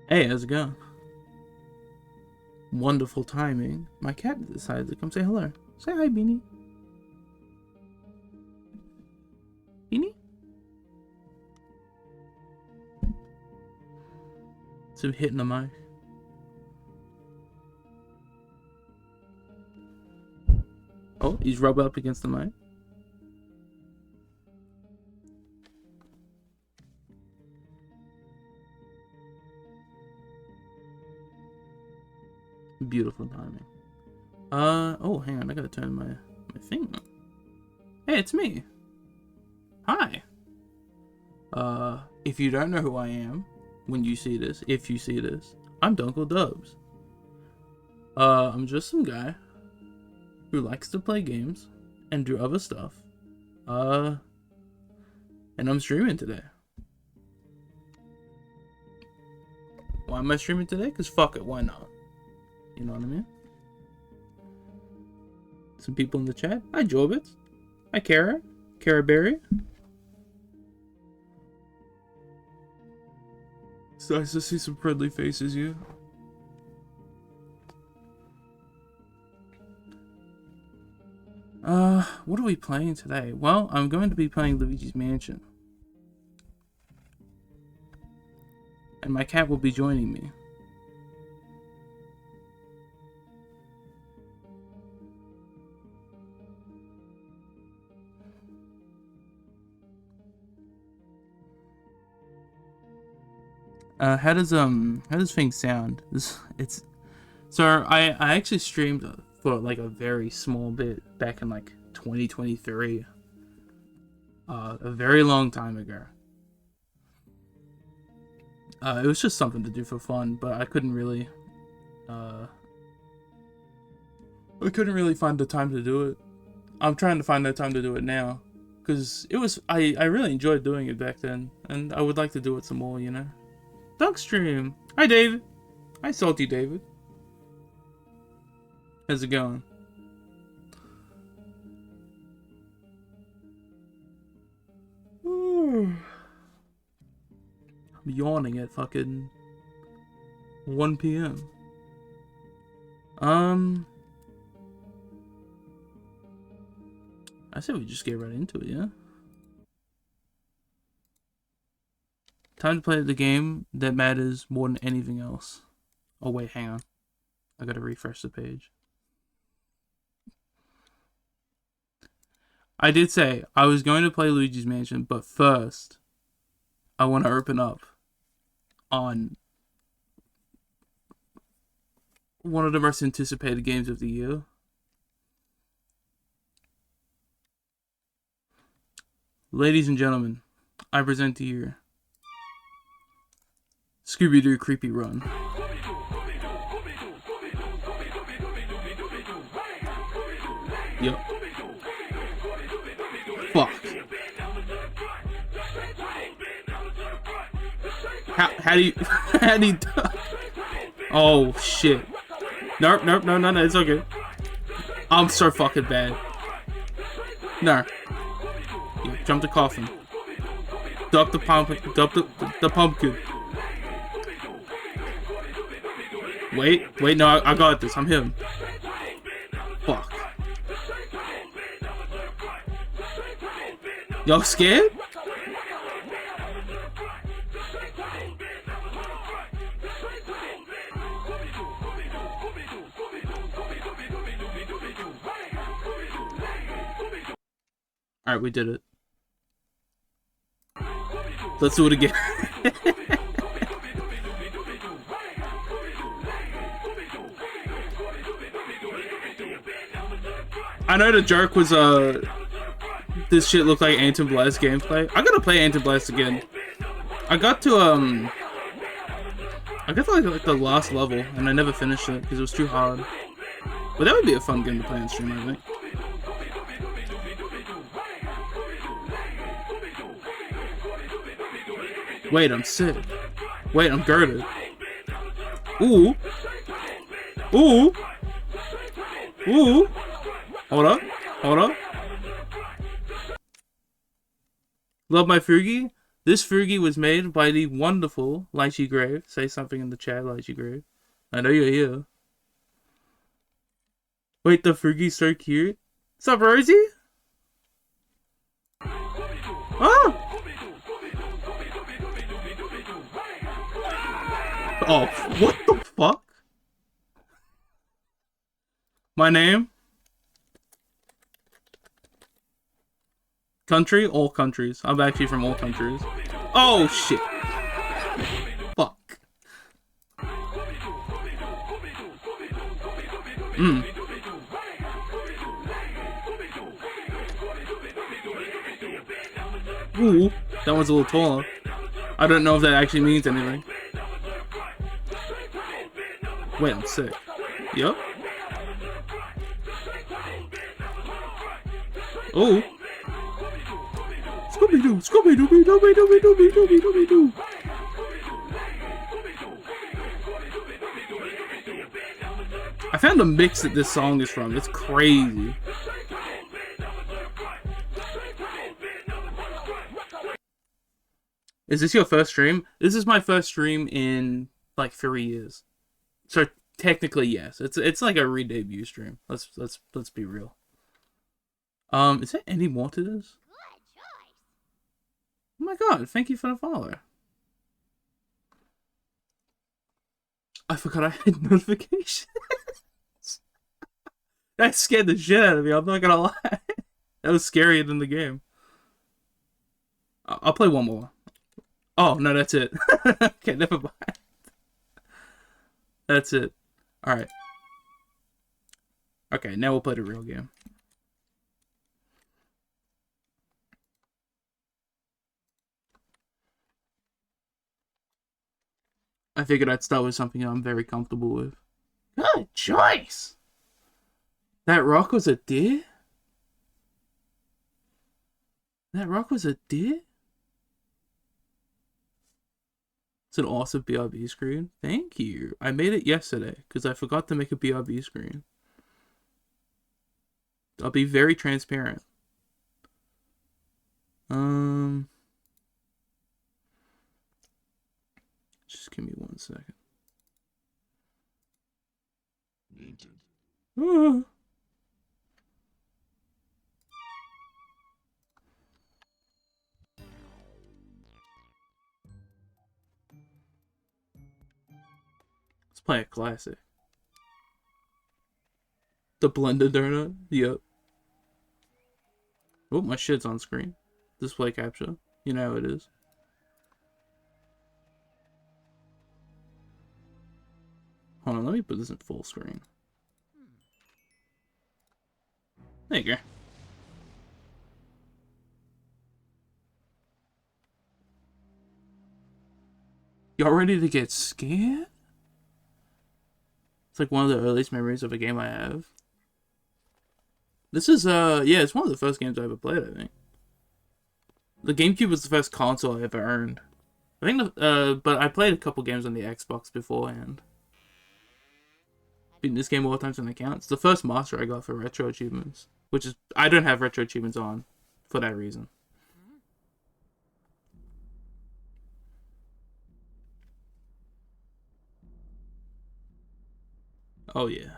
Hey, how's it going? Wonderful timing. My cat decided to come say hello. Say hi, Beanie. Beanie? It's him hitting the mic. Oh, he's rubbing up against the mic. Beautiful timing. Oh, hang on. I gotta turn my thing on. Hey, it's me. Hi. If you don't know who I am, when you see this, if you see this, I'm Dunkle Dubs. I'm just some guy who likes to play games and do other stuff. And I'm streaming today. Why am I streaming today? Because fuck it, why not? You know what I mean? Some people in the chat. Hi, Jorbits. Hi, Kara. Kara Berry. It's nice to see some friendly faces, you. What are we playing today? Well, I'm going to be playing Luigi's Mansion. And my cat will be joining me. How does things sound? So I actually streamed for like a very small bit back in like 2023. A very long time ago. It was just something to do for fun, but I couldn't really find the time to do it. I'm trying to find the time to do it now, because I really enjoyed doing it back then, and I would like to do it some more, you know. Dunkstream. Hi, David. Hi, Salty David. How's it going? I'm yawning at fucking 1 p.m. I say we just get right into it, yeah? Time to play the game that matters more than anything else. Oh wait, hang on. I gotta refresh the page. I did say I was going to play Luigi's Mansion, but first, I want to open up on one of the most anticipated games of the year. Ladies and gentlemen, I present to you Scooby-Doo Creepy Run. Yep. Fuck. How do you Oh shit. Nope, no, it's okay. I'm so fucking bad. No. Yeah, jump the coffin. Duck the pumpkin. Duck the pumpkin. Wait, no, I got this. I'm him. Fuck. Y'all scared? Alright, we did it. Let's do it again. I know the joke was, this shit looked like Anton Blast gameplay. I gotta play Anton Blast again. I got to like the last level, and I never finished it because it was too hard. But that would be a fun game to play on stream, I think. Wait, I'm sick. Wait, I'm girded. Ooh. Ooh. Ooh. Hold up. Love my Fugi? This Fugi was made by the wonderful Lychee Grave. Say something in the chat, Lychee Grave. I know you're here. Wait, the Fugi's so cute. What's up, Rosie? Oh! Oh, what the fuck? My name? Country? All countries. I'm actually from all countries. Oh, shit. Fuck. Ooh, that one's a little taller. I don't know if that actually means anything. Wait, I'm sick. Yup. Oh. Scooby-Doo, Scooby-Doo, Dooby, Dooby, Dooby, Dooby, Dooby, Doo. I found a mix that this song is from. It's crazy. Is this your first stream? This is my first stream in like 3 years. So technically, yes. It's like a re-debut stream. Let's be real. Is there any more to this? Oh my god, thank you for the follow. I forgot I had notifications. That scared the shit out of me, I'm not gonna lie. That was scarier than the game. I'll play one more. Oh, no, that's it. Okay, never mind. That's it. Alright. Okay, now we'll play the real game. I figured I'd start with something I'm very comfortable with. Good choice! That rock was a deer? That rock was a deer? It's an awesome BRB screen. Thank you. I made it yesterday because I forgot to make a BRB screen. I'll be very transparent. Just give me 1 second. Ah. Let's play a classic. The Blender Donut? Yep. Oh, my shit's on screen. Display capture. You know how it is. Hold on, let me put this in full screen. There you go. Y'all ready to get scared? It's like one of the earliest memories of a game I have. This is, yeah, it's one of the first games I ever played, I think. The GameCube was the first console I ever owned. I think, but I played a couple games on the Xbox beforehand. Beating this game more times than it counts. It's the first master I got for retro achievements. Which is, I don't have retro achievements on for that reason. Oh yeah.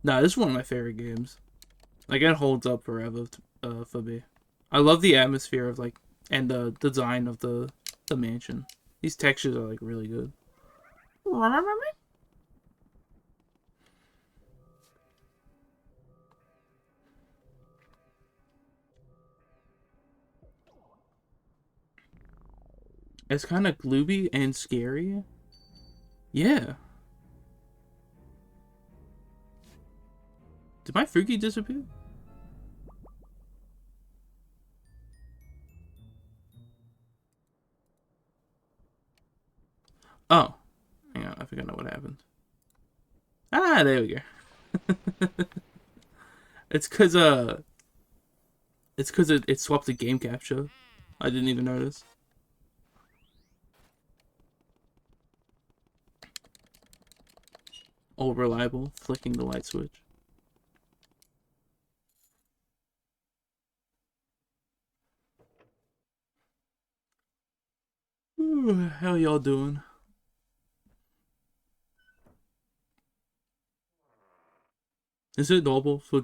Nah, this is one of my favorite games. Like, it holds up forever for me. I love the atmosphere of, like, and the design of the mansion. These textures are, like, really good. It's kind of gloomy and scary. Yeah. Did my Fugi disappear? Oh. Hang on, I think I know what happened. Ah, there we go. It's cause it swapped the game capture. I didn't even notice. All reliable, flicking the light switch. How y'all doing? Is it normal for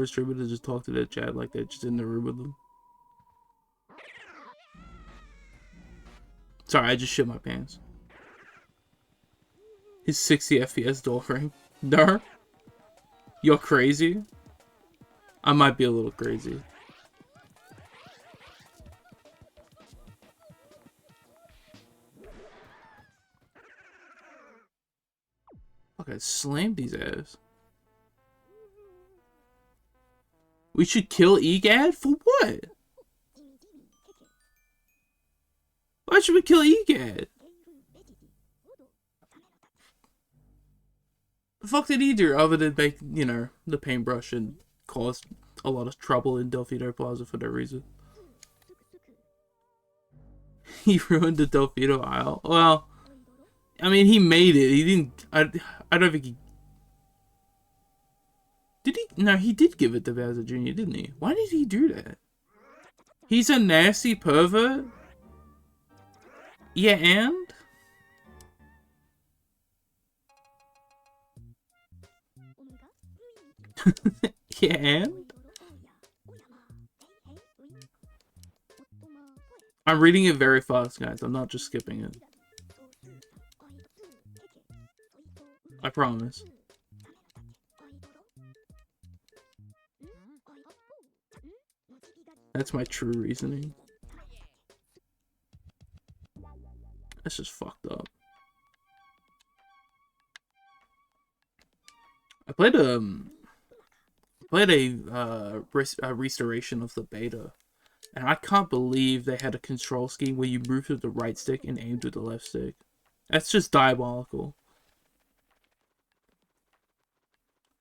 a streamer to just talk to their chat like they're just in the room with them? Sorry, I just shit my pants. His 60 FPS door frame. No? You're crazy? I might be a little crazy. Okay, slam these ass. We should kill Egad? For what? Why should we kill Egad? The fuck did he do other than make, you know, the paintbrush and cause a lot of trouble in Delfino Plaza for no reason? He ruined the Delfino Isle? Well, I mean, he made it. He didn't... I don't think he... Did he? No, he did give it to Bowser Jr., didn't he? Why did he do that? He's a nasty pervert? Yeah, and? Yeah, and? I'm reading it very fast, guys. I'm not just skipping it. I promise. That's my true reasoning. That's just fucked up. I played a restoration of the beta, and I can't believe they had a control scheme where you move with the right stick and aim with the left stick. That's just diabolical.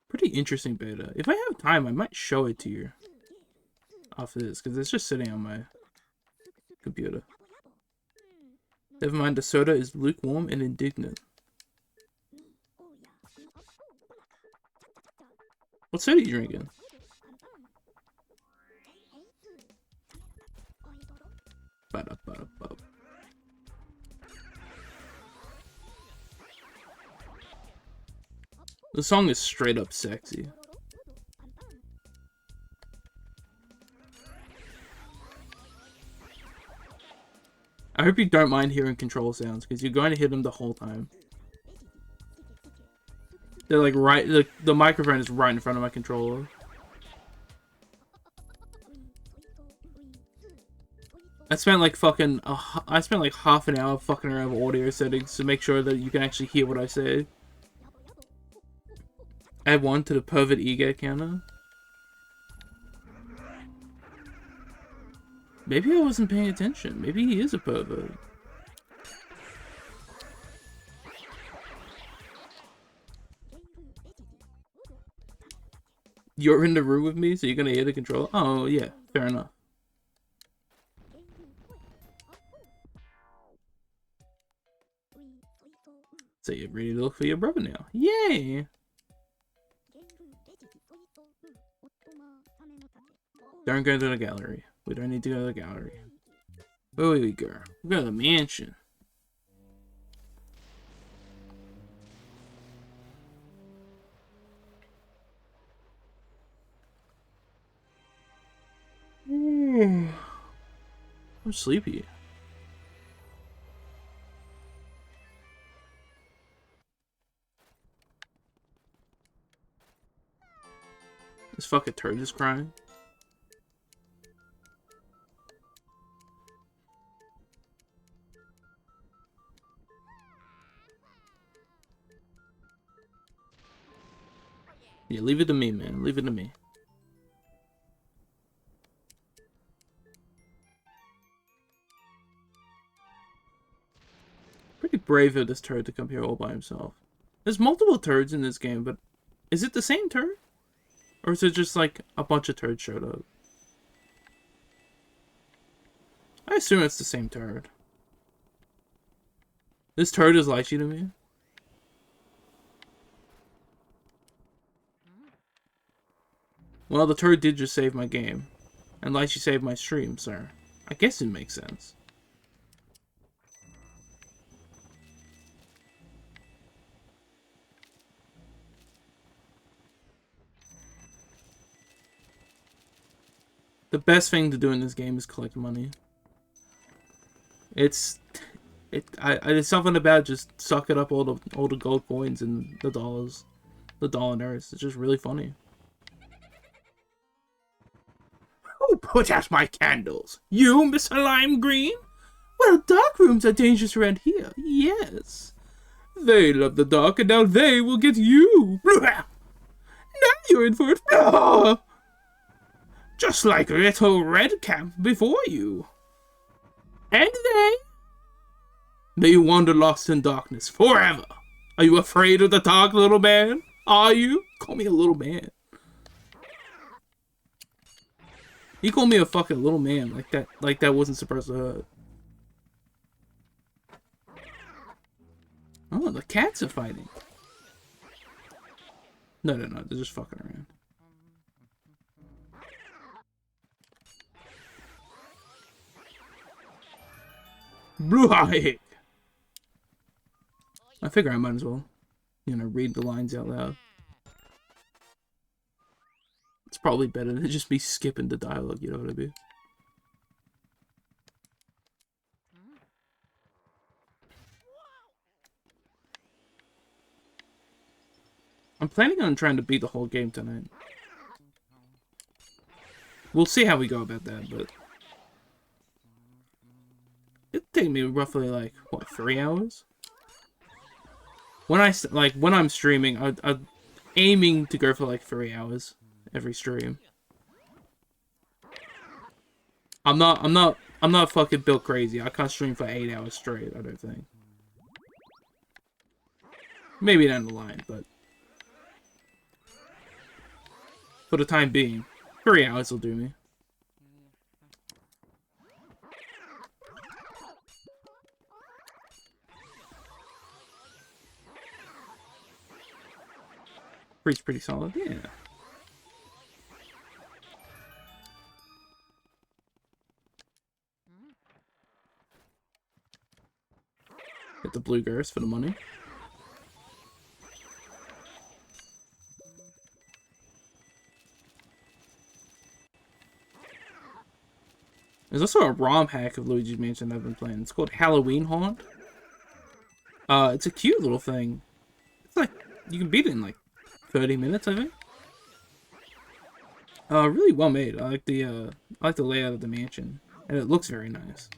Pretty interesting beta. If I have time, I might show it to you after this, because it's just sitting on my computer. Never mind, the soda is lukewarm and indignant. What soda are you drinking? Ba-da-ba-da-ba. The song is straight up sexy. I hope you don't mind hearing control sounds, because you're going to hear them the whole time. They're like right, the microphone is right in front of my controller. I spent like half an hour fucking around with audio settings to make sure that you can actually hear what I say. Add 1 to the pervert ego counter. Maybe I wasn't paying attention. Maybe he is a pervert. You're in the room with me, so you're gonna hear the controller? Oh, yeah. Fair enough. So you're ready to look for your brother now. Yay! Don't go to the gallery. We don't need to go to the gallery. Where we go? We go to the mansion. I'm sleepy. This fucking turd is crying. Yeah, leave it to me, man. Leave it to me. Pretty brave of this turd to come here all by himself. There's multiple turds in this game, but is it the same turd? Or is it just like a bunch of turds showed up? I assume it's the same turd. This turd is lychee to me. Well, the turd did just save my game. And lychee saved my stream, sir. I guess it makes sense. The best thing to do in this game is collect money. It's something about just sucking up all the gold coins and the dollars, the dollars. It's just really funny. Who put out my candles? You, Mr. Lime Green? Well, dark rooms are dangerous around here. Yes. They love the dark, and now they will get you. Now you're in for it. Just like little Red Cap before you. And they may you wander lost in darkness forever. Are you afraid of the dark, little man? Are you? Call me a little man. He called me a fucking little man like that wasn't supposed to hurt. Oh, the cats are fighting. No, they're just fucking around. Blue eye. I figure I might as well, read the lines out loud. It's probably better than just me skipping the dialogue, you know what I mean? I'm planning on trying to beat the whole game tonight. We'll see how we go about that, but it'd take me roughly like what, 3 hours? When I'm streaming, I'm aiming to go for like 3 hours every stream. I'm not fucking built crazy. I can't stream for 8 hours straight, I don't think. Maybe down the line, but for the time being, 3 hours will do me. Pretty solid, yeah. Get the blue ghost for the money. There's also a ROM hack of Luigi's Mansion I've been playing. It's called Halloween Haunt. It's a cute little thing. It's like, you can beat it in like 30 minutes, I think. Really well made. I like the layout of the mansion, and it looks very nice.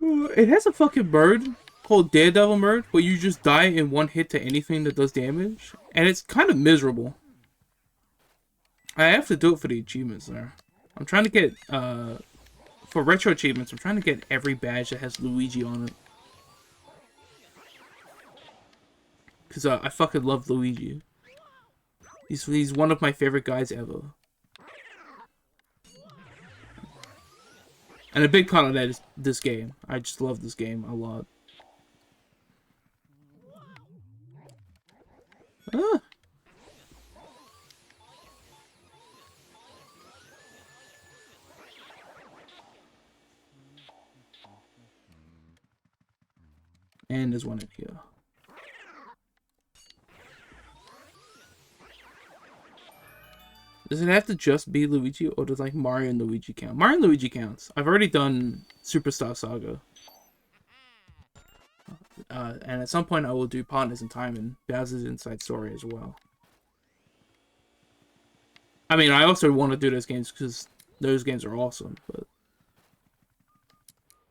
It has a fucking bird called Daredevil Mode, where you just die in one hit to anything that does damage, and it's kind of miserable. I have to do it for the achievements there. I'm trying to get for retro achievements. I'm trying to get every badge that has Luigi on it. Because I fucking love Luigi. He's one of my favorite guys ever. And a big part of that is this game. I just love this game a lot. Ah. And there's one in here. Does it have to just be Luigi, or does like Mario and Luigi count? Mario and Luigi counts. I've already done Superstar Saga. And at some point I will do Partners in Time and Bowser's Inside Story as well. I mean, I also want to do those games because those games are awesome, but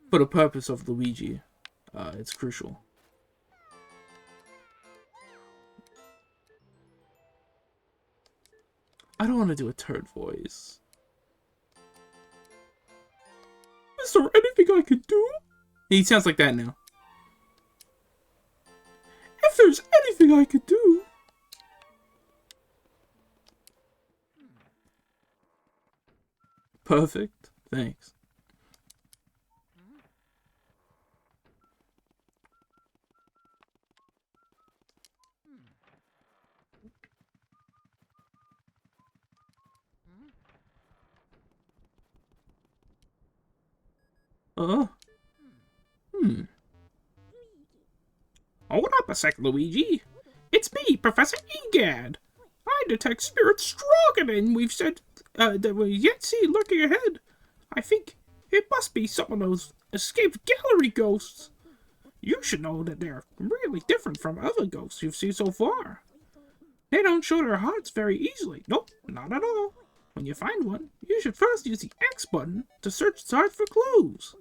for the purpose of Luigi, it's crucial. I don't want to do a turd voice. Is there anything I can do? He sounds like that now. If there's anything I could do. Perfect. Thanks. Hold up a sec, Luigi. It's me, Professor Egad. detect spirits stronger than we've said that we yet see lurking ahead. I think it must be some of those escaped gallery ghosts. You should know that they're really different from other ghosts you've seen so far. They don't show their hearts very easily. Nope, not at all. When you find one, you should first use the X button to search the heart for clues.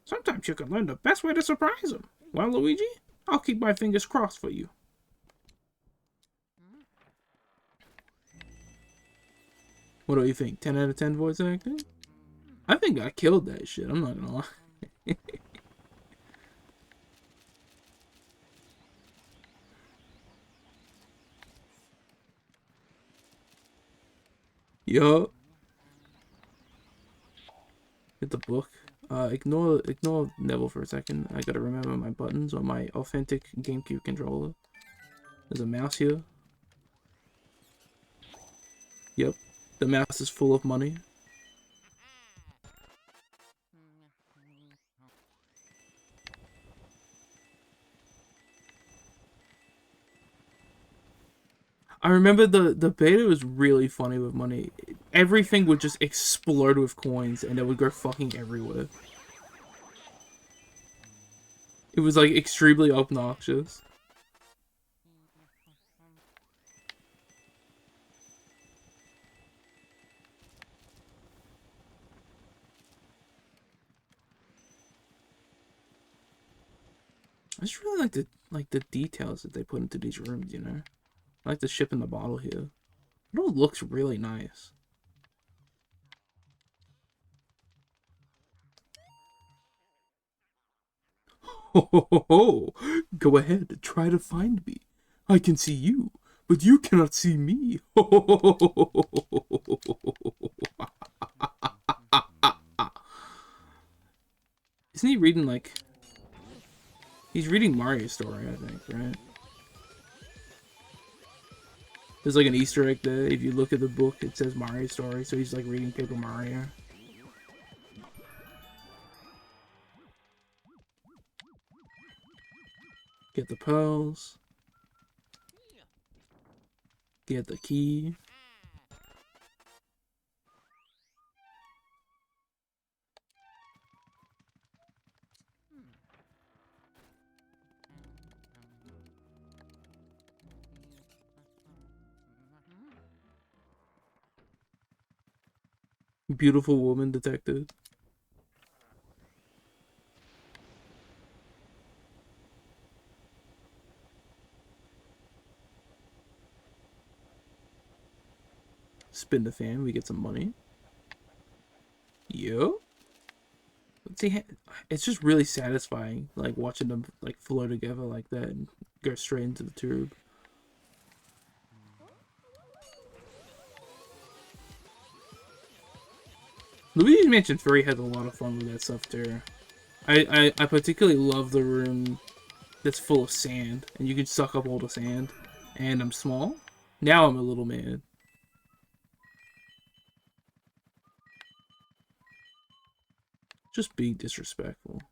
Sometimes you can learn the best way to surprise them. Well, Luigi, I'll keep my fingers crossed for you. What do you think? 10 out of 10 voice acting? I think I killed that shit. I'm not gonna lie. Yo. Get the book. Ignore Neville for a second. I gotta remember my buttons on my authentic GameCube controller. There's a mouse here. Yep. The mouse is full of money. I remember the beta was really funny with money. Everything would just explode with coins and it would go fucking everywhere. It was like extremely obnoxious. I just really like the details that they put into these rooms, you know? I like the ship in the bottle here. It all looks really nice. Ho ho ho ho! Go ahead, try to find me. I can see you, but you cannot see me. Ho ho ho ho ho ho ho ho. Isn't he reading like... He's reading Mario's story, I think, right? There's like an Easter egg there. If you look at the book, it says Mario's story, so he's like reading Paper Mario. Get the pearls. Get the key. Beautiful woman detective. Spin the fan, we get some money. Yo. Let's see, it's just really satisfying, like watching them like flow together like that and go straight into the tube. Luigi's Mansion 3 had a lot of fun with that stuff too. I particularly love the room that's full of sand, and you can suck up all the sand. And I'm small. Now I'm a little man. Just being disrespectful.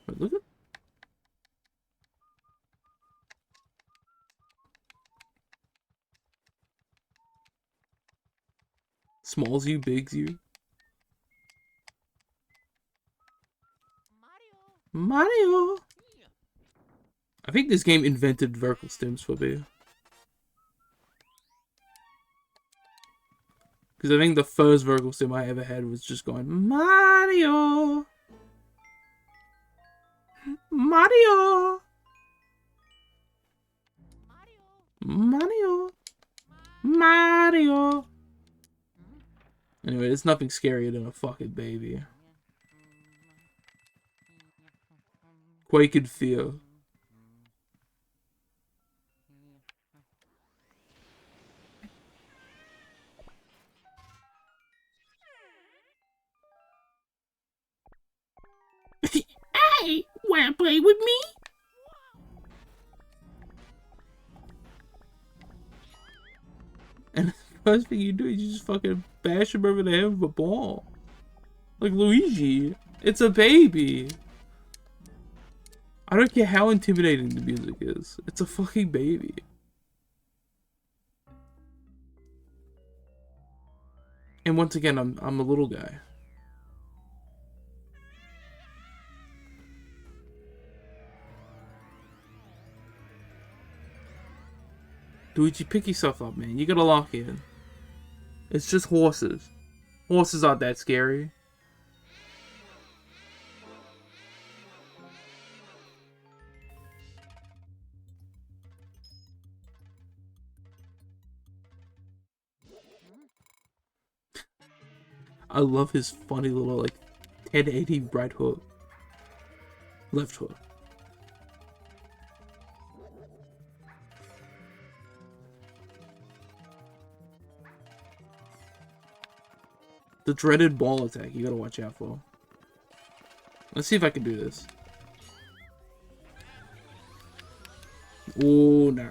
But look at... Smalls you, bigs you. Mario! I think this game invented vertical stims for me. Because I think the first vertical stim I ever had was just going, Mario! Mario! Mario! Mario! Anyway, there's nothing scarier than a fucking baby. Quake in fear. Hey, wanna play with me? And the first thing you do is you just fucking bash him over the head with a ball. Like Luigi. It's a baby. I don't care how intimidating the music is. It's a fucking baby. And once again, I'm a little guy. Luigi, pick yourself up, man. You gotta lock in. It's just horses. Horses aren't that scary. I love his funny little, like, 1080 right hook. Left hook. The dreaded ball attack you gotta watch out for. Let's see if I can do this. Oh, no.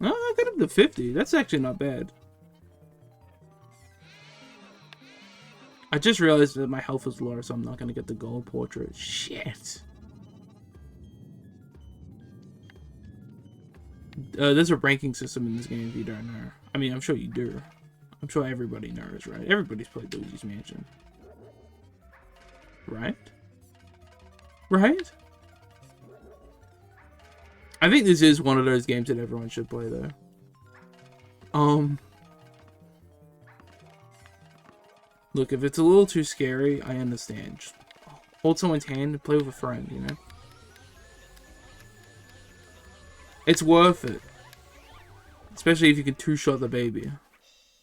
Oh, I got up to 50. That's actually not bad. I just realized that my health is low, so I'm not gonna get the gold portrait. Shit. There's a ranking system in this game if you don't know. I mean, I'm sure you do. I'm sure everybody knows, right? Everybody's played Luigi's Mansion. Right? Right? I think this is one of those games that everyone should play, though. Look, if it's a little too scary, I understand. Just hold someone's hand and play with a friend, you know? It's worth it. Especially if you can two-shot the baby.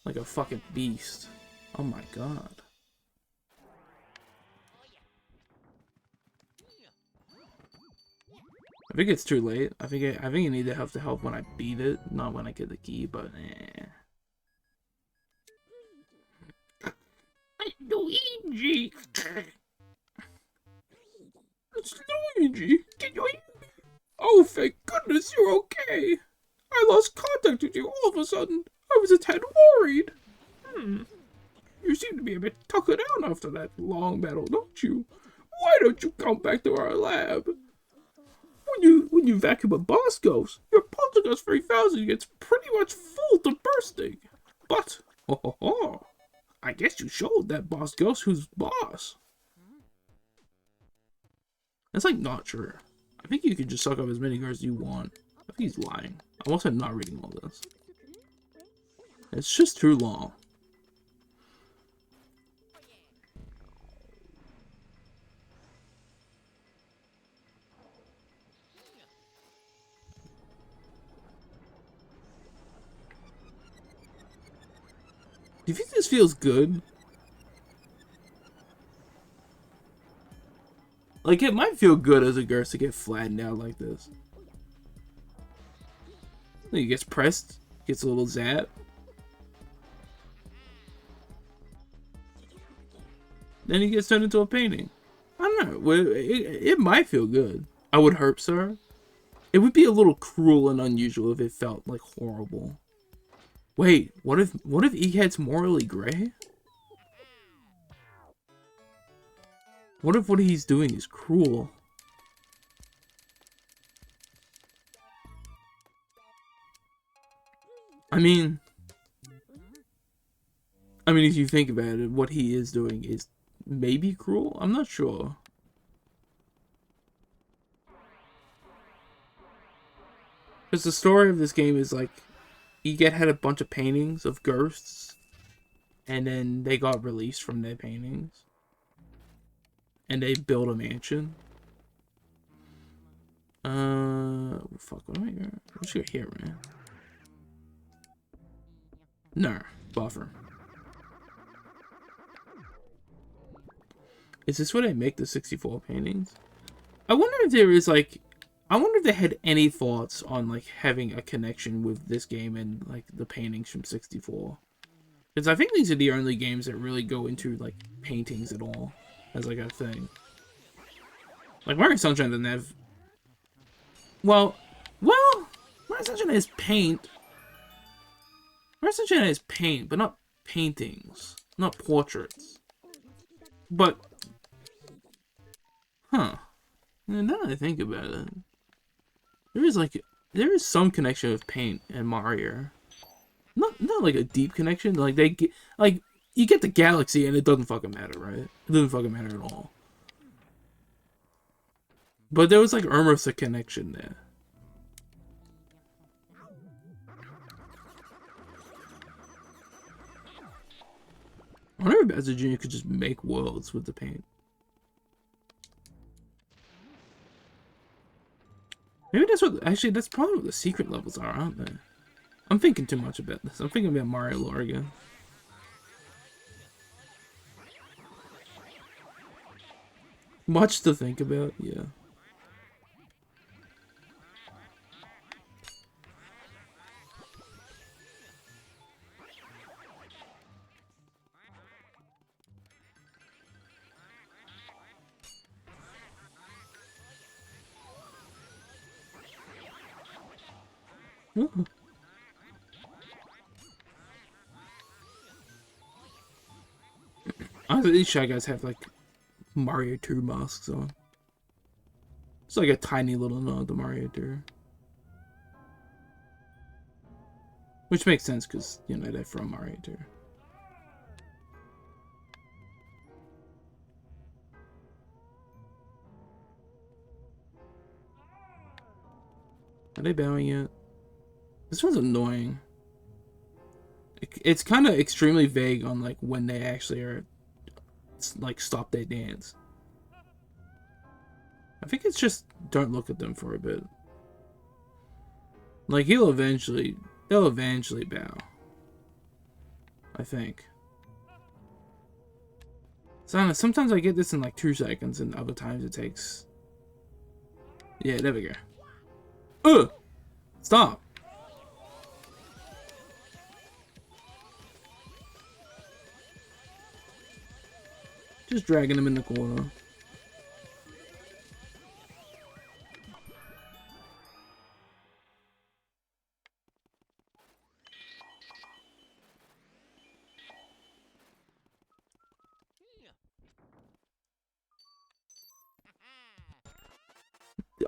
Like a fucking beast. Oh my god. I think it's too late. I think you need to have the help when I beat it, not when I get the key, but eh. Luigi! It's Luigi! Can you hear me? Oh, thank goodness you're okay! I lost contact with you all of a sudden. I was a tad worried. You seem to be a bit tuckered out after that long battle, don't you? Why don't you come back to our lab? When you vacuum a boss ghost, your Poltergust 3000 gets pretty much full to bursting. But, I guess you showed that boss ghost who's boss. That's like not true. I think you can just suck up as many girls as you want. I think he's lying. I'm also not reading all this. It's just too long. Do you think this feels good? Like, it might feel good as a girl to get flattened out like this. He gets pressed, gets a little zap. Then he gets turned into a painting. I don't know. It might feel good. I would hope so. It would be a little cruel and unusual if it felt like horrible. Wait, what if Egghead's morally gray? What if what he's doing is cruel? I mean, if you think about it, what he is doing is maybe cruel? I'm not sure. Because the story of this game is like, Egghead had a bunch of paintings of ghosts, and then they got released from their paintings. And they built a mansion. Fuck, what am I doing? What's your here, man? No, buffer. Is this where they make the 64 paintings? I wonder if there is like, I wonder if they had any thoughts on like having a connection with this game and like the paintings from 64. Because I think these are the only games that really go into like paintings at all as like a thing. Like Mario Sunshine doesn't have. Well, Mario Sunshine has paint. Mario Sunshine has paint, but not paintings, not portraits. But And now that I think about it, there is some connection with Paint and Mario. Not like a deep connection. Like they get like you get the galaxy and it doesn't fucking matter, right? It doesn't fucking matter at all. But there was like almost a connection there. I wonder if Bowser Jr. could just make worlds with the paint. Maybe that's what. Actually, that's probably what the secret levels are, aren't they? I'm thinking too much about this. I'm thinking about Mario lore again. Much to think about, yeah. Ooh. Honestly, these Shy Guys have like Mario 2 masks on. It's like a tiny little nod to Mario 2. Which makes sense because, you know, they're from Mario 2. Are they bowing yet? This one's annoying. It's kind of extremely vague on like when they actually are like stop their dance. I think it's just don't look at them for a bit. Like they'll eventually bow. I think. So sometimes I get this in like 2 seconds, and other times it takes. Yeah, there we go. Ugh! Stop! Just dragging him in the corner.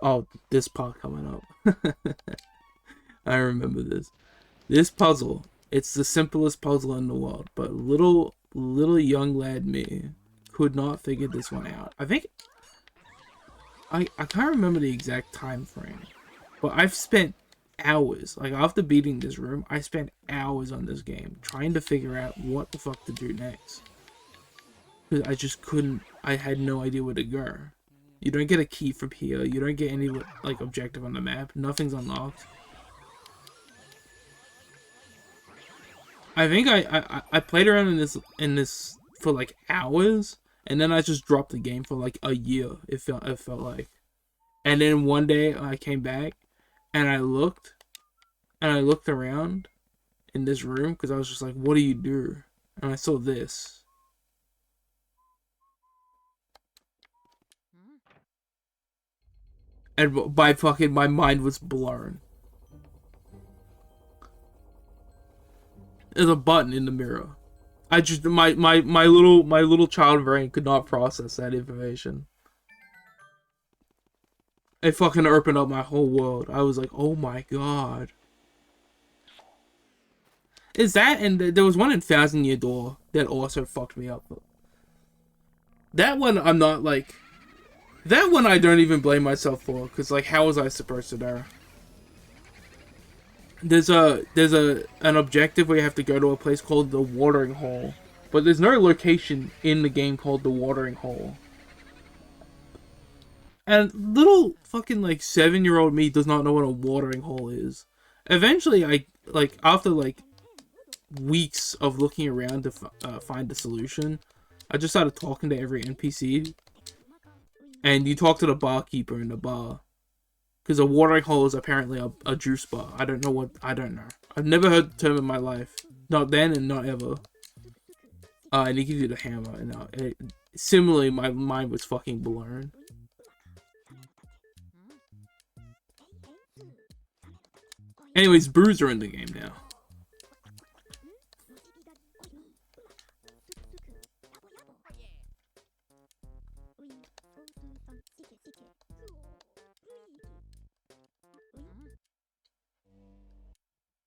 Oh, this part coming up. I remember this. This puzzle, it's the simplest puzzle in the world, but little young lad me could not figure this one out. I think I can't remember the exact time frame, but I've spent hours, like after beating this room, I spent hours on this game trying to figure out what the fuck to do next. Because I just couldn't, I had no idea where to go. You don't get a key from here, you don't get any like objective on the map, nothing's unlocked. I think I played around in this for like hours, and then I just dropped the game for like a year. It felt like, and then one day I came back, and I looked around in this room because I was just like, what do you do? And I saw this, and by fucking my mind was blown. There's a button in the mirror. I just my little child brain could not process that information. It fucking opened up my whole world. I was like, oh my god. Is that, and there was one in Thousand Year Door that also fucked me up. That one I'm not like, that one I don't even blame myself for, because like how was I supposed to know? There's an objective where you have to go to a place called the Watering Hole, but there's no location in the game called the Watering Hole. And little fucking like 7-year-old me does not know what a watering hole is. Eventually, I like after like weeks of looking around to find the solution, I just started talking to every NPC, and you talk to the barkeeper in the bar. Because a watering hole is apparently a juice bar. I don't know. I've never heard the term in my life. Not then and not ever. And he gives you the hammer. And similarly, my mind was fucking blown. Anyways, brews are in the game now.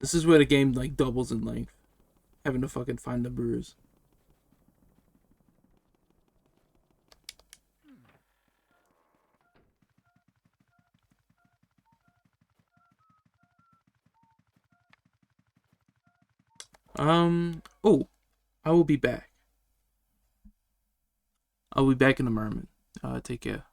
This is where the game like doubles in length, having to fucking find the bruise. Oh, I will be back. I'll be back in a moment. Take care.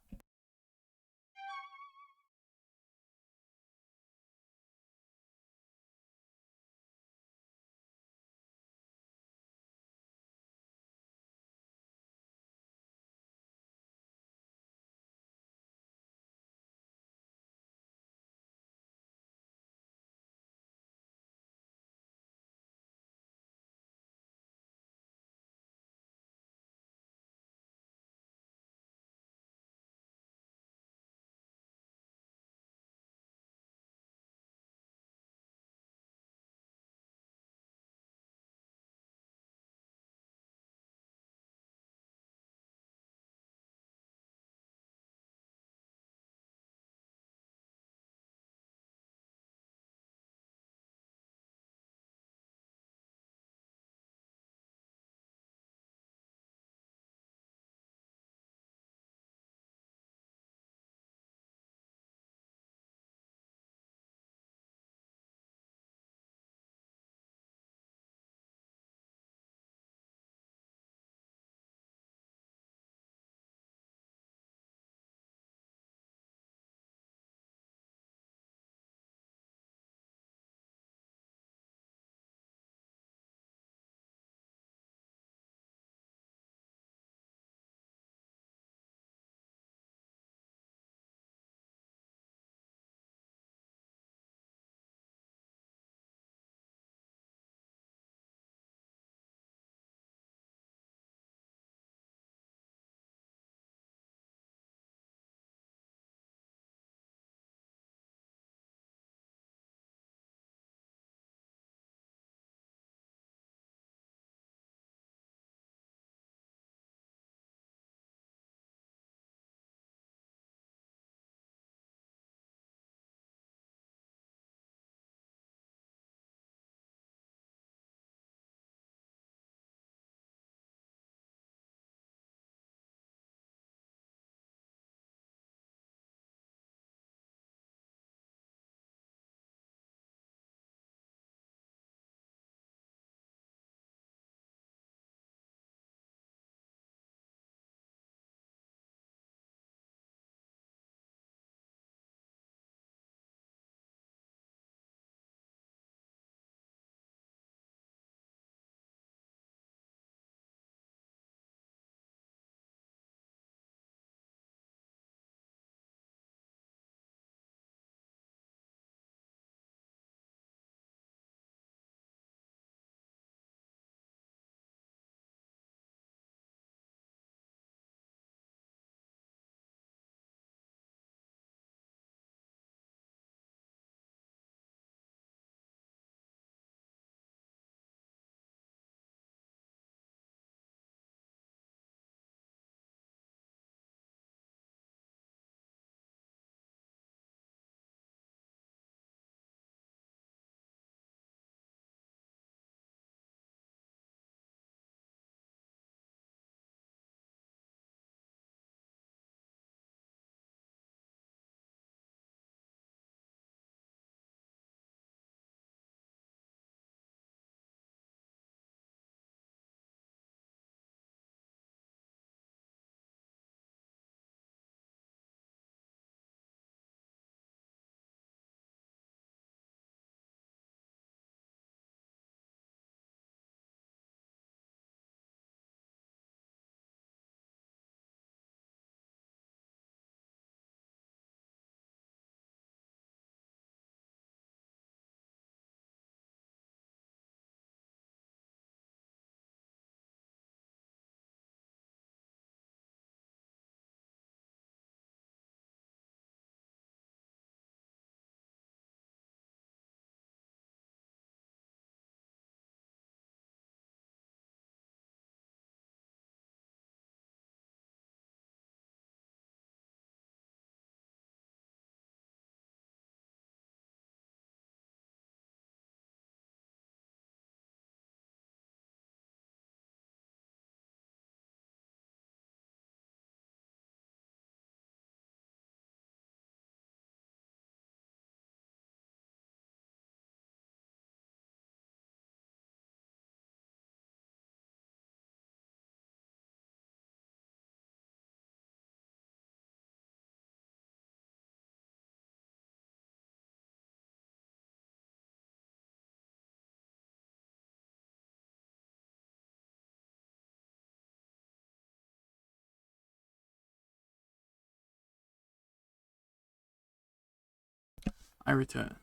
I return.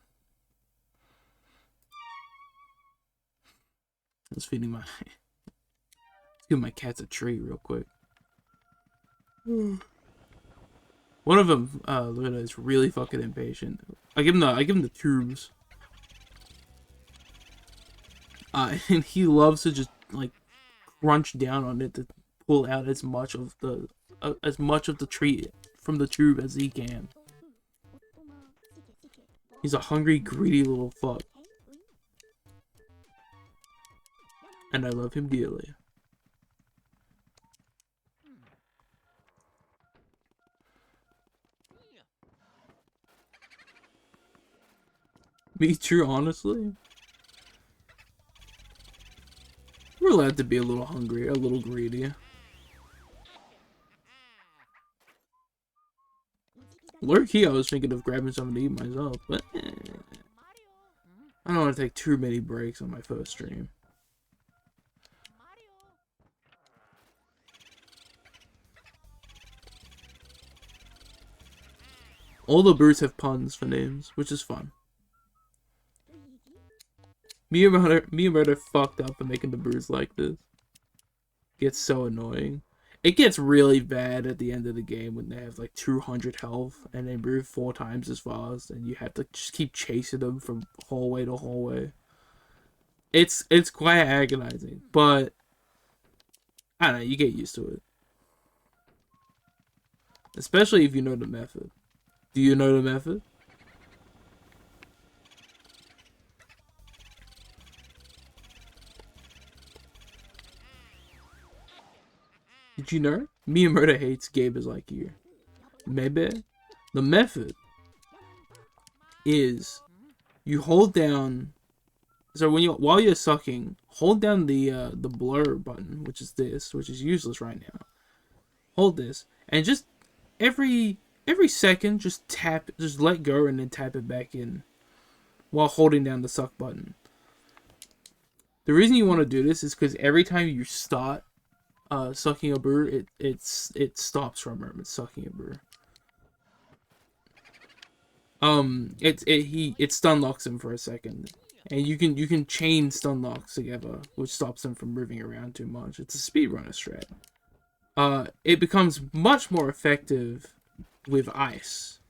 I was feeding my... give my cats a treat real quick. One of them, Luna, is really fucking impatient. I give him the tubes. And he loves to just like crunch down on it to pull out as much of the treat from the tube as he can. He's a hungry, greedy little fuck. And I love him dearly. Me too, honestly. We're allowed to be a little hungry, a little greedy. Low-key, I was thinking of grabbing something to eat myself, but I don't want to take too many breaks on my first stream. All the birds have puns for names, which is fun. Me and Murder fucked up for making the birds like this. It gets so annoying. It gets really bad at the end of the game when they have like 200 health and they move 4 times as fast and you have to just keep chasing them from hallway to hallway. It's quite agonizing, but I don't know, you get used to it. Especially if you know the method. Do you know the method? Did you know? Murder hates gamers like you. Maybe. The method is you hold down. So while you're sucking, hold down the blur button, which is this, which is useless right now. Hold this, and just every second, just let go and then tap it back in, while holding down the suck button. The reason you want to do this is because every time you start sucking a brew, it stops from him. It's sucking a brew. It stun locks him for a second, and you can chain stun locks together, which stops him from moving around too much. It's a speedrunner strat. It becomes much more effective with ice,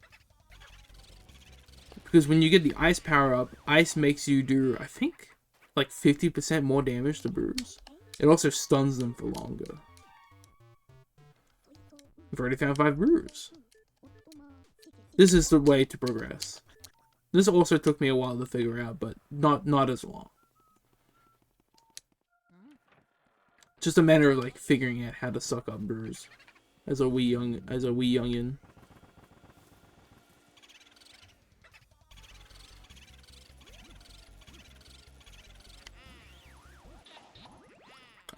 because when you get the ice power up, ice makes you do, I think, like 50% more damage to brews. It also stuns them for longer. We've already found 5 brews. This is the way to progress. This also took me a while to figure out, but not as long. Just a matter of like figuring out how to suck up brews as a wee youngin.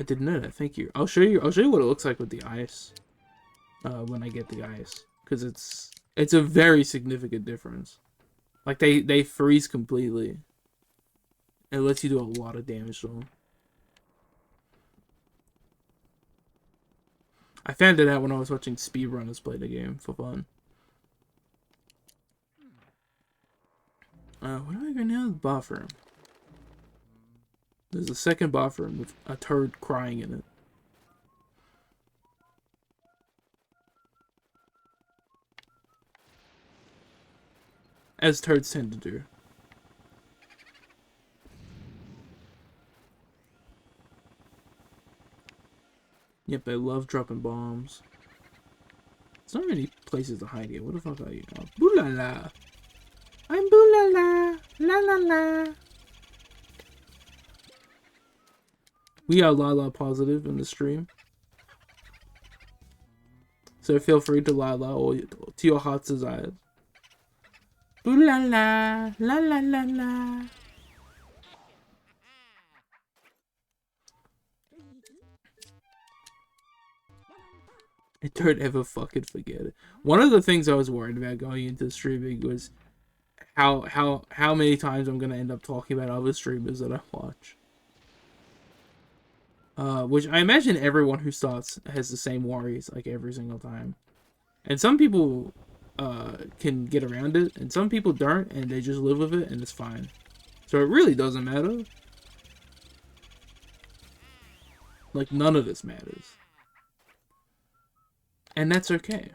I didn't know that. Thank you. I'll show you what it looks like with the ice. When I get the ice, because it's a very significant difference. Like they freeze completely. It lets you do a lot of damage to them. I found it out when I was watching speedrunners play the game for fun. Where do I go now? The bathroom. There's a second bathroom with a turd crying in it. As turds tend to do. Yep, they love dropping bombs. There's not many places to hide here. What the fuck are you now? Boo la la! I'm boo la la! La la la! We are la positive in the stream. So feel free to la or to your heart's desires. Boo la la! La la la la! I don't ever fucking forget it. One of the things I was worried about going into streaming was how many times I'm gonna end up talking about other streamers that I watch. Which I imagine everyone who starts has the same worries like every single time. And some people can get around it, and some people don't, and they just live with it, and it's fine. So it really doesn't matter. Like, none of this matters. And that's okay.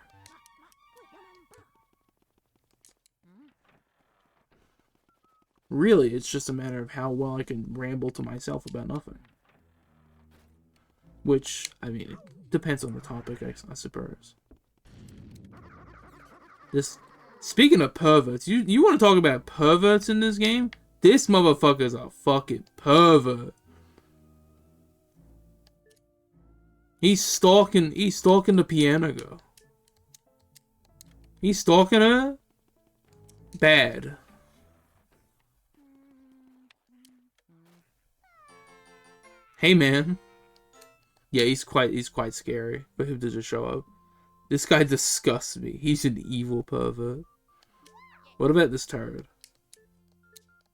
Really, it's just a matter of how well I can ramble to myself about nothing. Which, I mean, it depends on the topic, I suppose. This, speaking of perverts, you want to talk about perverts in this game? This motherfucker's a fucking pervert. He's stalking the piano girl. He's stalking her? Bad. Hey, man. Yeah, he's quite scary for him to just show up. This guy disgusts me. He's an evil pervert. What about this turd?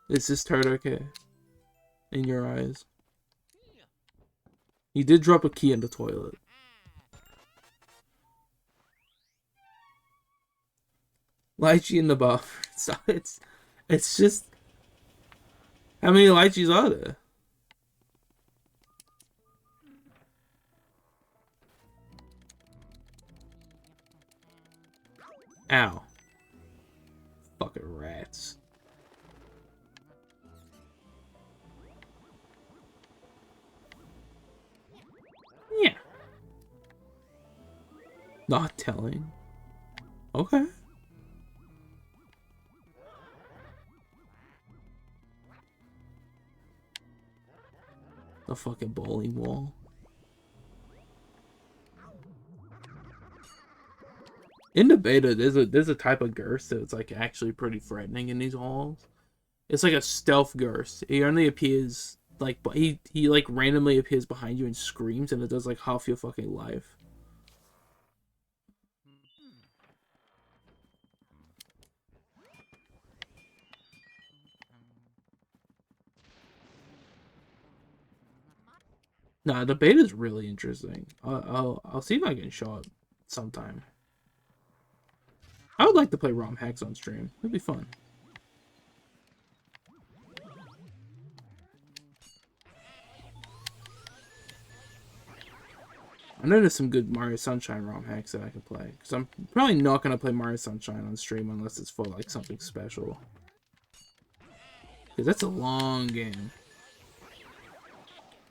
Is this turd okay? In your eyes? He did drop a key in the toilet. Lychee in the bathroom. It's just... How many lychees are there? Ow. Fucking rats. Yeah. Not telling. Okay. The fucking bowling wall. In the beta, there's a type of ghost that's like actually pretty threatening in these halls. It's like a stealth ghost. He only appears like he like randomly appears behind you and screams, and it does like half your fucking life. Nah, the beta's really interesting. I'll see if I can show it sometime. I would like to play ROM hacks on stream. It'd be fun. I know there's some good Mario Sunshine ROM hacks that I can play. Because I'm probably not going to play Mario Sunshine on stream unless it's for like something special. Because that's a long game.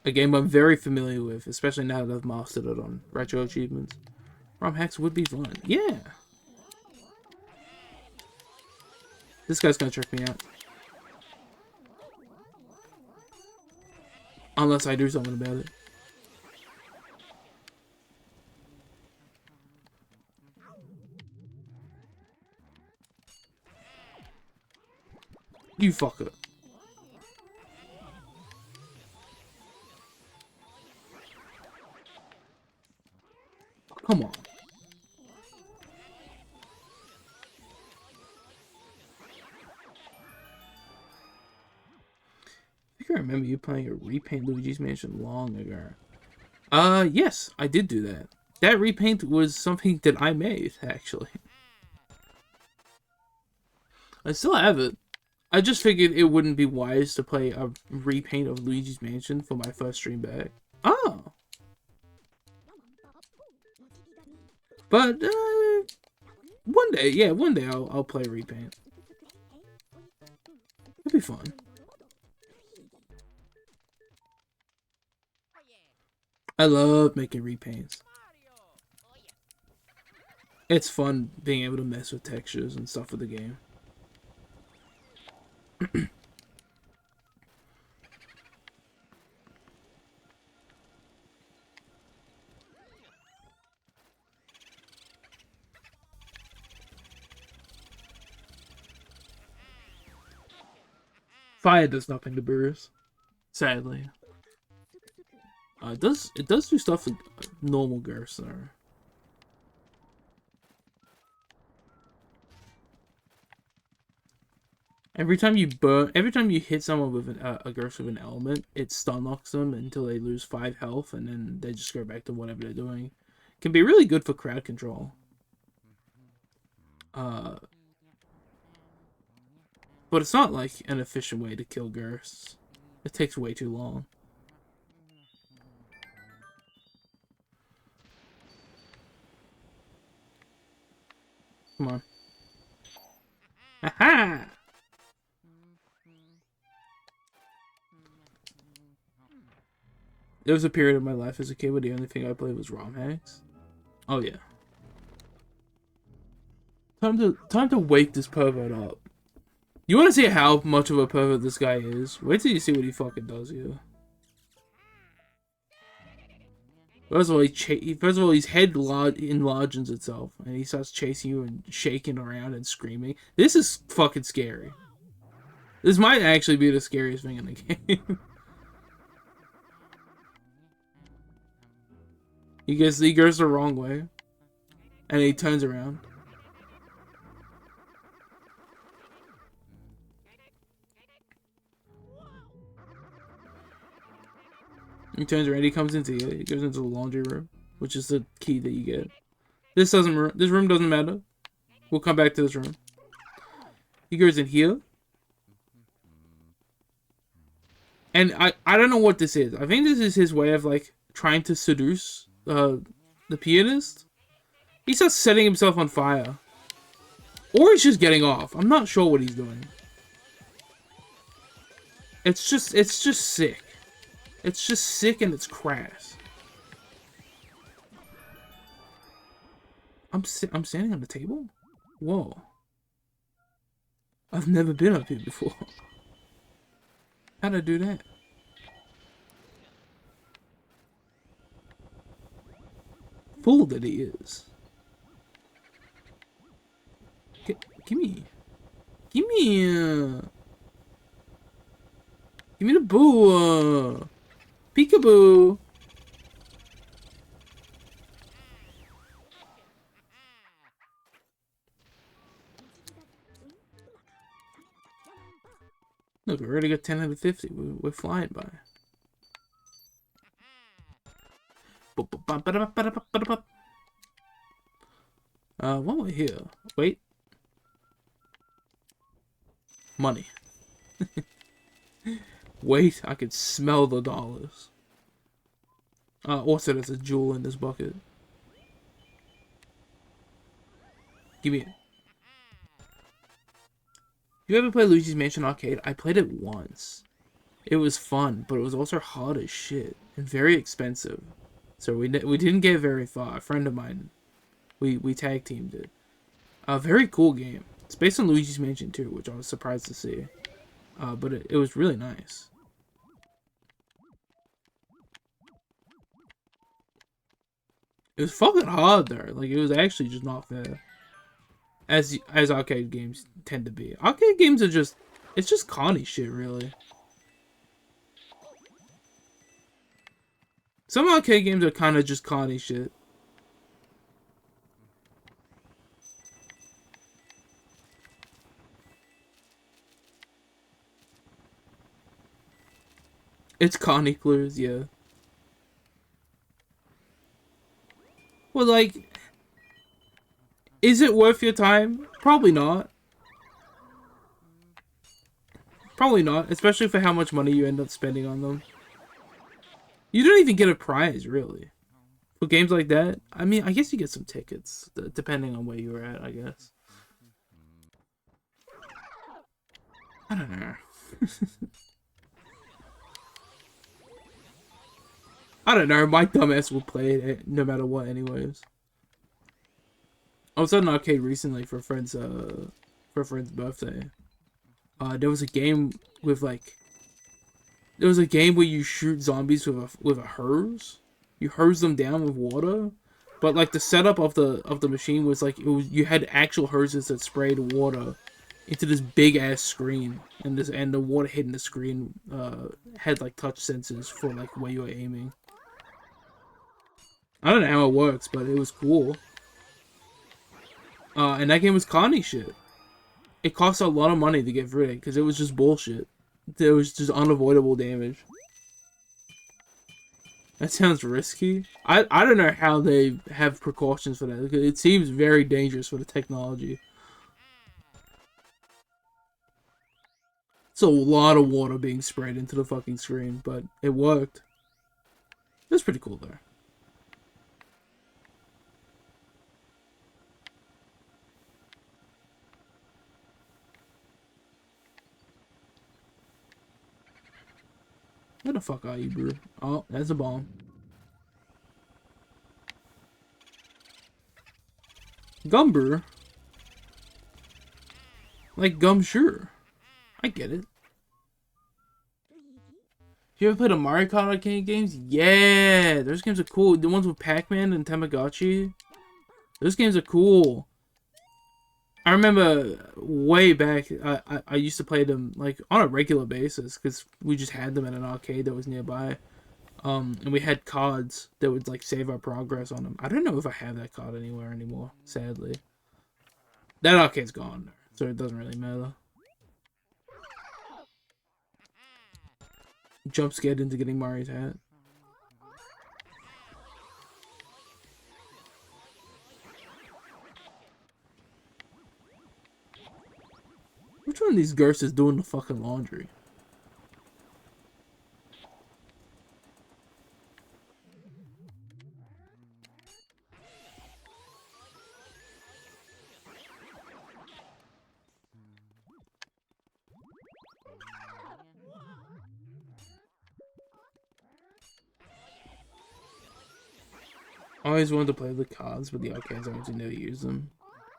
A game I'm very familiar with, especially now that I've mastered it on retro achievements. ROM hacks would be fun. Yeah! This guy's gonna trick me out. Unless I do something about it. You fucker. Come on. I remember you playing a repaint Luigi's Mansion long ago. Yes, I did do that. That repaint was something that I made, actually. I still have it. I just figured it wouldn't be wise to play a repaint of Luigi's Mansion for my first stream back. Oh! But, one day I'll play repaint. It'll be fun. I love making repaints. It's fun being able to mess with textures and stuff with the game. Fire does nothing to Bruce, sadly. It does do stuff with normal ghosts though. Every time you hit someone with a ghost with an element, it stun locks them until they lose 5 health, and then they just go back to whatever they're doing. Can be really good for crowd control. Uh, but it's not like an efficient way to kill ghosts. It takes way too long. Come on. Aha! There was a period of my life as a kid where the only thing I played was ROM hacks. Oh yeah. Time to wake this pervert up. You want to see how much of a pervert this guy is? Wait till you see what he fucking does here. First of all, his head enlarges itself, and he starts chasing you and shaking around and screaming. This is fucking scary. This might actually be the scariest thing in the game. he goes the wrong way, and he turns around. He turns around. He comes into here. He goes into the laundry room, which is the key that you get. This room doesn't matter. We'll come back to this room. He goes in here. And I don't know what this is. I think this is his way of like trying to seduce the pianist. He starts setting himself on fire. Or he's just getting off. I'm not sure what he's doing. It's just sick. It's just sick and it's crass. I'm standing on the table? Whoa. I've never been up here before. How'd I do that? Fool that he is. Gimme the boo. Peekaboo. Look, we already got 10 out of 50. We're flying by. While we're here, wait. Money. Wait, I can smell the dollars. Also, there's a jewel in this bucket. Give me it. You ever play Luigi's Mansion Arcade? I played it once. It was fun, but it was also hard as shit and very expensive. So we didn't get very far. A friend of mine, we tag teamed it. A very cool game. It's based on Luigi's Mansion 2, which I was surprised to see. But it was really nice. It was fucking hard there. Like, it was actually just not fair. As arcade games tend to be. Arcade games are just... It's just Connie shit, really. Some arcade games are kind of just Connie shit. It's Connie clues, yeah. Well, like... Is it worth your time? Probably not. Probably not, especially for how much money you end up spending on them. You don't even get a prize, really. For games like that, I mean, I guess you get some tickets, depending on where you're at, I guess. I don't know. I don't know, my dumbass will play it no matter what anyways. I was at an arcade recently for a friend's birthday. There was a game with like... There was a game where you shoot zombies with a hose. You hose them down with water. But like the setup of the machine was like you had actual hoses that sprayed water into this big ass screen, and the water hitting the screen had like touch sensors for like where you were aiming. I don't know how it works, but it was cool. And that game was Connie shit. It cost a lot of money to get rid of it because it was just bullshit. There was just unavoidable damage. That sounds risky. I don't know how they have precautions for that. It seems very dangerous for the technology. It's a lot of water being sprayed into the fucking screen, but it worked. It was pretty cool there. Where the fuck are you, bro? Oh, that's a bomb. Gumber? Like gum, sure. I get it. You ever played a Mario Kart arcade games? Yeah, those games are cool. The ones with Pac-Man and Tamagotchi. Those games are cool. I remember way back, I used to play them like on a regular basis because we just had them at an arcade that was nearby. And we had cards that would like save our progress on them. I don't know if I have that card anywhere anymore, sadly. That arcade's gone, so it doesn't really matter. Jump scared into getting Mario's hat. Which one of these ghosts is doing the fucking laundry? I always wanted to play the cards, but the arcades I actually never used them.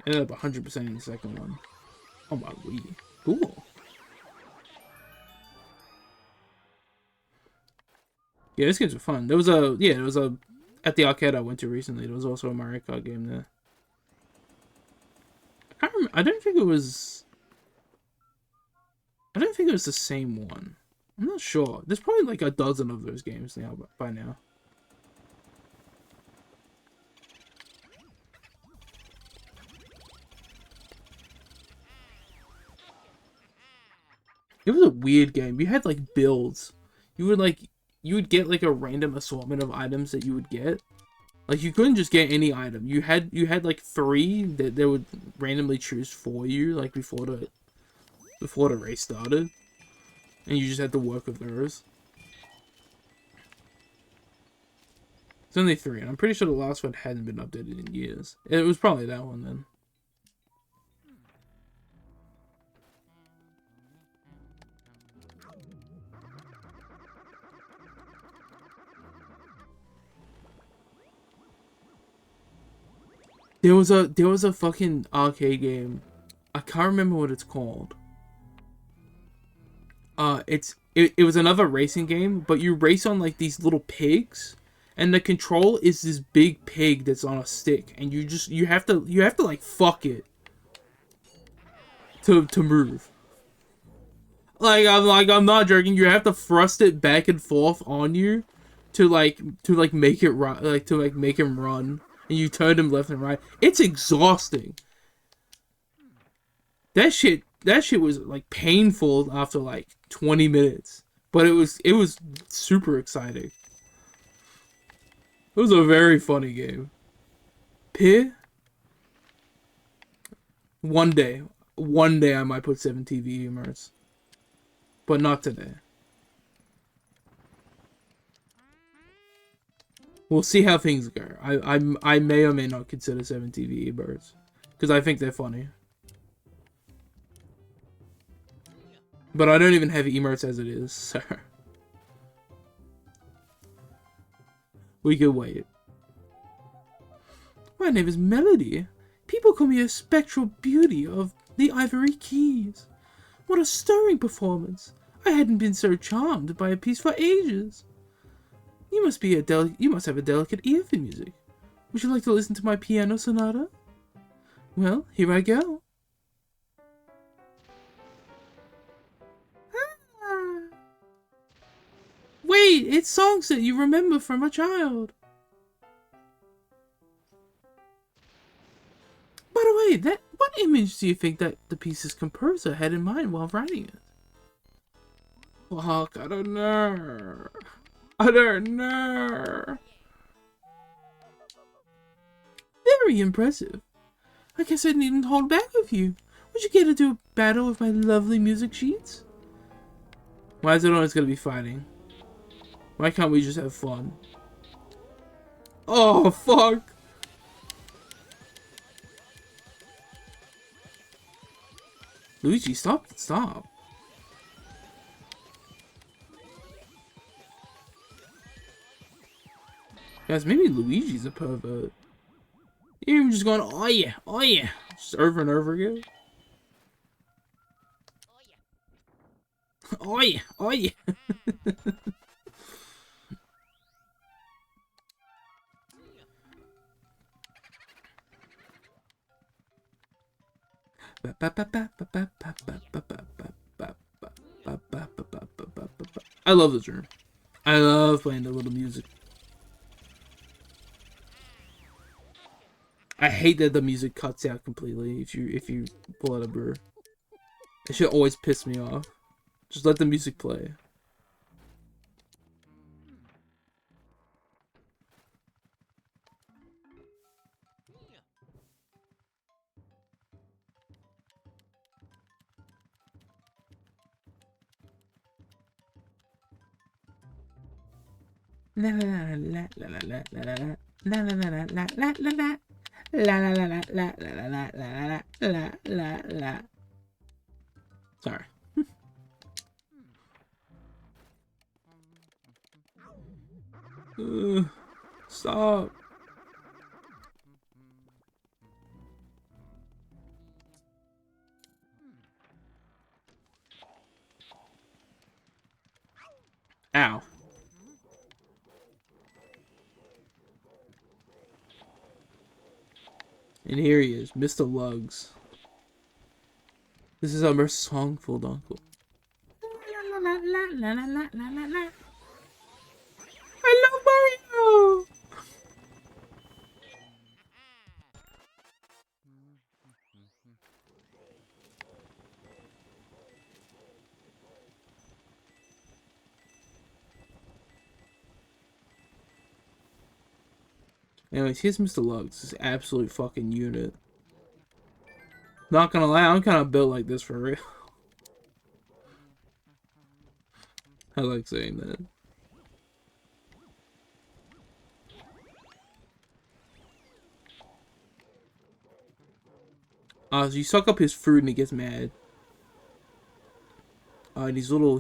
Ended up 100% in the second one. Oh my Wii. Cool. Yeah, these games were fun. There was a at the arcade I went to recently, there was also a Mario Kart game there. I don't think it was the same one. I'm not sure. There's probably like a dozen of those games now by now. It was a weird game. You had like builds. You would get like a random assortment of items that you would get. Like you couldn't just get any item. You had like 3 that they would randomly choose for you, like before the race started. And you just had to work with those. It's only 3, and I'm pretty sure the last one hadn't been updated in years. It was probably that one then. There was a fucking arcade game. I can't remember what it's called. It was another racing game, but you race on like these little pigs, and the control is this big pig that's on a stick, and you have to like fuck it to move. I'm not joking. You have to thrust it back and forth on you to make it run, make him run. And you turn him left and right. It's exhausting. That shit was like painful after like 20 minutes. But it was super exciting. It was a very funny game. P? One day I might put 7TV emotes. But not today. We'll see how things go. I may or may not consider 7TV birds. Because I think they're funny. But I don't even have emotes as it is, so... we can wait. My name is Melody. People call me a spectral beauty of the Ivory Keys. What a stirring performance. I hadn't been so charmed by a piece for ages. You must have a delicate ear for music. Would you like to listen to my piano sonata? Well, here I go. Ah. Wait, it's songs that you remember from a child. By the way, what image do you think that the piece's composer had in mind while writing it? Fuck, I don't know. I don't know. Very impressive. I guess I needn't hold back with you. Would you care to do a battle with my lovely music sheets? Why is it always gonna be fighting? Why can't we just have fun? Oh, fuck! Luigi, stop. Guys, maybe Luigi's a pervert. You're just going, oh yeah, just over and over again. Oh yeah. I love this room. I love playing the little music. I hate that the music cuts out completely if you pull out a burr. It should always piss me off. Just let the music play. La la la la la la la la la la la la la la la. La la la la la la la la la la la. Sorry. Stop. Ow. And here he is, Mr. Lugs. This is our songful Dunkle. I love Mario! Anyways, here's Mr. Lugs. This absolute fucking unit. Not gonna lie, I'm kind of built like this for real. I like saying that. So you suck up his fruit and he gets mad. And these little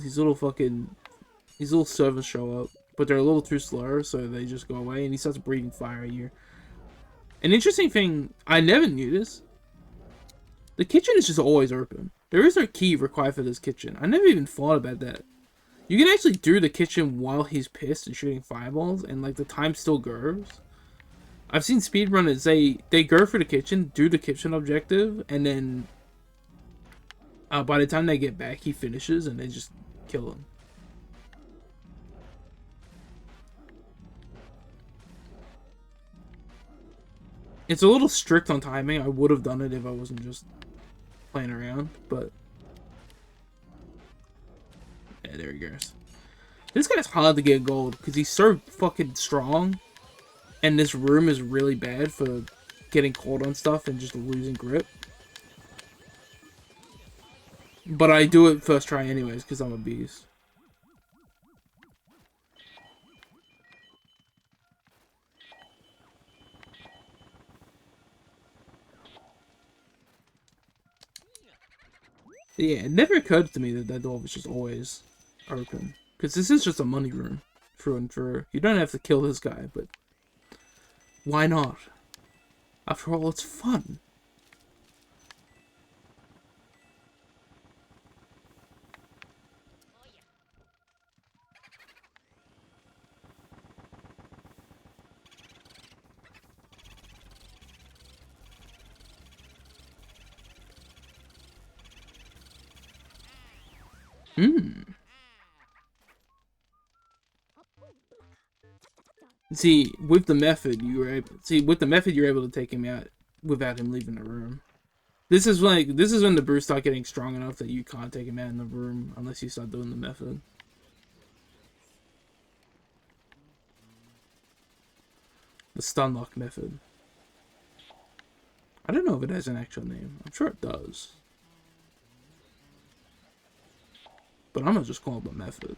servants show up, but they're a little too slow, so they just go away, and he starts breathing fire at you. An interesting thing, I never knew this. The kitchen is just always open. There is no key required for this kitchen. I never even thought about that. You can actually do the kitchen while he's pissed and shooting fireballs, and like the time still goes. I've seen speedrunners, they go for the kitchen, do the kitchen objective, and then by the time they get back, he finishes, and they just kill him. It's a little strict on timing. I would have done it if I wasn't just playing around, but yeah, there he goes. This guy's hard to get gold because he's so fucking strong, and this room is really bad for getting caught on stuff and just losing grip. But I do it first try anyways because I'm a beast. Yeah, it never occurred to me that that door was just always open. Because this is just a money room, through and through. You don't have to kill this guy, but why not? After all, it's fun. See, with the method, you're able to take him out without him leaving the room. This is when the brews start getting strong enough that you can't take him out in the room unless you start doing the method. The stun lock method. I don't know if it has an actual name. I'm sure it does. But I'm gonna just call it the method.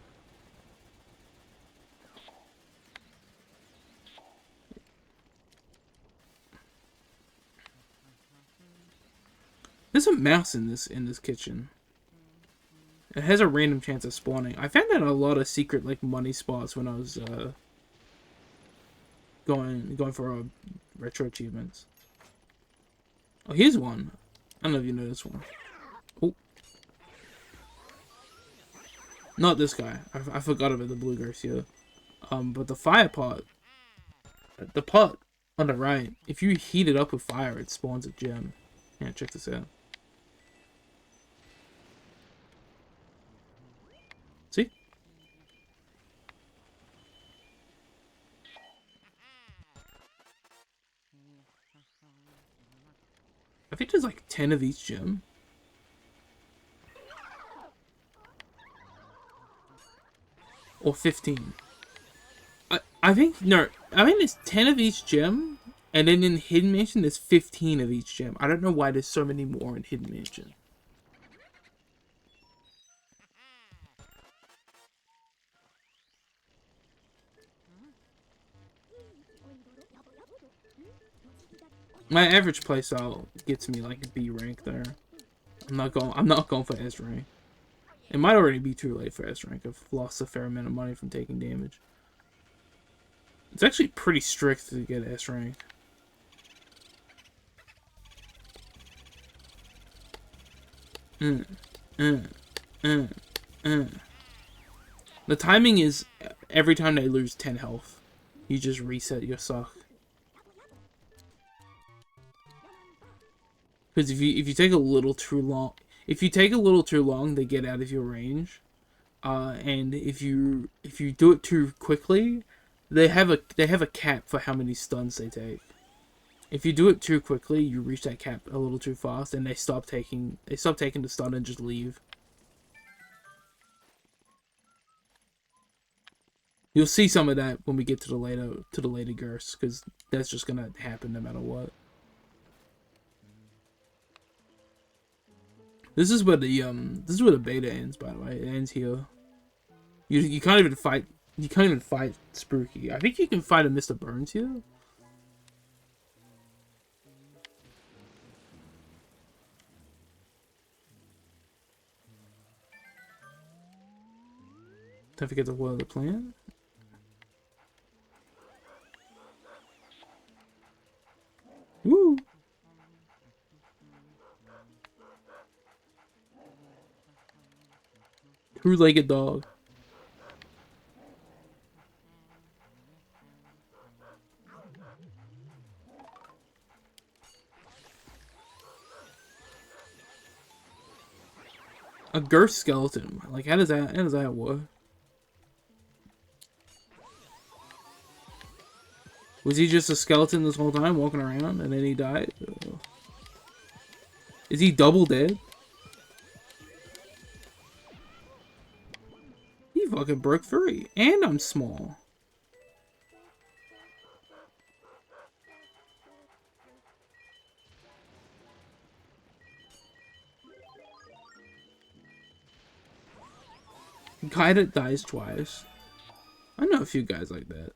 There's a mouse in this kitchen. It has a random chance of spawning. I found out a lot of secret like money spots when I was going for retro achievements. Oh, here's one. I don't know if you know this one. Oh, not this guy. I forgot about the blue ghost here. But the fire pot, the pot on the right. If you heat it up with fire, it spawns a gem. Yeah, check this out. See? I think there's like 10 of each gem. Or 15. I think, no, I think there's 10 of each gem, and then in Hidden Mansion there's 15 of each gem. I don't know why there's so many more in Hidden Mansion. My average playstyle gets me like B rank there. I'm not going for S rank. It might already be too late for S rank. I've lost a fair amount of money from taking damage. It's actually pretty strict to get S rank. The timing is every time they lose 10 health, you just reset your suck. Because if you take a little too long, they get out of your range. And if you do it too quickly, they have a cap for how many stuns they take. If you do it too quickly, you reach that cap a little too fast, and they stop taking the stun and just leave. You'll see some of that when we get to the later Gursts, because that's just gonna happen no matter what. This is where the beta ends, by the way. It ends here. You can't even fight Spooky. I think you can fight a Mr. Burns here. Don't forget to water the plant. Woo! Two-legged dog. A girth skeleton. Like, how does that work? Was he just a skeleton this whole time, walking around, and then he died? Is he double dead? He fucking broke free. And I'm small. Guy that dies twice. I know a few guys like that.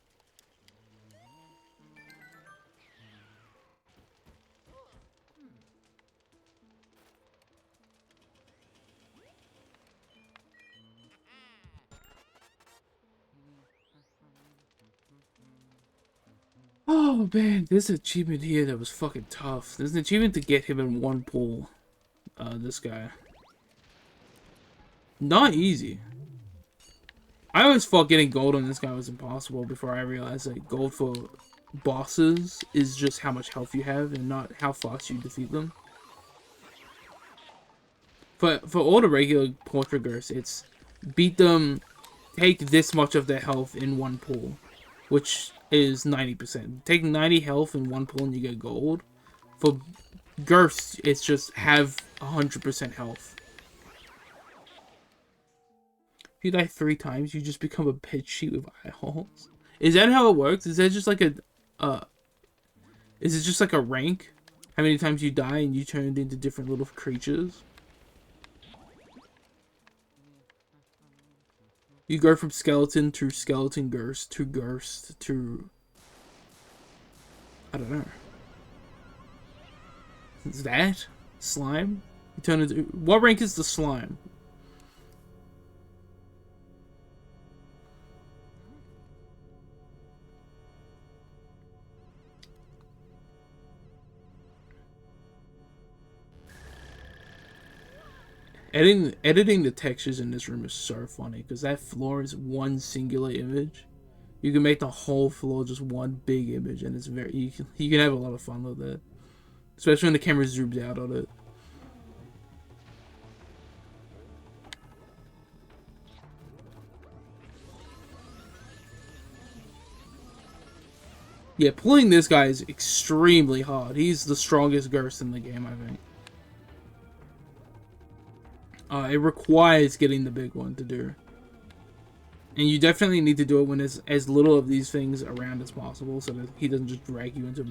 Oh man, there's an achievement here that was fucking tough. There's an achievement to get him in one pool. This guy. Not easy. I always thought getting gold on this guy was impossible before I realized that gold for bosses is just how much health you have and not how fast you defeat them. For all the regular portrait ghosts, it's beat them, take this much of their health in one pool, which is 90%. Take 90 health in one pool and you get gold. For ghosts, it's just have 100% health. If you die 3 times, you just become a bed sheet with eye holes. Is that how it works? Is that just like is it just like a rank? How many times you die and you turned into different little creatures? You go from skeleton to skeleton ghost to ghost to... I don't know. Is that slime? You turn into... What rank is the slime? Editing the textures in this room is so funny because that floor is one singular image. You can make the whole floor just one big image, and it's very you can have a lot of fun with it, especially when the camera zooms out on it. Yeah, pulling this guy is extremely hard. He's the strongest ghost in the game, I think. It requires getting the big one to do. And you definitely need to do it when there's as little of these things around as possible so that he doesn't just drag you into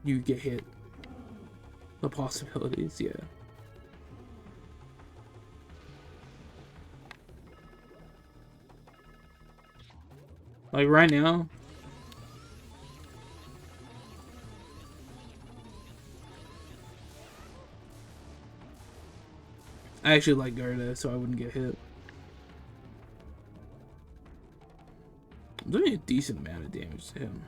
you get hit. The possibilities, yeah. Like right now. I actually like Garda so I wouldn't get hit. I'm doing a decent amount of damage to him.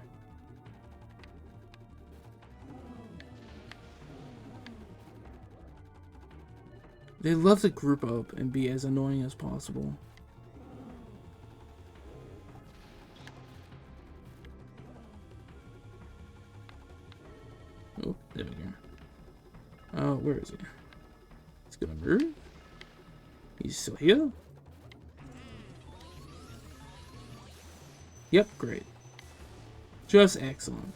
They love to group up and be as annoying as possible. Oh, there we go. Oh, where is he? He's gonna move. He's still here. Yep, great. Just excellent.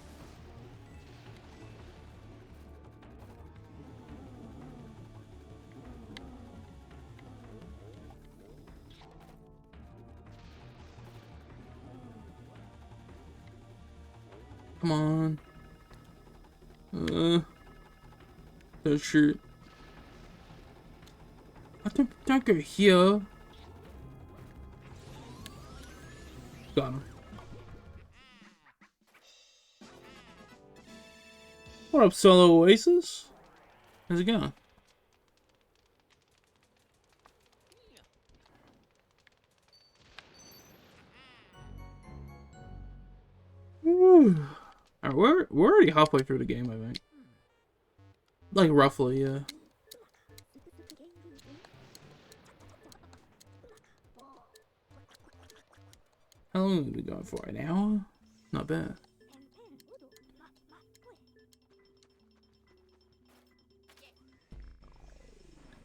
Come on. Don't shoot. Don't go here. Got him. What up, Solo Oasis? How's it going? Woo. Alright, we're already halfway through the game, I think. Like, roughly, yeah. How long have we been going for? An hour? Not bad.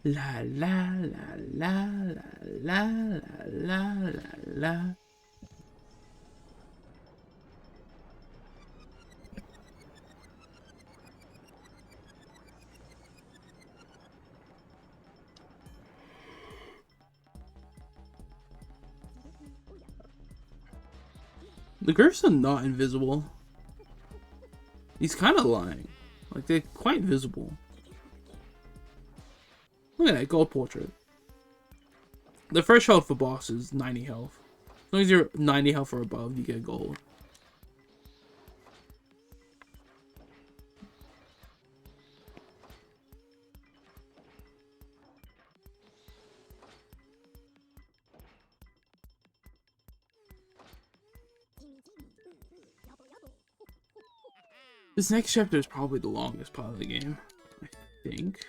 La la la la la la la la la. The ghosts are not invisible. He's kind of lying. Like, they're quite visible. Look at that gold portrait. The threshold for boss is 90 health. As long as you're 90 health or above, you get gold. This next chapter is probably the longest part of the game, I think.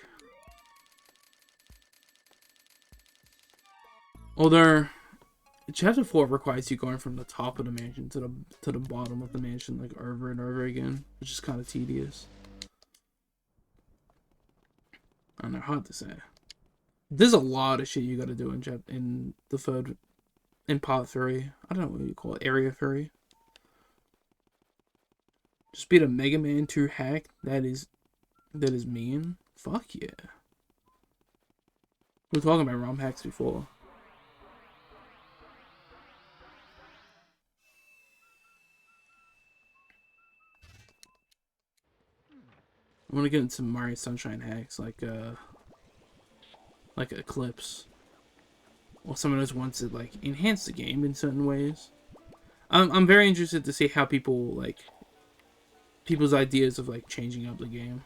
Although, chapter 4 requires you going from the top of the mansion to the bottom of the mansion like over and over again, which is kind of tedious. I don't know, hard to say. There's a lot of shit you gotta do in part 3. I don't know what you call it, area 3. Just beat a Mega Man 2 hack. That is mean. Fuck yeah. We were talking about ROM hacks before. I want to get into Mario Sunshine hacks like Eclipse. or some of those ones that like enhance the game in certain ways. I'm very interested to see how people's ideas of like changing up the game.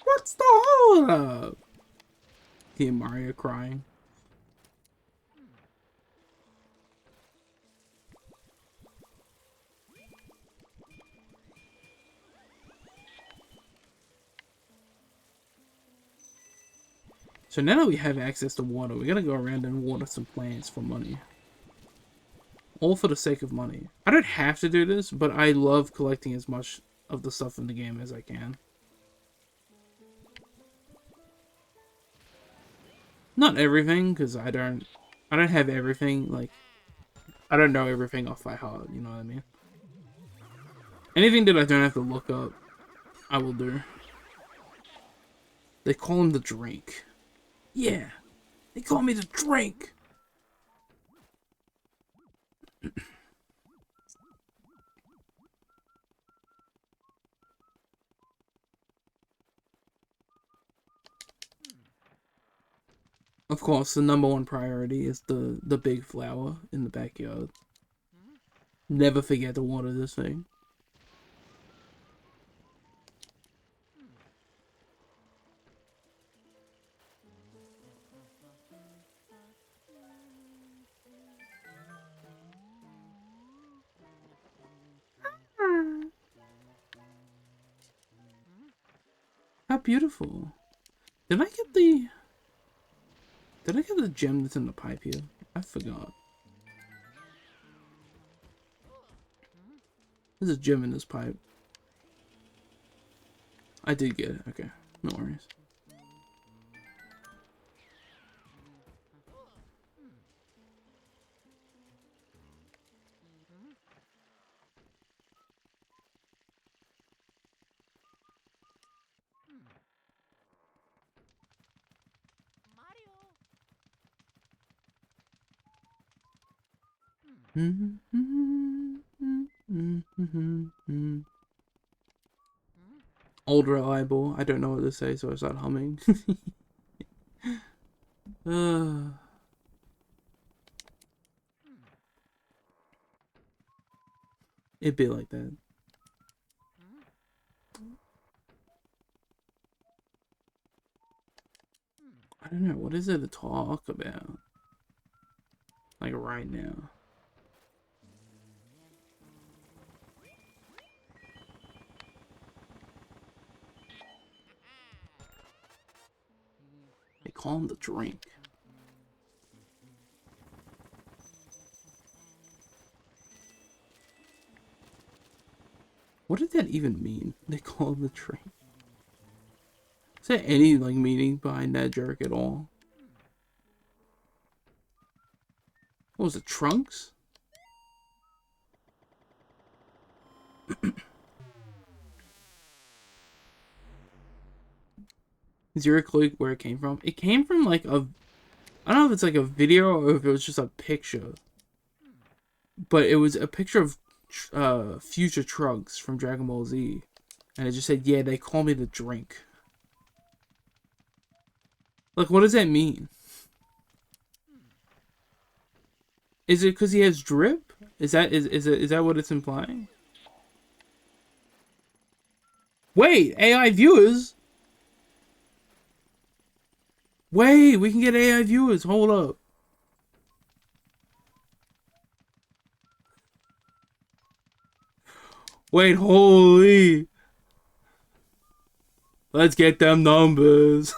What's the hold up? Hear Mario crying. So now that we have access to water, we gotta go around and water some plants for money. All for the sake of money. I don't have to do this, but I love collecting as much of the stuff in the game as I can. Not everything, because I don't have everything, like, I don't know everything off by heart, you know what I mean? Anything that I don't have to look up, I will do. They call him the drink. Yeah, they call me the drink. Of course, the number one priority is the big flower in the backyard. Never forget to water this thing. How beautiful. Did I get the... Did I get the gem that's in the pipe here? I forgot. There's a gem in this pipe. I did get it. Okay. No worries. Old reliable. I don't know what to say, so I start humming. It'd be like that. I don't know. What is it to talk about? Like right now. They call him the drink. What did that even mean? They call him the drink. Is there any like meaning behind that jerk at all? What was it? Trunks? Zero clue where it came from. It came from like a... I don't know if it's like a video or if it was just a picture. But it was a picture of future Trunks from Dragon Ball Z. And it just said, yeah, they call me the drink. Like, what does that mean? Is it because he has drip? Is that what it's implying? Wait, AI viewers? Wait, we can get AI viewers. Hold up. Wait, holy. Let's get them numbers.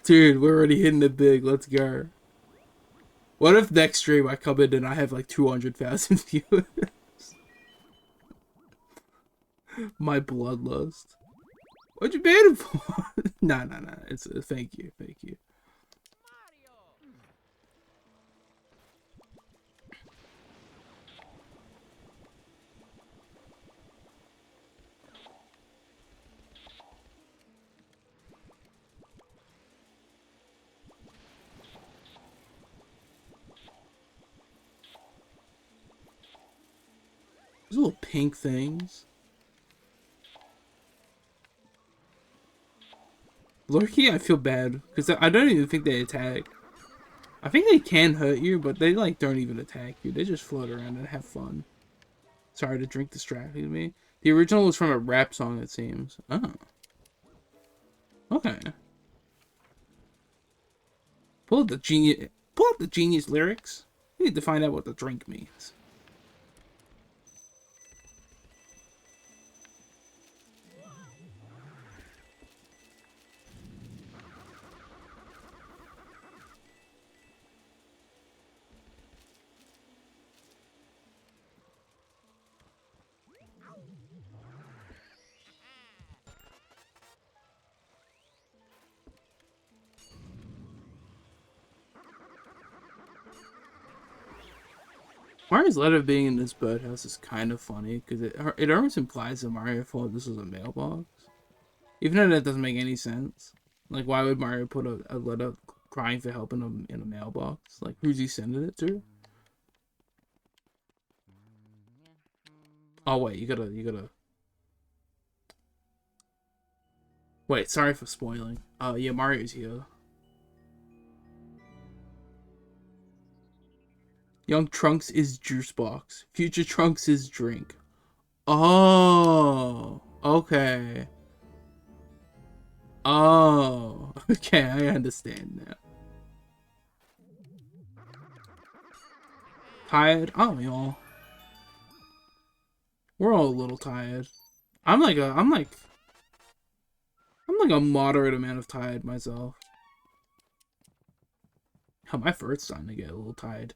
Dude, we're already hitting it big. Let's go. What if next stream I come in and I have like 200,000 viewers? My bloodlust. What'd you ban him for? Nah. It's a thank you. Those little pink things. Lurky, I feel bad because I don't even think they attack. I think they can hurt you, but they like don't even attack you. They just float around and have fun. Sorry, the drink distracted me. The original was from a rap song, it seems. Oh. Okay. Pull up the genius lyrics. We need to find out what the drink means. Mario's letter being in this birdhouse is kind of funny because it almost implies that Mario thought this was a mailbox, even though that doesn't make any sense. Like, why would Mario put a letter crying for help in a mailbox? Like, who's he sending it to? Oh wait, you gotta. Wait, sorry for spoiling. Yeah, Mario's here. Young Trunks is juice box. Future Trunks is drink. Oh, okay. Oh, okay, I understand now. Tired? Oh, y'all. We're all a little tired. I'm like a moderate amount of tired myself. Hell, my throat's starting to get a little tired.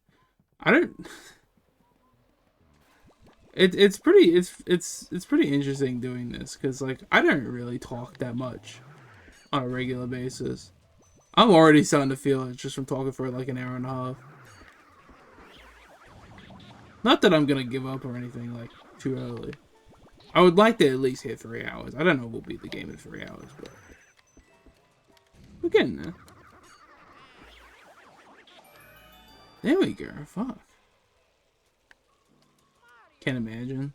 I don't. It's pretty interesting doing this because like I don't really talk that much on a regular basis. I'm already starting to feel it just from talking for like an hour and a half. Not that I'm gonna give up or anything like too early. I would like to at least hit 3 hours. I don't know if we'll beat the game in 3 hours, but we're getting there. There we go. Fuck. Can't imagine.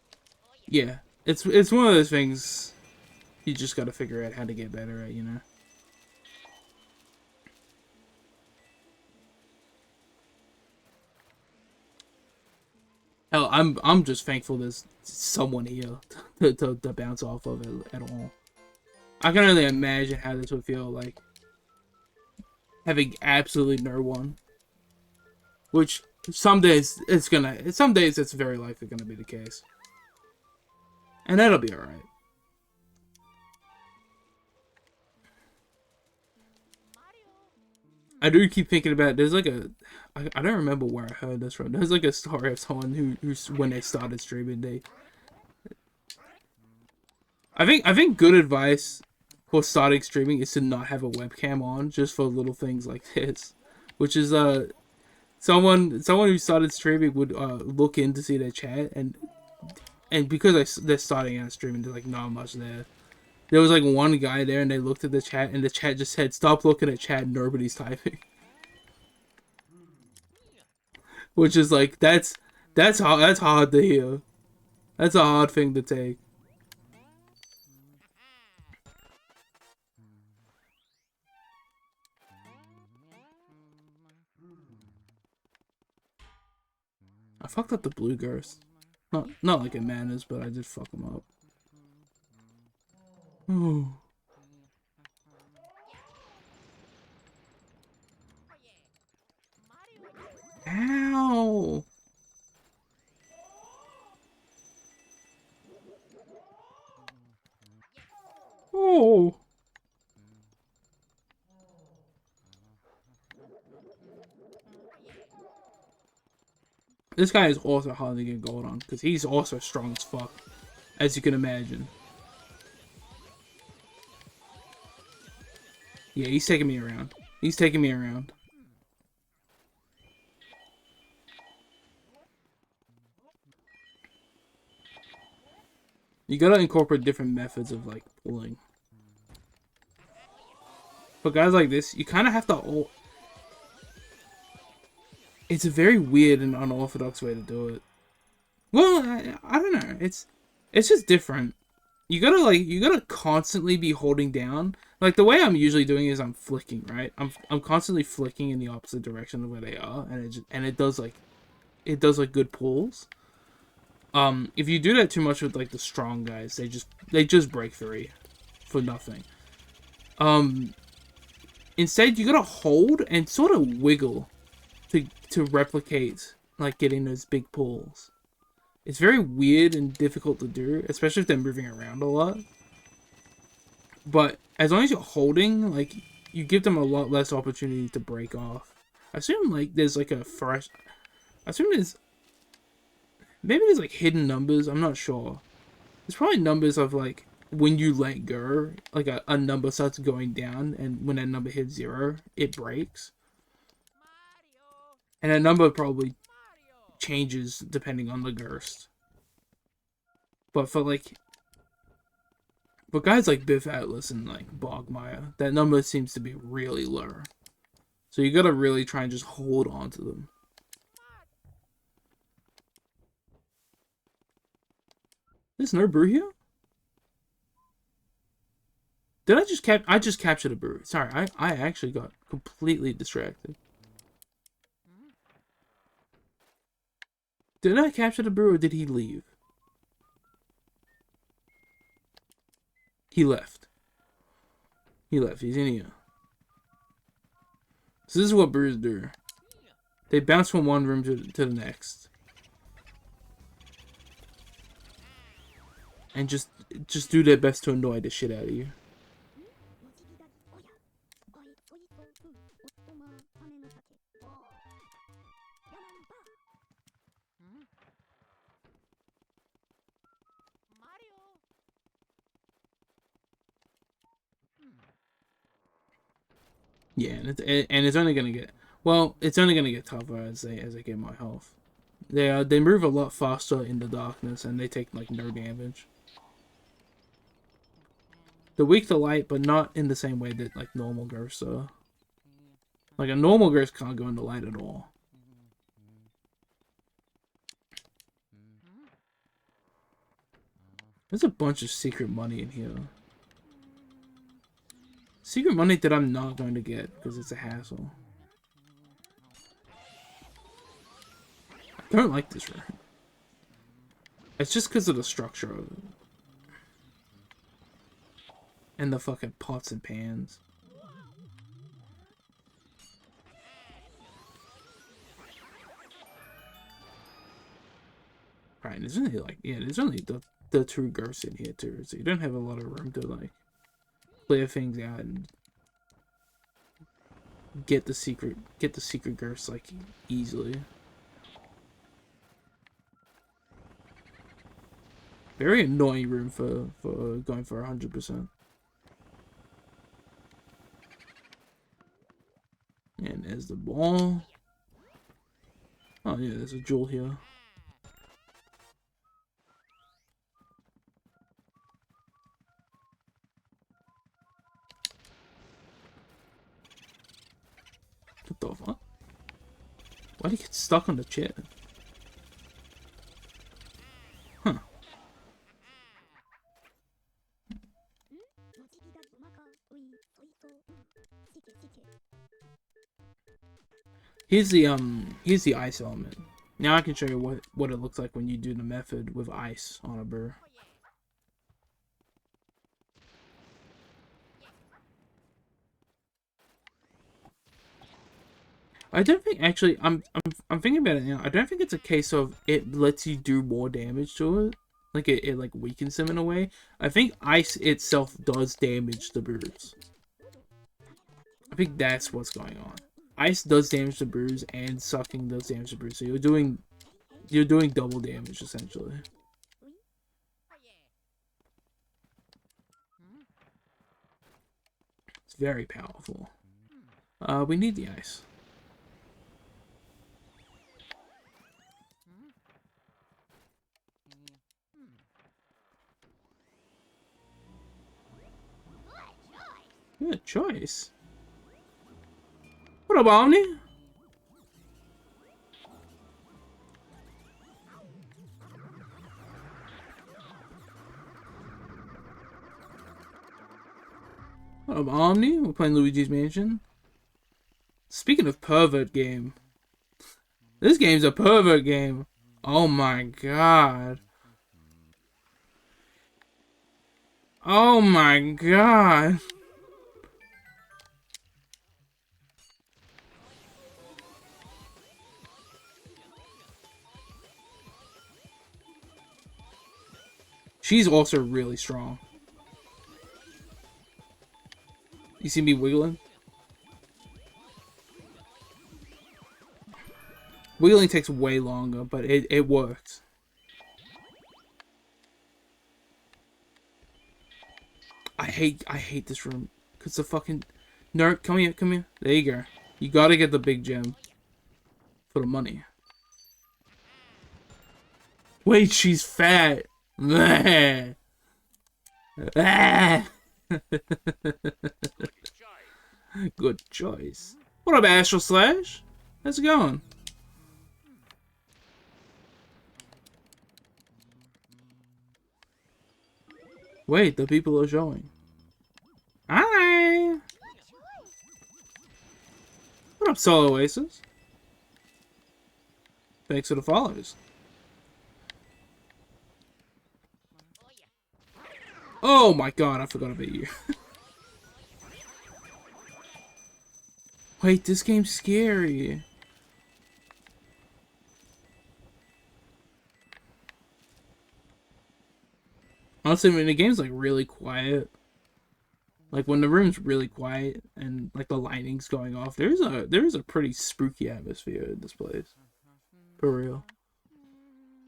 Yeah, it's one of those things you just gotta figure out how to get better at, you know. Hell, I'm just thankful there's someone here to bounce off of it at all. I can only imagine how this would feel like having absolutely no one. Which some days it's very likely gonna be the case. And that'll be alright. I do keep thinking about there's like I don't remember where I heard this from. There's like a story of someone who when they started streaming I think good advice for starting streaming is to not have a webcam on just for little things like this. Which is someone who started streaming would look in to see their chat and because they're starting out streaming, there's like not much there. There was like one guy there and they looked at the chat and the chat just said, "Stop looking at chat, nobody's typing." Which is like that's hard to hear. That's a hard thing to take. I fucked up the blue ghost. Not like it matters, but I did fuck him up. Oh. Ow! Oh! This guy is also hard to get gold on, because he's also strong as fuck, as you can imagine. Yeah, he's taking me around. He's taking me around. You gotta incorporate different methods of, like, pulling. For guys like this, you kind of have to... It's a very weird and unorthodox way to do it. Well, I don't know. It's just different. You gotta constantly be holding down. Like the way I'm usually doing is I'm flicking, right? I'm constantly flicking in the opposite direction of where they are, and it does like good pulls. If you do that too much with like the strong guys, they just break free for nothing. Instead you gotta hold and sort of wiggle to replicate like getting those big pulls. It's very weird and difficult to do, especially if they're moving around a lot. But as long as you're holding, like, you give them a lot less opportunity to break off. I assume, like, there's, like, a fresh... I assume maybe there's, like, hidden numbers. I'm not sure. There's probably numbers of, like, when you let go, like, a number starts going down, and when that number hits 0, it breaks. And that number probably changes depending on the burst. But for, like... But guys like Biff Atlas and like Bogmire, that number seems to be really low. So you gotta really try and just hold on to them. There's no brew here? Did I just captured a brew. Sorry, I actually got completely distracted. Did I capture the brew or did he leave? He left. He left. He's in here. So this is what brews do. They bounce from one room to the next. And just do their best to annoy the shit out of you. Yeah, and it's only gonna get it's only gonna get tougher as I get my health. They move a lot faster in the darkness and they take like no damage. They're weak to light, but not in the same way that like normal ghosts are. Like a normal ghost can't go into light at all. There's a bunch of secret money in here. Secret money that I'm not going to get because it's a hassle. I don't like this room. It's just because of the structure of it. And the fucking pots and pans. Right, there's only like, yeah, there's only the two ghosts in here too, so you don't have a lot of room to like clear things out and get the secret ghosts like easily. Very annoying room for going for 100%. And there's the ball. Oh yeah, there's a jewel here. What the fuck? Why'd he get stuck on the chair? Huh. Here's the ice element. Now I can show you what it looks like when you do the method with ice on a burr. I don't think actually I'm thinking about it now. I don't think it's a case of it lets you do more damage to it. Like it like weakens them in a way. I think ice itself does damage the birds. I think that's what's going on. Ice does damage the birds and sucking does damage the birds. So you're doing double damage essentially. It's very powerful. We need the ice. Good choice. What up, Omni? I'm Omni. We're playing Luigi's Mansion. Speaking of pervert game, this game's a pervert game. Oh my god. Oh my god. She's also really strong. You see me wiggling? Wiggling takes way longer, but it works. I hate this room. Cause the fucking nerd, come here. There you go. You gotta get the big gem for the money. Wait, she's fat. Good choice. What up, Astral Slash? How's it going? Wait, the people are showing. Hi! What up, Solo Aces? Thanks for the follows. Oh my god, I forgot about you. Wait, this game's scary. Honestly, when the game's like really quiet, like when the room's really quiet and like the lighting's going off, there is a pretty spooky atmosphere in this place. For real.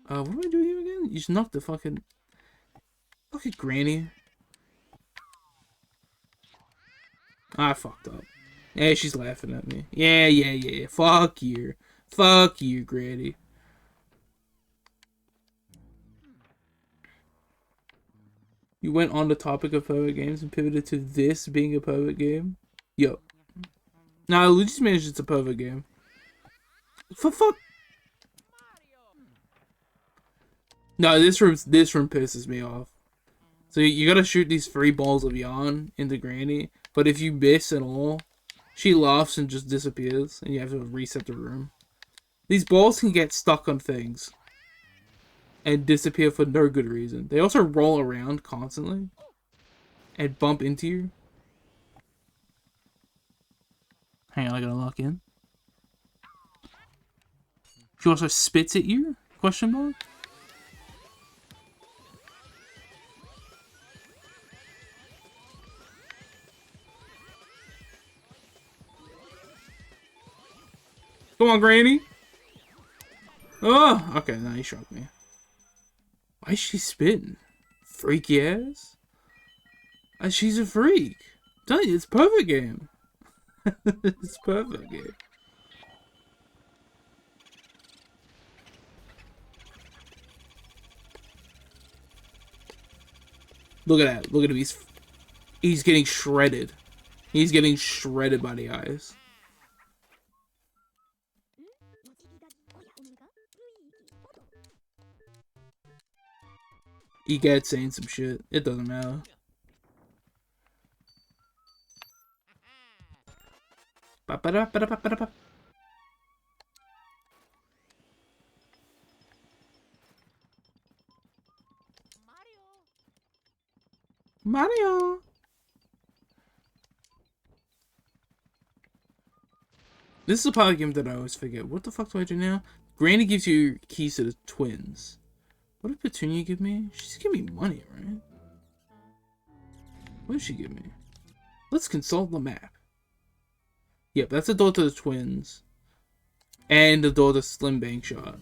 What do I do here again? You just knocked the fucking granny. I fucked up. Yeah, she's laughing at me. Yeah. Fuck you, granny. You went on the topic of pervert games and pivoted to this being a pervert game? Yo. Nah, Luigi's Mansion's a pervert game. For fuck. No, this room pisses me off. So you gotta shoot these 3 balls of yarn into Granny, but if you miss at all, she laughs and just disappears, and you have to reset the room. These balls can get stuck on things and disappear for no good reason. They also roll around constantly and bump into you. Hang on, I gotta lock in. She also spits at you? Question mark? Come on, Granny. Oh, okay, now you shocked me. Why is she spitting? Freaky ass? She's a freak. I'm telling you, it's a perfect game. It's a perfect game. Look at that. Look at him. He's getting shredded. He's getting shredded by the eyes. Egad's saying some shit. It doesn't matter. Mario! This is a part of the game that I always forget. What the fuck do I do now? Granny gives you keys to the twins. What did Petunia give me? She's giving me money, right? What did she give me? Let's consult the map. Yep, that's the door to the twins. And the door to Slim Bank Shot.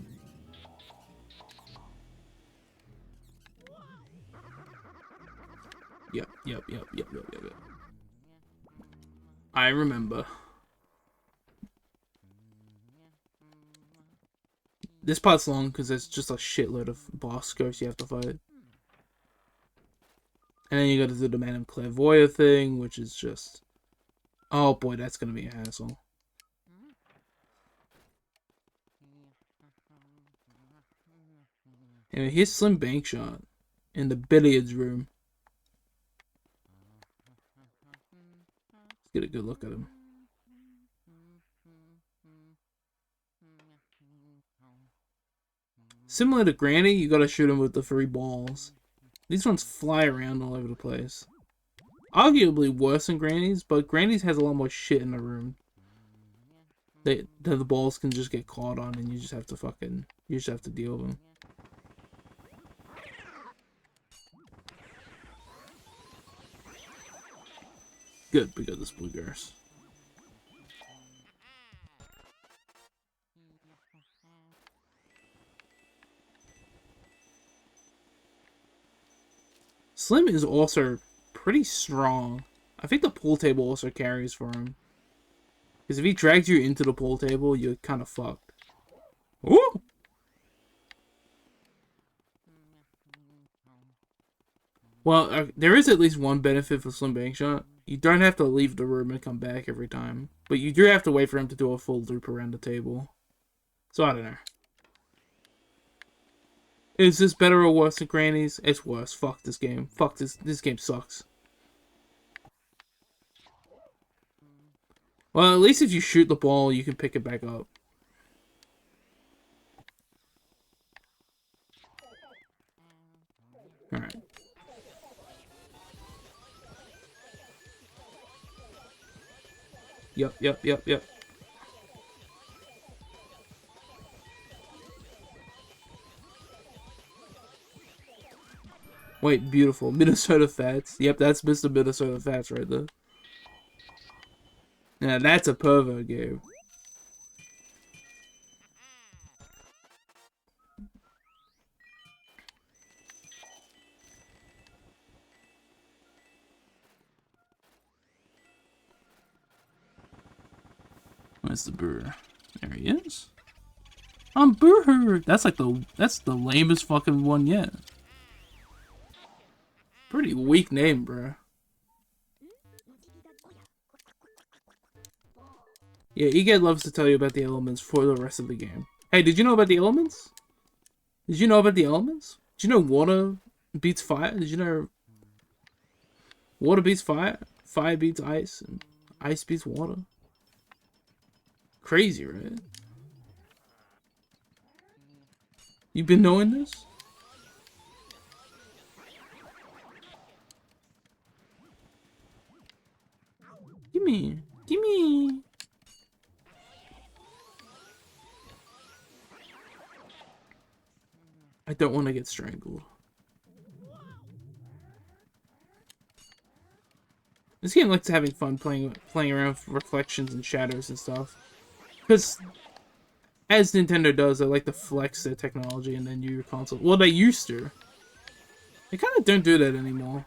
Yep. I remember. This part's long because there's just a shitload of boss ghosts you have to fight. And then you gotta do the Madame Clairvoyant thing, which is just... Oh boy, that's gonna be a hassle. Anyway, here's Slim Bank Shot in the billiards room. Get a good look at him. Similar to Granny, you gotta shoot him with the 3 balls. These ones fly around all over the place. Arguably worse than Granny's, but Granny's has a lot more shit in the room. The balls can just get caught on and you just have to deal with them. Good, we got this bluegrass. Slim is also pretty strong. I think the pool table also carries for him. Because if he drags you into the pool table, you're kind of fucked. Ooh! Well, there is at least one benefit for Slim Bank Shot. You don't have to leave the room and come back every time. But you do have to wait for him to do a full loop around the table. So, I don't know. Is this better or worse than Granny's? It's worse. Fuck this game. Fuck this. This game sucks. Well, at least if you shoot the ball, you can pick it back up. Alright. Yep. Wait, beautiful. Minnesota Fats. Yep, that's Mr. Minnesota Fats right there. Yeah, that's a pervert game. Where's the brewer? There he is. I'm Brewer. That's the lamest fucking one yet. Pretty weak name, bro. Yeah, Egad loves to tell you about the elements for the rest of the game. Hey, did you know about the elements? Did you know about the elements? Did you know water beats fire? Did you know water beats fire? Fire beats ice, and ice beats water. Crazy, right? You've been knowing this? Gimme. I don't want to get strangled. This game likes having fun playing around with reflections and shadows and stuff. Because, as Nintendo does, they like to flex their technology and then your console. Well, they used to. They kind of don't do that anymore.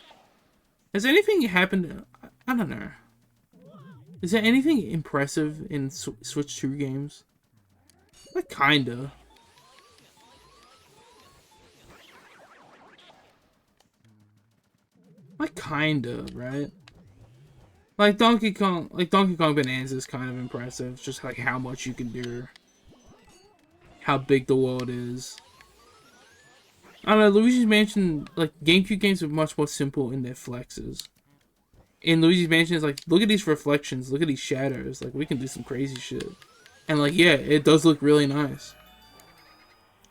Has anything happened? I don't know. Is there anything impressive in Switch 2 games? Like, kinda. Like, kinda, right? Like Donkey Kong Bonanza is kind of impressive. Just like how much you can do. How big the world is. I don't know, Luigi's Mansion, like, GameCube games are much more simple in their flexes. In Luigi's Mansion, it's like, look at these reflections, look at these shadows. Like, we can do some crazy shit. And, like, yeah, it does look really nice.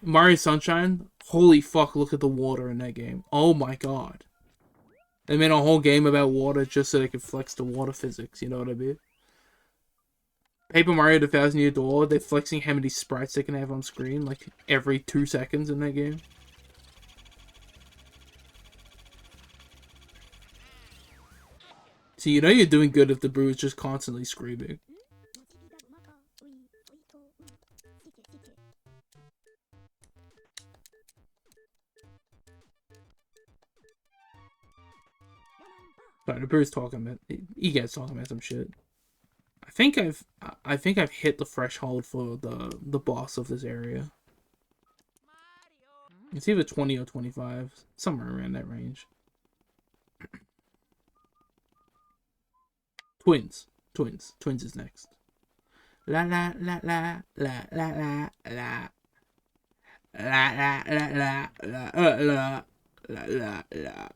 Mario Sunshine, holy fuck, look at the water in that game. Oh my god. They made a whole game about water just so they could flex the water physics, you know what I mean? Paper Mario The 1000-Year Door, they're flexing how many sprites they can have on screen, like, every 2 seconds in that game. So you know you're doing good if the brew is just constantly screaming. Sorry, the brew's talking about. Egad's talking about some shit. I think I've hit the threshold for the boss of this area. It's either 20 or 25, somewhere around that range. Twins is next. La la la la la la la la la la la la la la la la.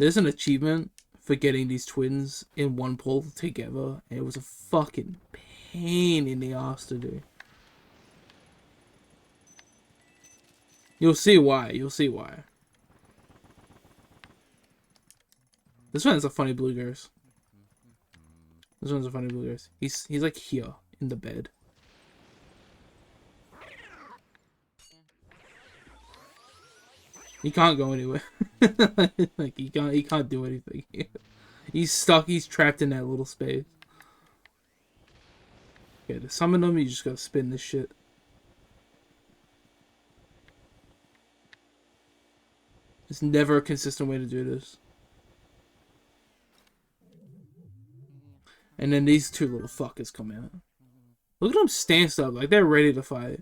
There's an achievement for getting these twins in one pull together, and it was a fucking pain in the ass to do. You'll see why. You'll see why. This one has a funny blue ghost. This one's a funny blue ghost. He's like here in the bed. He can't go anywhere. Like he can't do anything. He's stuck. He's trapped in that little space. Okay, to summon him, you just gotta spin this shit. There's never a consistent way to do this. And then these two little fuckers come out. Look at them stand up like they're ready to fight.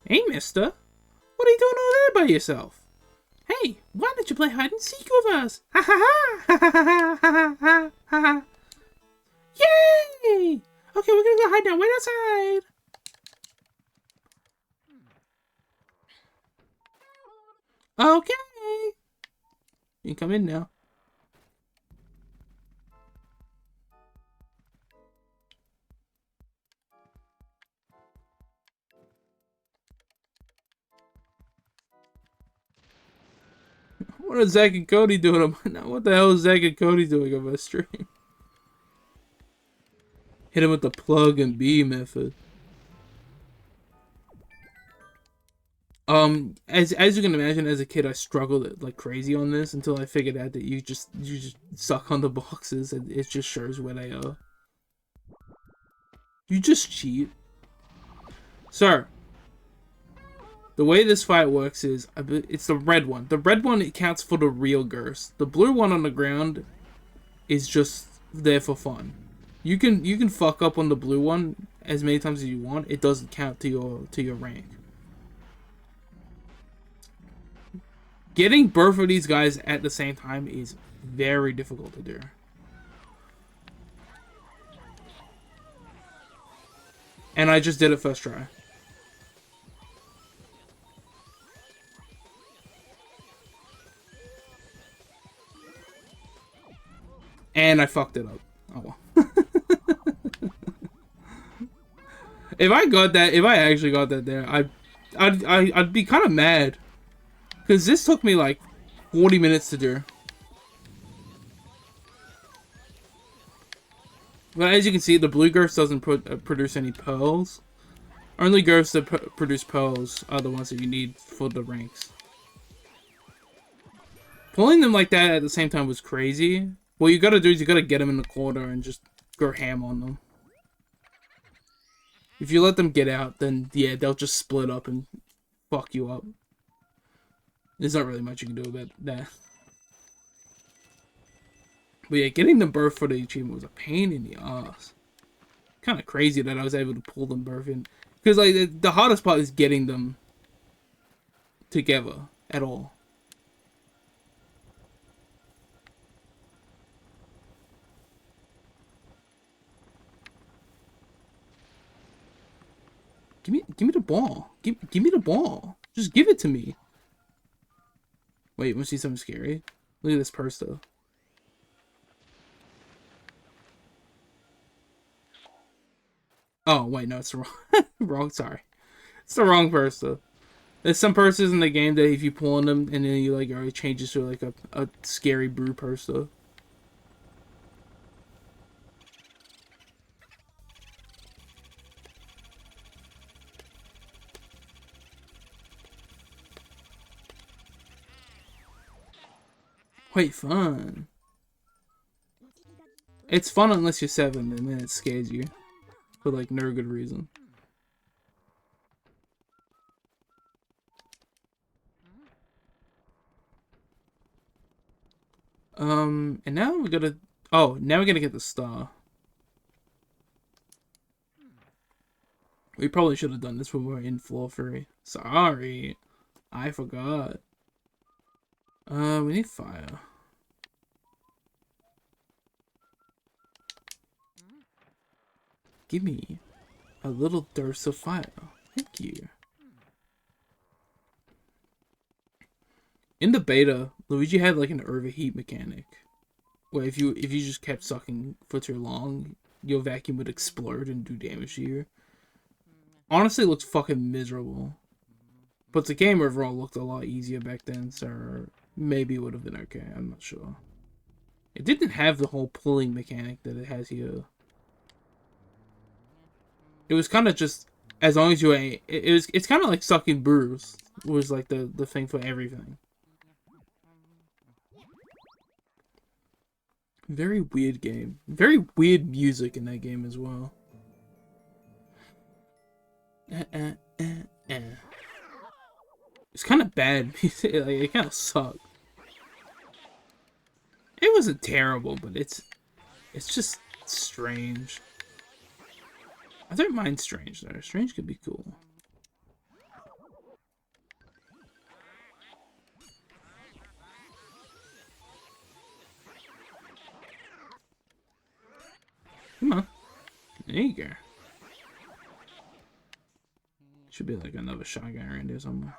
Hey, mister. What are you doing over there by yourself? Hey, why don't you play hide and seek with us? Ha ha ha ha ha ha ha ha ha ha. Yay! Okay, we're gonna go hide now. Wait outside. Okay. You can come in now. What are Zach and Cody doing? Now, what the hell is Zach and Cody doing on my stream? Hit him with the plug and B method. As you can imagine, as a kid, I struggled like crazy on this until I figured out that you just suck on the boxes and it just shows where they are. You just cheat, sir. The way this fight works is, it's the red one. The red one, it counts for the real Gurse. The blue one on the ground is just there for fun. You can fuck up on the blue one as many times as you want. It doesn't count to your rank. Getting both of these guys at the same time is very difficult to do. And I just did it first try. And I fucked it up. Oh well. If I actually got that there, I'd be kind of mad. Because this took me like 40 minutes to do. But as you can see, the blue Gurse doesn't produce any pearls. Only Gurse that produce pearls are the ones that you need for the ranks. Pulling them like that at the same time was crazy. What you gotta do is you gotta get them in the corner and just go ham on them. If you let them get out, then yeah, they'll just split up and fuck you up. There's not really much you can do about that. But yeah, getting them both for the achievement was a pain in the ass. Kind of crazy that I was able to pull them both in. Because like the hardest part is getting them together at all. Give me the ball. Give me the ball. Just give it to me. Wait, you want to see something scary? Look at this purse, though. Oh, wait, no, it's the wrong. Sorry. It's the wrong purse, though. There's some purses in the game that if you pull on them, and then you, like, it changes to, like, a scary brew purse, though. Wait, fun. It's fun unless you're 7, and then it scares you. For, like, no good reason. And now we gotta... Oh, now we gotta get the star. We probably should have done this when we were in floor 3. Sorry. I forgot. We need fire. Give me a little dose of fire. Thank you. In the beta, Luigi had like an overheat mechanic, where if you just kept sucking for too long, your vacuum would explode and do damage to you. Honestly, it looks fucking miserable. But the game overall looked a lot easier back then, so maybe it would have been okay. I'm not sure. It didn't have the whole pulling mechanic that it has here. It was kind of just, as long as you ate, it's kind of like sucking brews. Was like the thing for everything. Very weird game. Very weird music in that game as well. It's kind of bad music. Like, it kind of sucked. It wasn't terrible, but it's just strange. I don't mind strange though. Strange could be cool. Come on. There you go. Should be like another shotgun around here somewhere.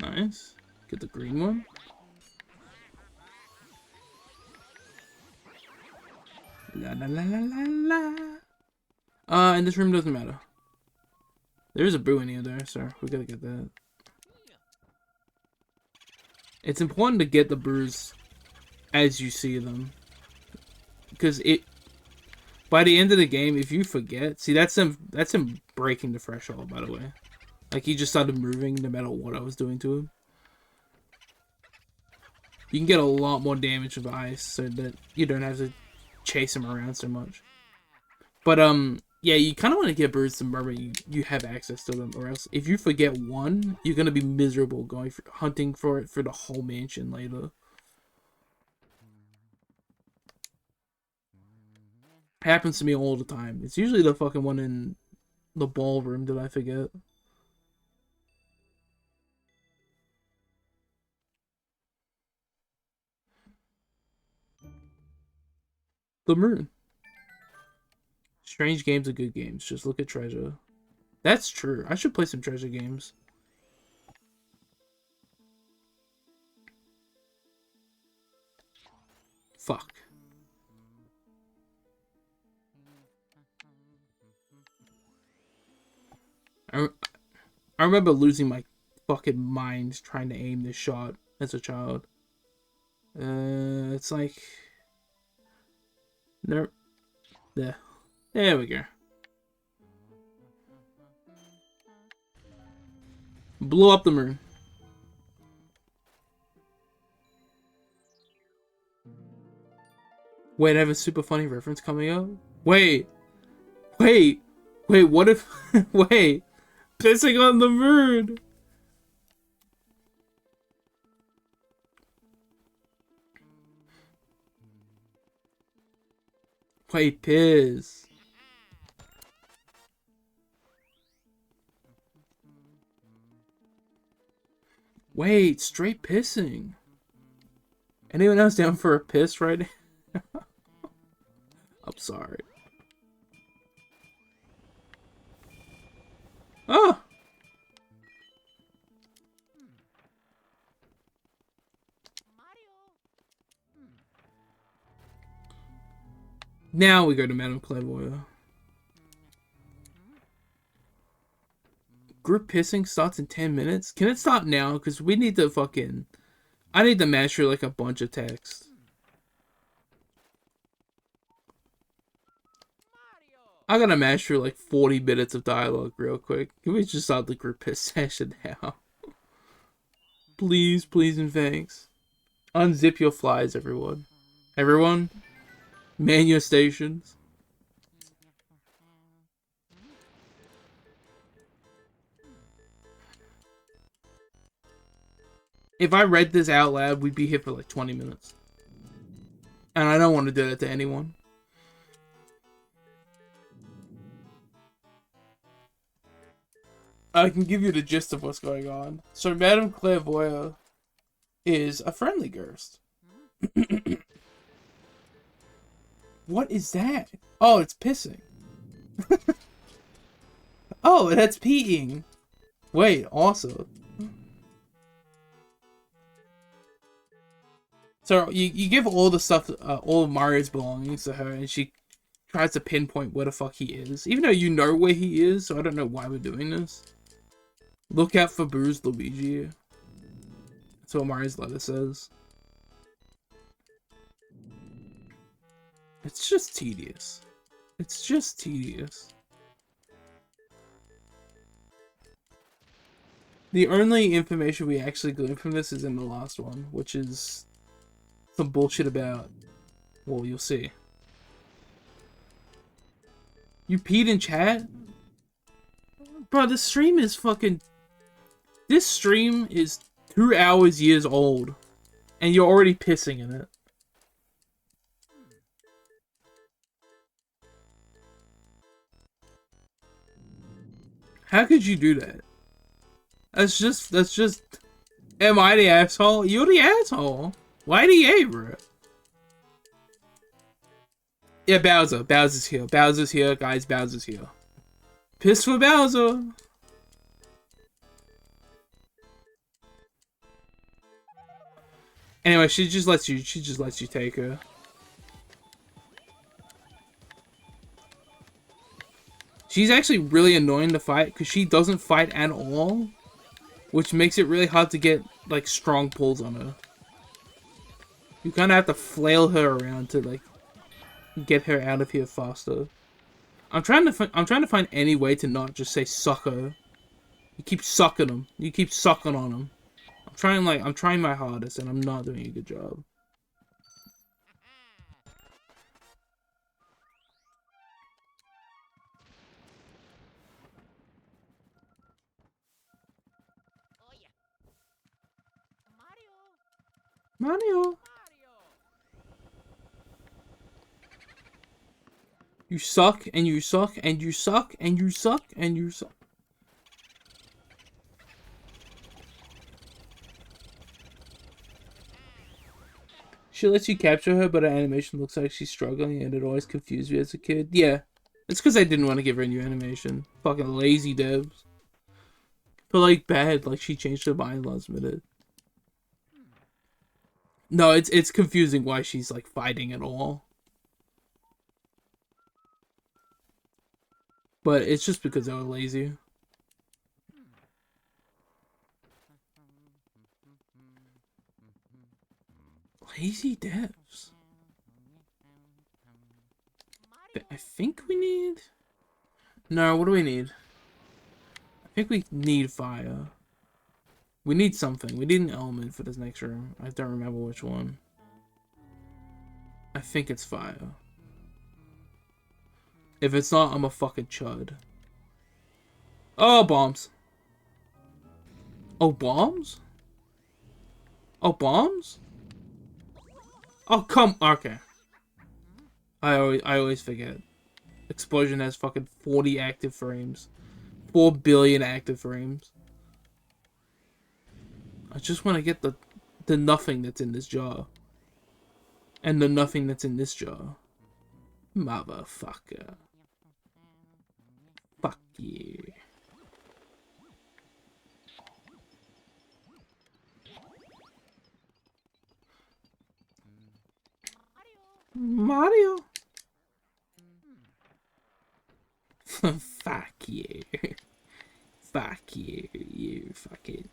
Nice. Get the green one. La la la la la la. And this room doesn't matter. There's a brew in here there, so we gotta get that. It's important to get the brews as you see them, because by the end of the game, if you forget, see that's him breaking the threshold. By the way, like he just started moving no matter what I was doing to him. You can get a lot more damage with ice, so that you don't have to chase him around so much. But yeah, you kind of want to get birds the moment you have access to them, or else if you forget one, you're gonna be miserable hunting for it for the whole mansion later. Happens to me all the time. It's usually the fucking one in the ballroom that I forget. The moon. Strange games are good games. Just look at treasure. That's true. I should play some treasure games. Fuck. I remember losing my fucking mind trying to aim this shot as a child. It's like... No. There. There we go. Blow up the moon. Wait, I have a super funny reference coming up. Wait, what if... Wait. Pissing on the moon. Wait, piss. Wait, straight pissing. Anyone else down for a piss right now? I'm sorry. Oh! Now we go to Madame Clairvoyant. Group pissing starts in 10 minutes? Can it stop now? Because we need to fucking... I need to master like a bunch of text. I gotta master like 40 minutes of dialogue real quick. Can we just start the group piss session now? Please, please, and thanks. Unzip your flies, everyone. Everyone, man your stations. If I read this out loud, we'd be here for like 20 minutes. And I don't want to do that to anyone. I can give you the gist of what's going on. So Madame Clairvoyant is a friendly ghost. What is that? Oh, it's pissing. Oh, that's peeing. Wait, also. So you give all the stuff, all of Mario's belongings to her, and she tries to pinpoint where the fuck he is. Even though you know where he is, so I don't know why we're doing this. Look out for bruised Luigi. That's what Mario's letter says. It's just tedious. It's just tedious. The only information we actually glean from this is in the last one, which is some bullshit about... Well, you'll see. You peed in chat? Bro, this stream is fucking... This stream is 2 hours years old. And you're already pissing in it. How could you do that? That's just... Am I the asshole? You're the asshole. Why the A, bro? Yeah, Bowser. Bowser's here. Bowser's here, guys. Bowser's here. Piss for Bowser. Anyway, she just lets you take her. She's actually really annoying to fight because she doesn't fight at all, which makes it really hard to get like strong pulls on her. You kind of have to flail her around to like get her out of here faster. I'm trying to find any way to not just say sucker. You keep sucking them. You keep sucking on them. I'm trying my hardest and I'm not doing a good job. Mario. You suck and you suck and you suck and you suck and you suck. She lets you capture her, but her animation looks like she's struggling, and it always confused me as a kid. Yeah, it's because I didn't want to give her a new animation. Fucking lazy devs. But like bad, like she changed her mind last minute. No, it's confusing why she's like fighting at all. But it's just because they were lazy. Lazy devs. I think we need... No, what do we need? I think we need fire. We need something. We need an element for this next room. I don't remember which one. I think it's fire. If it's not, I'm a fucking chud. Oh, bombs. Oh, bombs? Oh, bombs? Oh, come... Okay. I always forget. Explosion has fucking 40 active frames. 4 billion active frames. I just want to get the nothing that's in this jar. And the nothing that's in this jar. Motherfucker. Fuck you. Mario. Fuck you. Fuck you. You fucking...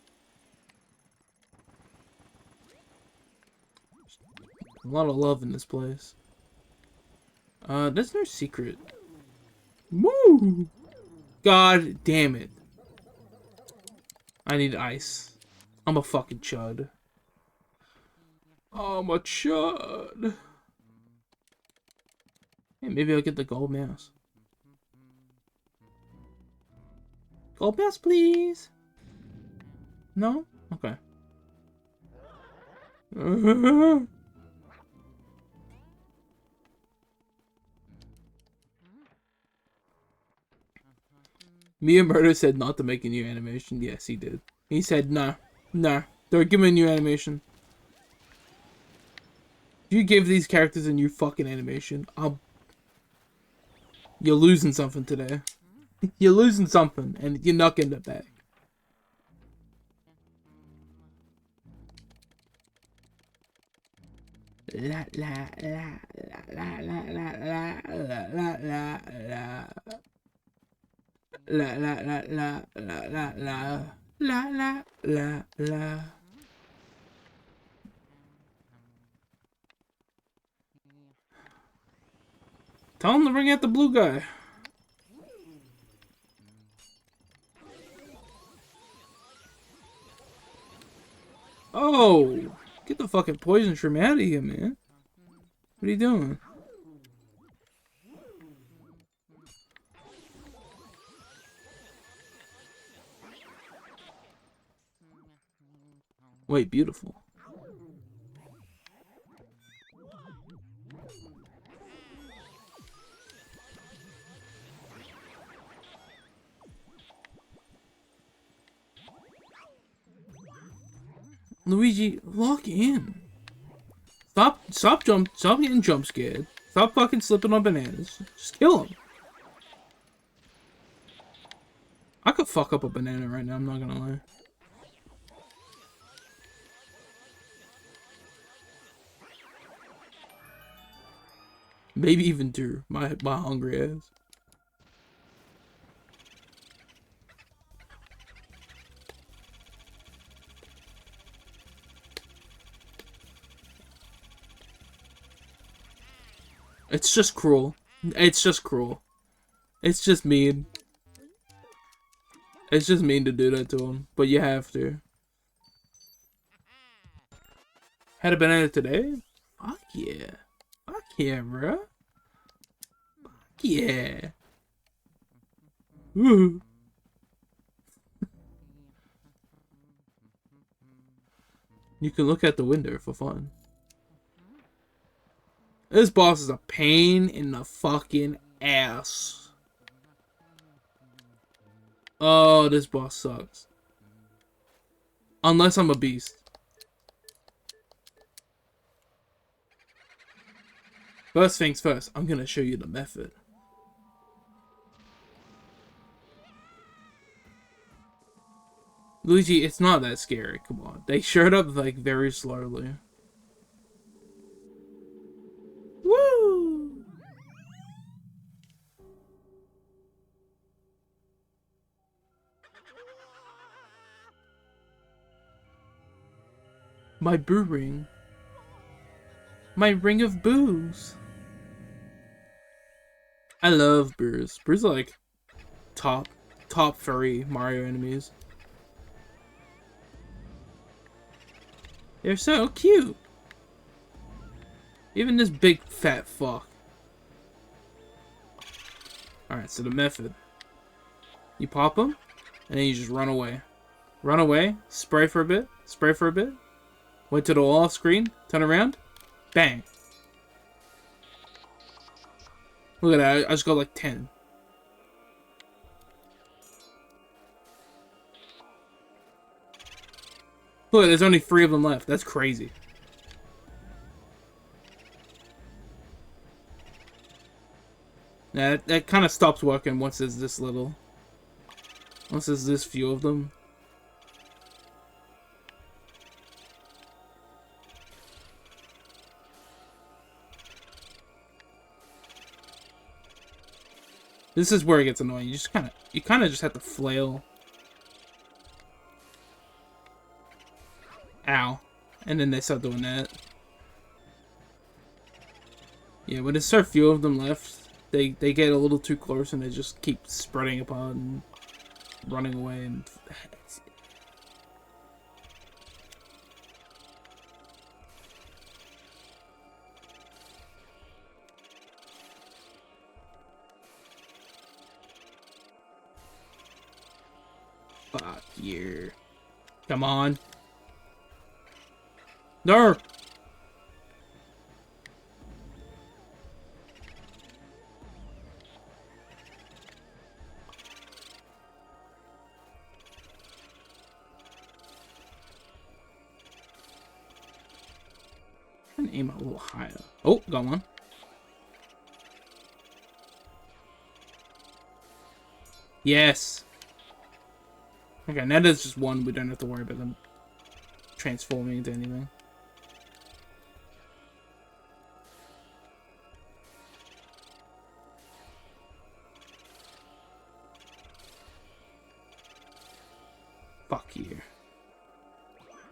A lot of love in this place. There's no secret. Woo! God damn it. I need ice. I'm a fucking chud. I'm a chud. Hey, maybe I'll get the gold mouse. Gold mouse, please. No? Okay. Miyamoto said not to make a new animation. Yes, he did. He said, nah, don't give me a new animation. You give these characters a new fucking animation. You're losing something today. You're losing something, and you're not getting it back. La la la la la la la la la la la la la la la la la la la. Tell him to bring out the blue guy. Oh, get the fucking poison shroom out of here, man. What are you doing? Wait, beautiful. Luigi, lock in. Stop getting jump scared. Stop fucking slipping on bananas. Just kill him. I could fuck up a banana right now, I'm not gonna lie. Maybe even two. My hungry ass. It's just cruel. It's just cruel. It's just mean. It's just mean to do that to him, but you have to. Had a banana today? Fuck yeah. Fuck yeah, bro. Fuck yeah. Woo. You can look at the window for fun. This boss is a pain in the fucking ass. Oh, this boss sucks. Unless I'm a beast. First things first, I'm gonna show you the method. Luigi, it's not that scary. Come on. They showed up like very slowly. Woo! My boo ring. My ring of boos. I love boos. Boos are like top furry Mario enemies. They're so cute. Even this big fat fuck. Alright, so the method. You pop them, and then you just run away. Run away, spray for a bit, wait till the off screen, turn around, bang. Look at that, I just got like 10. Look, there's only 3 of them left. That's crazy. Now, that kind of stops working once there's this little. Once there's this few of them. This is where it gets annoying. You kind of just have to flail. Ow. And then they start doing that. Yeah, when there's so few of them left, they get a little too close and they just keep spreading apart and running away and... Fuck you. Come on. No! An aim a little higher. Oh, got one. Yes. Okay, now there's just one. We don't have to worry about them transforming into anything. Fuck you.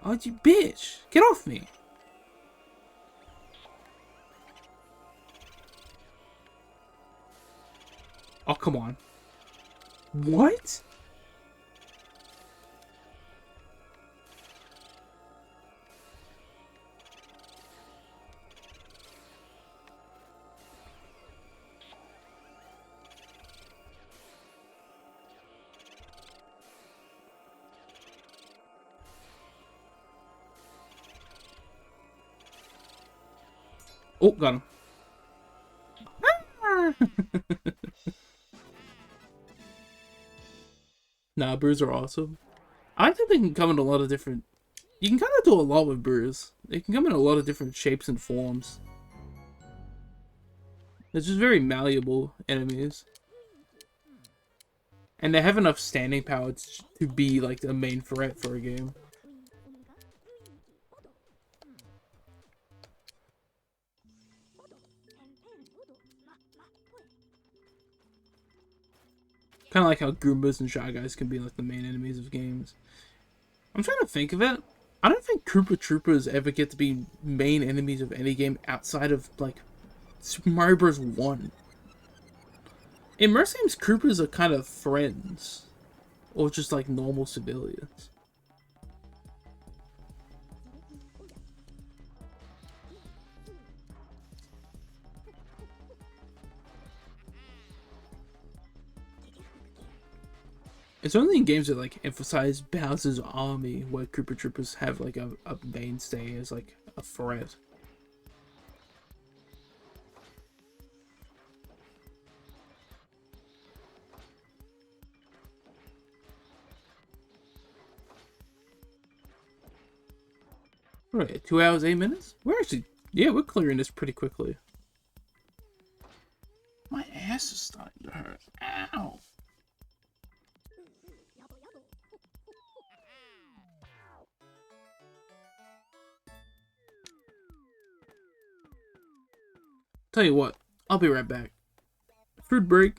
Oh, you bitch! Get off me! Oh, come on. What? Oh, got him. Nah, brews are awesome. I think they can come in a lot of different... You can kind of do a lot with brews. They can come in a lot of different shapes and forms. They're just very malleable enemies. And they have enough standing power to be like the main threat for a game. Kind of like how Goombas and Shy Guys can be like the main enemies of games. I'm trying to think of it. I don't think Koopa Troopas ever get to be main enemies of any game outside of like Super Mario Bros. 1. In most games, Koopas are kind of friends. Or just like normal civilians. It's only in games that like emphasize Bowser's army where Koopa Troopas have like a mainstay as like a threat. Right, 2 hours, 8 minutes? We're actually, yeah, we're clearing this pretty quickly. My ass is starting to hurt. Ow. Tell you what, I'll be right back. Food break.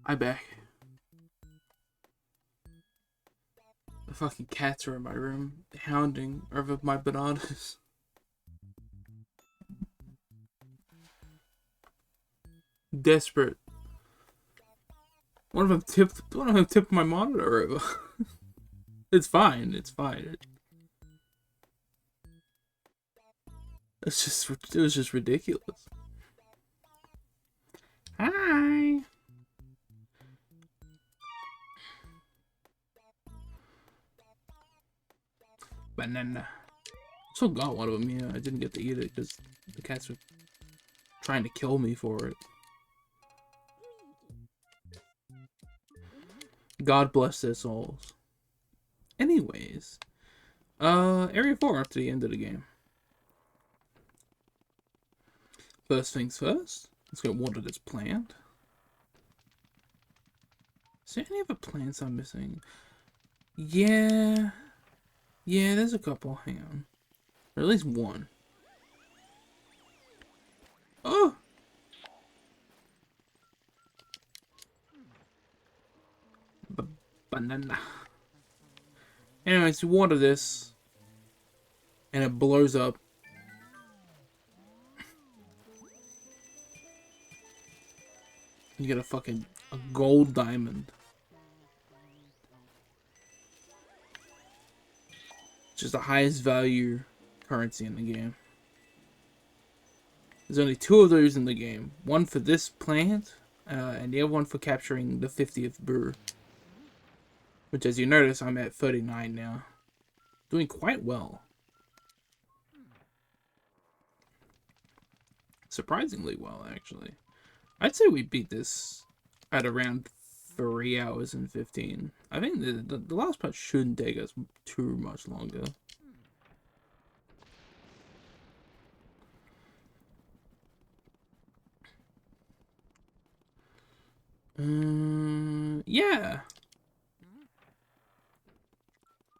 I back. The fucking cats are in my room, hounding over my bananas. Desperate. One of them tipped my monitor over. It's fine. It's fine. It was just ridiculous. Hi. Banana. Still got one of them. Yeah, I didn't get to eat it because the cats were trying to kill me for it. God bless their souls. Anyways, Area 4 up to the end of the game. First things first, let's go water this plant. Is there any other plants I'm missing? Yeah, there's a couple. Hang on, or at least one. Oh, banana. Anyways, you water this, and it blows up. You get a gold diamond. Which is the highest value currency in the game. There's only 2 of those in the game. One for this plant, and the other one for capturing the 50th brew. Which, as you notice, I'm at 39 now. Doing quite well. Surprisingly well, actually. I'd say we beat this at around 3 hours and 15. I think the last part shouldn't take us too much longer. Yeah.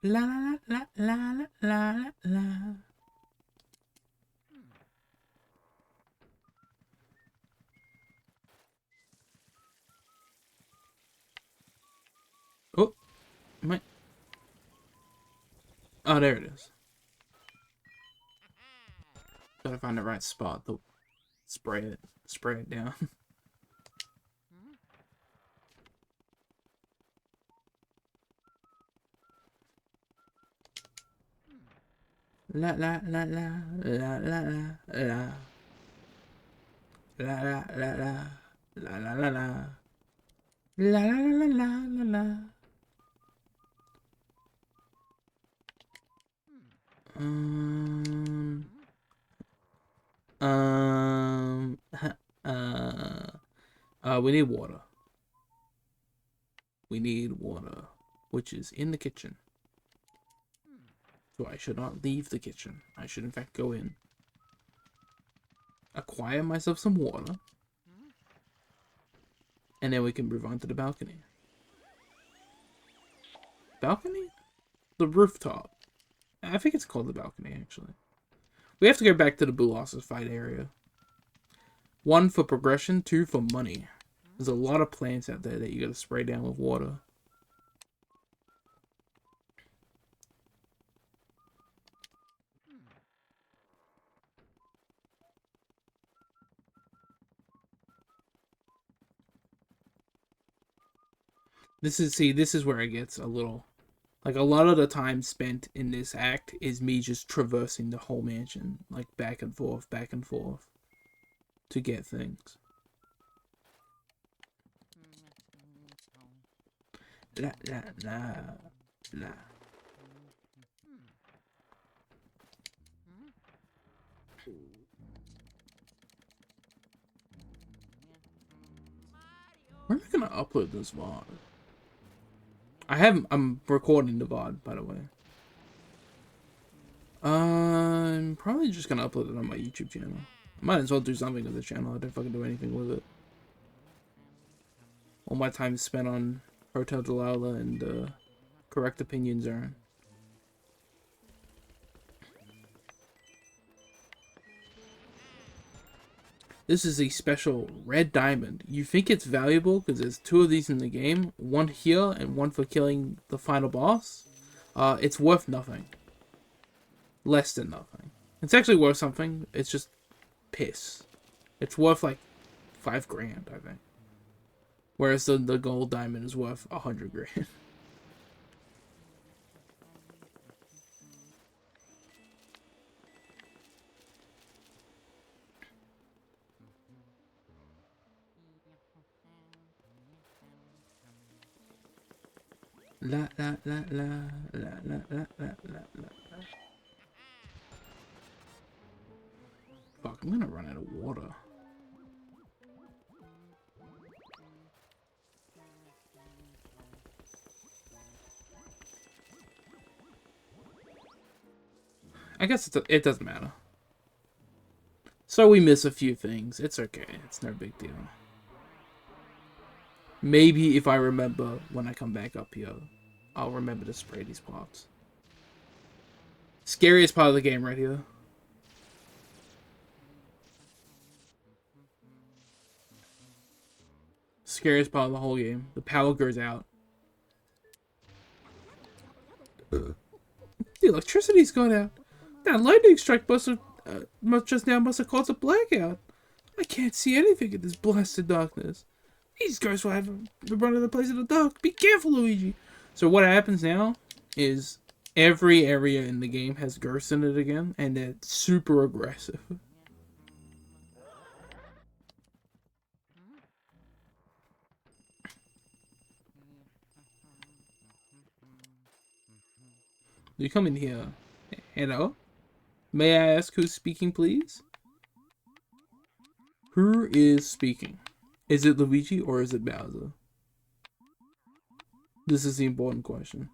La la la la la la la. Oh, my. Oh, there it is. Gotta find the right spot to spray it down. La la la la la la la la la la la la la la la la la la la la. Um um uh We need water. We need water, which is in the kitchen. So I should not leave the kitchen. I should in fact go in. Acquire myself some water. And then we can move on to the balcony. Balcony? The rooftop. I think it's called the balcony, actually. We have to go back to the Bulossified area. 1 for progression, 2 for money. There's a lot of plants out there that you gotta spray down with water. This is where it gets a little... Like, a lot of the time spent in this act is me just traversing the whole mansion. Like, back and forth, to get things. La, la, la, la. Where am I gonna upload this VOD? I'm recording the VOD, by the way. I'm probably just gonna upload it on my YouTube channel. Might as well do something with the channel. I didn't fucking do anything with it. All my time is spent on Hotel Delilah and Correct Opinion Zone. This is a special red diamond. You think it's valuable because there's 2 of these in the game. 1 here and 1 for killing the final boss. It's worth nothing. Less than nothing. It's actually worth something. It's just piss. It's worth like 5 grand, I think. Whereas the gold diamond is worth 100 grand. La la la la la la la la la la. Fuck, I'm gonna run out of water. I guess it doesn't matter. So we miss a few things. It's okay. It's no big deal. Maybe if I remember when I come back up here, I'll remember to spray these pots. Scariest part of the game right here. Scariest part of the whole game. The power goes out. The electricity's gone out. That lightning strike must have caused a blackout. I can't see anything in this blasted darkness. These ghosts will have to run to the place in the dark. Be careful, Luigi. So what happens now is every area in the game has ghosts in it again, and they're super aggressive. You come in here. Hello? May I ask who's speaking, please? Who is speaking? Is it Luigi or is it Bowser? This is the important question.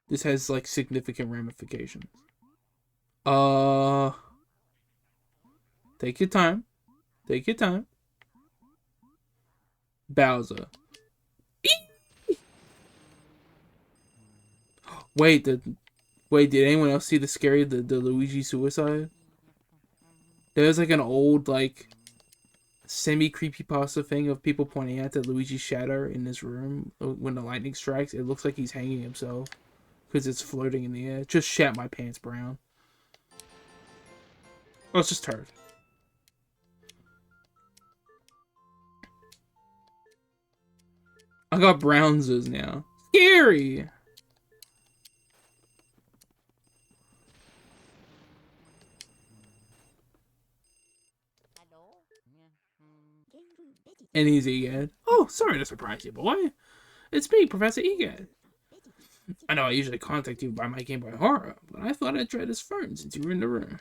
This has, like, significant ramifications. Take your time. Take your time. Bowser. Wait, did anyone else see the Luigi suicide? There's like an old, like, semi-creepypasta thing of people pointing out that Luigi's shadow in this room, when the lightning strikes, it looks like he's hanging himself. Because it's floating in the air. Just shat my pants brown. Oh, it's just turd. I got brownses now. Scary! And he's Egad. Oh, sorry to surprise you, boy. It's me, Professor Egad. I know I usually contact you by my Game Boy Horror, but I thought I'd try this phone since you were in the room.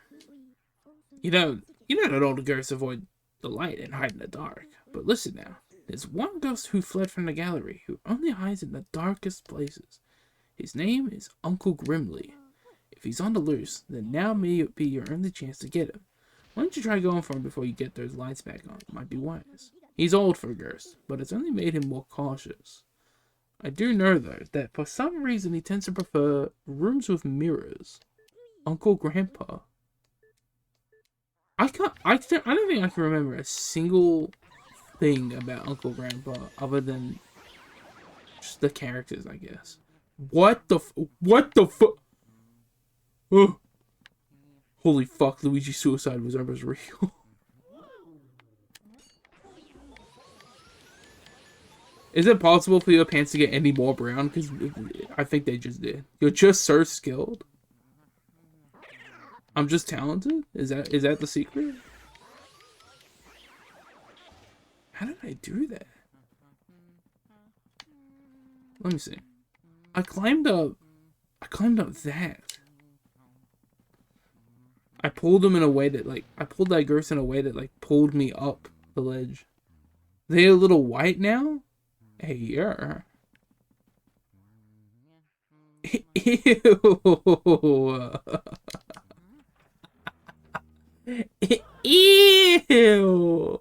You know, that older ghosts avoid the light and hide in the dark. But listen now, there's one ghost who fled from the gallery who only hides in the darkest places. His name is Uncle Grimly. If he's on the loose, then now may be your only chance to get him. Why don't you try going for him before you get those lights back on? It might be wise. He's old for a ghost, but it's only made him more cautious. I do know, though, that for some reason he tends to prefer rooms with mirrors. Uncle Grandpa. I don't think I can remember a single thing about Uncle Grandpa other than just the characters, I guess. What the fuck? Oh. Holy fuck, Luigi's suicide was almost real. Is it possible for your pants to get any more brown? Because I think they just did. You're just so skilled. I'm just talented? Is that the secret? How did I do that? Let me see. I climbed up that. I pulled him in a way that, like, I pulled that ghost in a way that, like, pulled me up the ledge. They a little white now? Hey, yeah. Ew. Ew.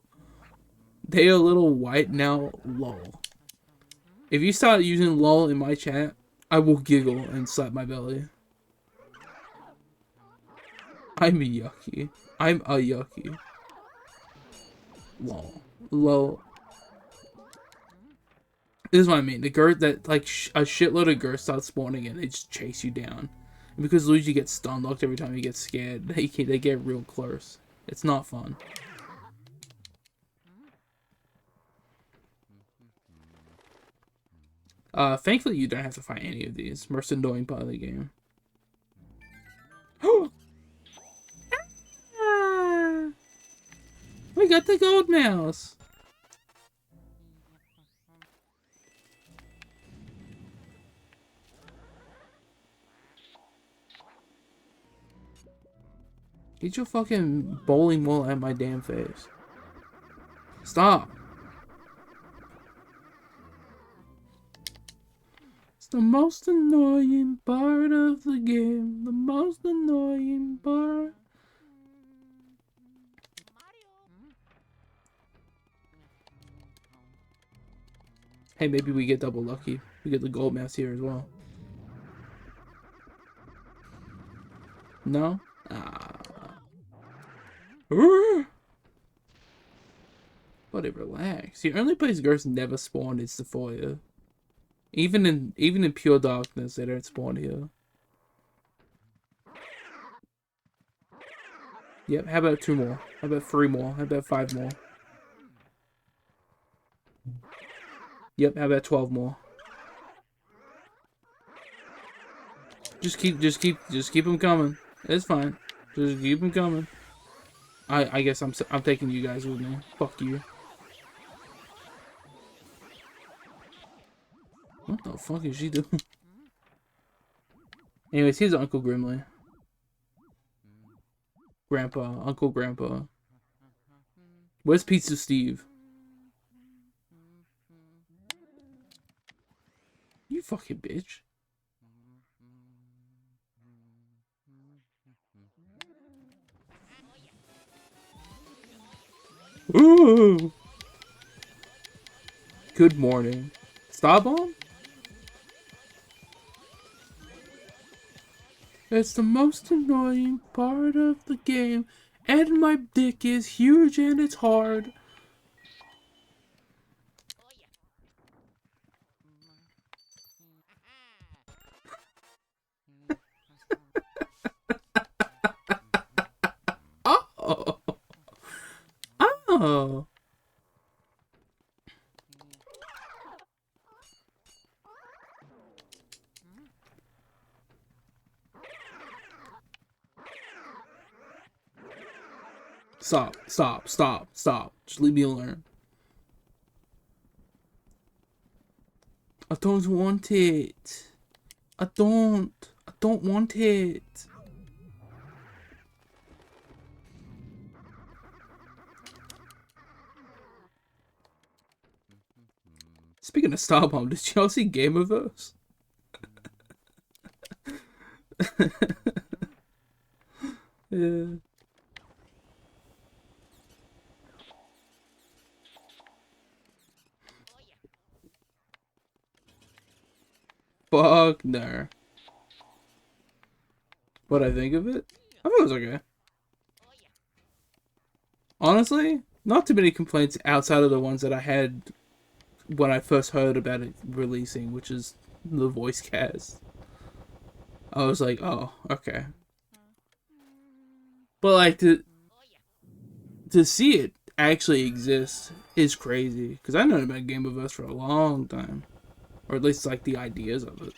They a little white now? Lol. If you start using lol in my chat, I will giggle and slap my belly. I'm yucky. I'm a yucky. Lol. Lol. This is what I mean. The ghost that, like, a shitload of ghosts start spawning and they just chase you down. And because Luigi gets stun locked every time he gets scared, they get real close. It's not fun. Thankfully you don't have to fight any of these. Most annoying part of the game. We got the gold mouse. Get your fucking bowling ball at my damn face. Stop. It's the most annoying part of the game. The most annoying part. Hey, maybe we get double lucky. We get the gold mouse here as well. No? Buddy, relax. The only place ghosts never spawn is the foyer. Even in pure darkness, they don't spawn here. Yep, how about 2 more? How about 3 more? How about 5 more? Yep, how about 12 more? Just keep them coming. It's fine. Just keep them coming. I guess I'm taking you guys with me. Fuck you. What the fuck is she doing? Anyways, here's Uncle Grimly. Grandpa, Uncle Grandpa. Where's Pizza Steve? You fucking bitch. Ooh. Good morning. Stop on? It's the most annoying part of the game, and my dick is huge and it's hard. Oh. Oh. Stop. Just leave me alone. I don't want it. I don't. I don't want it. Speaking of Starbomb, did y'all see Gameverse? Yeah. Fuck no. What I think of it? I thought it was okay. Honestly, not too many complaints outside of the ones that I had when I first heard about it releasing, which is the voice cast. I was like, oh, okay. But like to see it actually exist is crazy because I known about Gameverse for a long time, or at least like the ideas of it.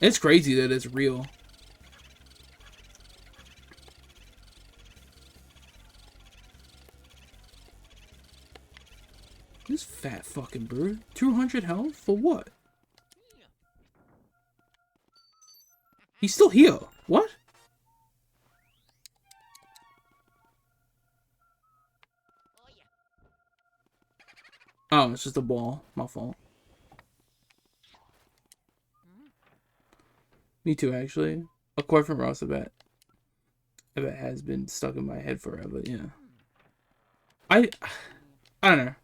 It's crazy that it's real. This fat fucking bird. 200 health? For what? He's still here. What? Oh, it's just a ball. My fault. Me too, actually. A quote from Ross about if it has been stuck in my head forever, yeah. I I don't know.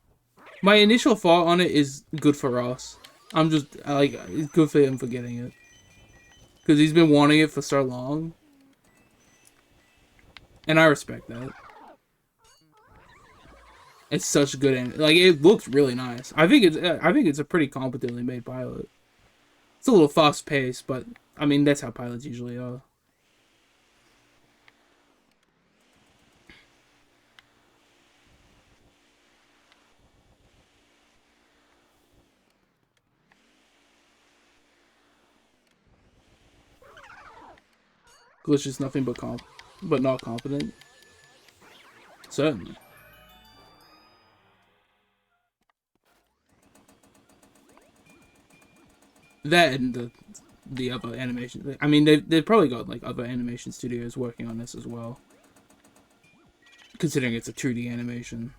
My initial thought on it is good for Ross. I'm just like it's good for him for getting it. Because he's been wanting it for so long. And I respect that. It's such good like it looks really nice. I think it's a pretty competently made pilot. It's a little fast paced, but I mean that's how pilots usually are. Glitch is nothing but not competent. Certainly. That and the other animation. I mean, they've probably got like other animation studios working on this as well. Considering it's a 2D animation,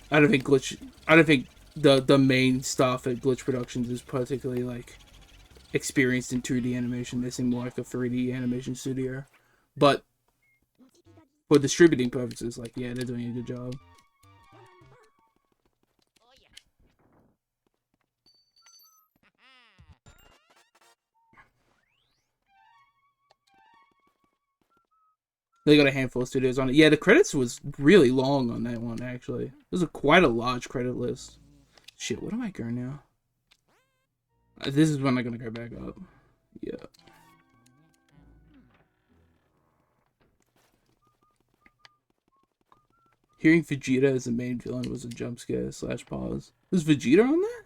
I don't think Glitch. I don't think the main staff at Glitch Productions is particularly like experienced in 2D animation. They seem more like a 3D animation studio, but for distributing purposes, like yeah, they're doing a good job. They got a handful of studios on it. Yeah, the credits was really long on that one, actually. There's quite a large credit list. Shit, what am I going now? This is when I'm gonna go back up. Yeah. Hearing Vegeta as the main villain was a jump scare / pause. Was Vegeta on that?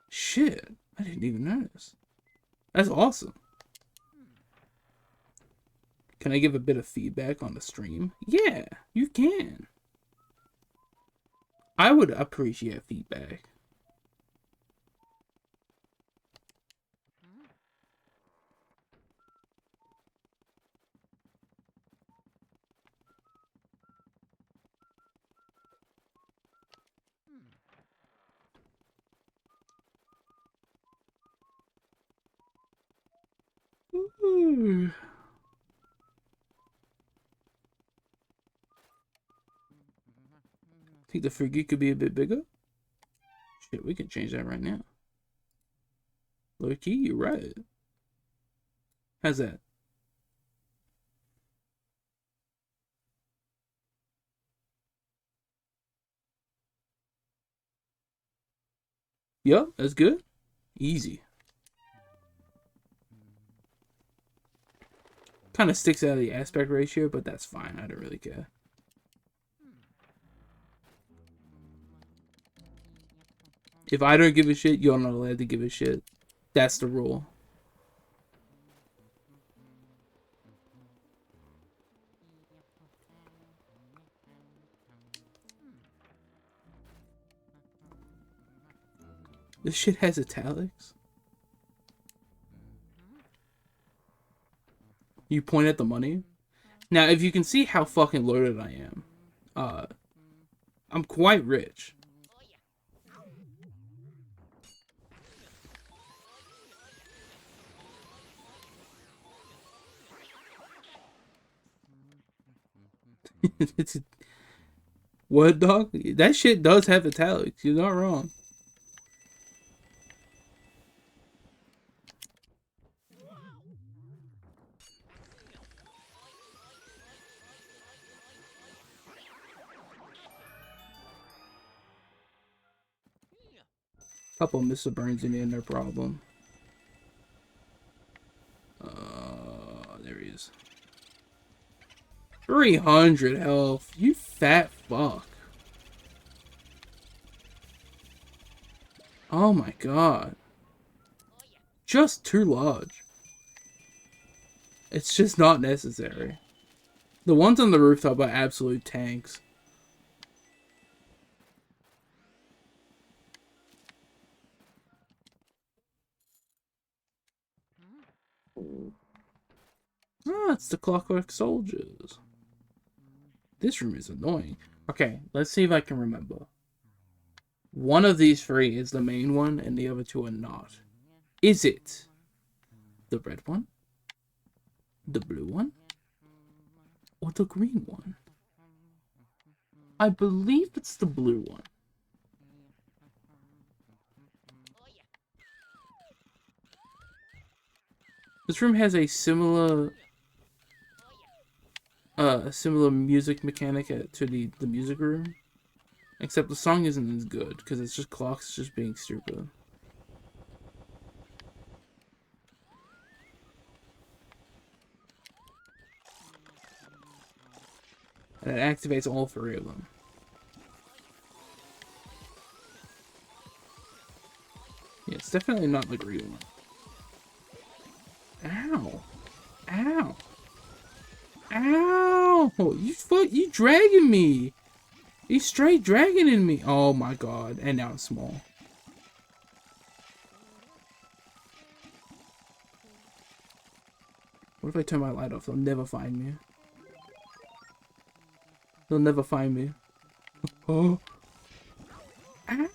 Shit, I didn't even notice. That's awesome. Can I give a bit of feedback on the stream? Yeah, you can. I would appreciate feedback. Ooh. Think the Fugi could be a bit bigger? Shit, we can change that right now. Low key, you're right. How's that? Yup, that's good. Easy. Kind of sticks out of the aspect ratio, but that's fine. I don't really care. If I don't give a shit, you're not allowed to give a shit. That's the rule. This shit has italics. You point at the money. Now, if you can see how fucking loaded I am, I'm quite rich. It's what, dog? That shit does have italics. You're not wrong. Couple Mr. Burns in there, no problem. There he is. 300 health. You fat fuck. Oh my god. Just too large. It's just not necessary. The ones on the rooftop are absolute tanks. Ah, it's the Clockwork Soldiers. This room is annoying. Okay, let's see if I can remember. One of these three is the main one, and the other two are not. Is it the red one, the blue one, or the green one? I believe it's the blue one. This room has a similar music mechanic to the music room, except the song isn't as good because it's just clocks just being stupid. And it activates all three of them. Yeah, it's definitely not the green one. Ow! Ow! Ow! You dragging me! You straight dragging me! Oh my god! And now it's small. What if I turn my light off? They'll never find me. They'll never find me. Oh! Ow!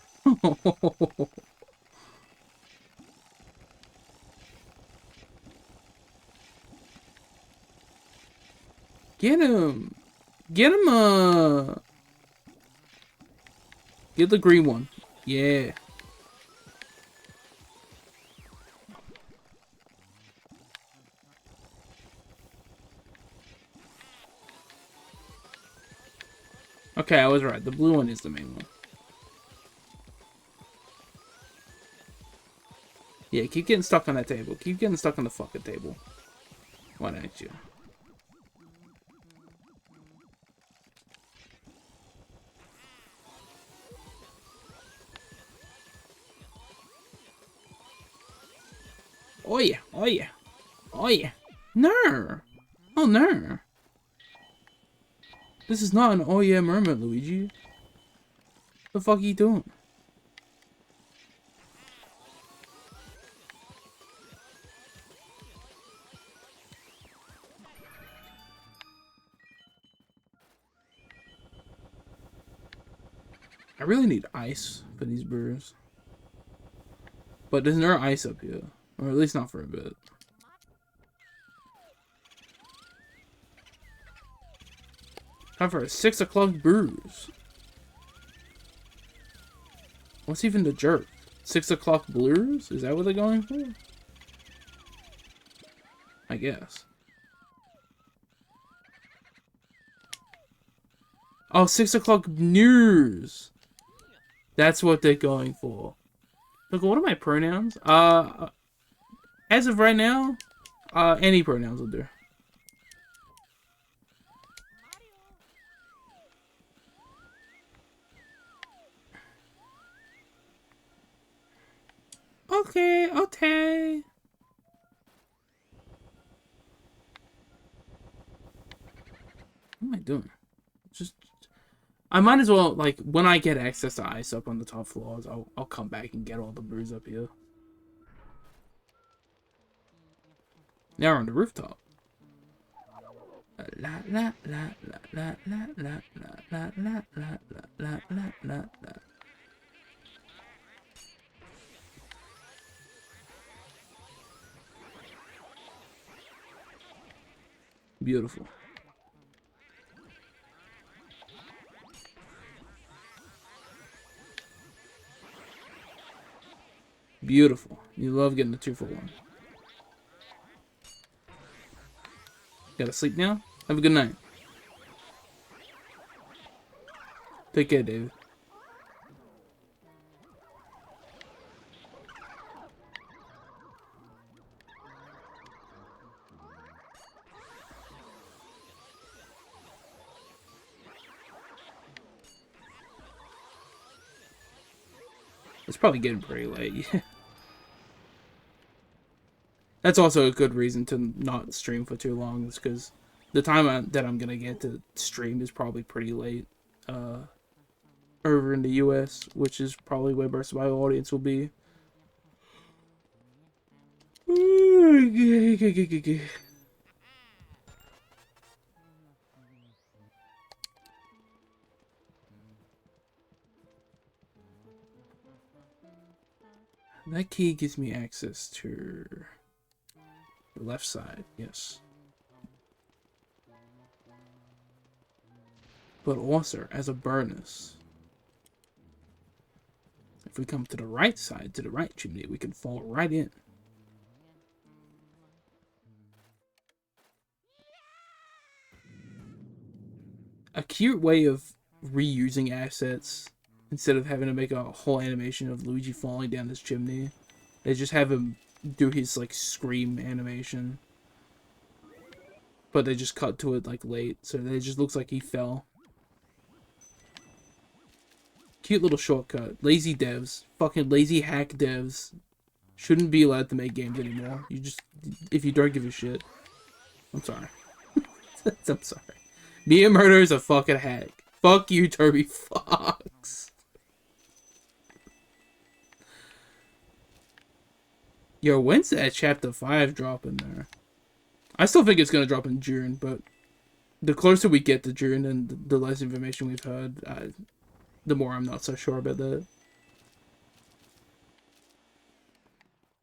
Get him! Get him! Get the green one. Yeah. Okay, I was right. The blue one is the main one. Yeah, keep getting stuck on that table. Keep getting stuck on the fucking table. Why don't you? Oh yeah, oh yeah, oh yeah. No! Oh no! This is not an oh yeah moment, Luigi. The fuck are you doing? I really need ice for these brewers. But there's no ice up here. Or at least not for a bit. Time for a 6 o'clock brews. What's even the jerk? 6 o'clock blues? Is that what they're going for? I guess. Oh, 6 o'clock news. That's what they're going for. Look, what are my pronouns? As of right now, any pronouns will do. Okay, okay. What am I doing? Just I might as well, like, when I get access to ice up on the top floors, I'll come back and get all the brews up here. Now we're on the rooftop. La la la la la la la la la la la la la la. Beautiful. Beautiful. You love getting the 2-for-1. Gotta sleep now? Have a good night. Take care, David. It's probably getting pretty late. That's also a good reason to not stream for too long, is because the time that I'm gonna get to stream is probably pretty late. Over in the US, which is probably where most of my audience will be. That key gives me access to the left side, yes. But also, as a bonus, if we come to the right side, to the right chimney, we can fall right in. A cute way of reusing assets, instead of having to make a whole animation of Luigi falling down this chimney, they just have him do his, like, scream animation. But they just cut to it, like, late, so it just looks like he fell. Cute little shortcut. Lazy devs. Fucking lazy hack devs. Shouldn't be allowed to make games anymore. You just... If you don't give a shit. I'm sorry. I'm sorry. Mia Murder is a fucking hack. Fuck you, Toby Fox. Yo, when's that chapter 5 dropping there? I still think it's gonna drop in June, but the closer we get to June and the less information we've heard, the more I'm not so sure about that.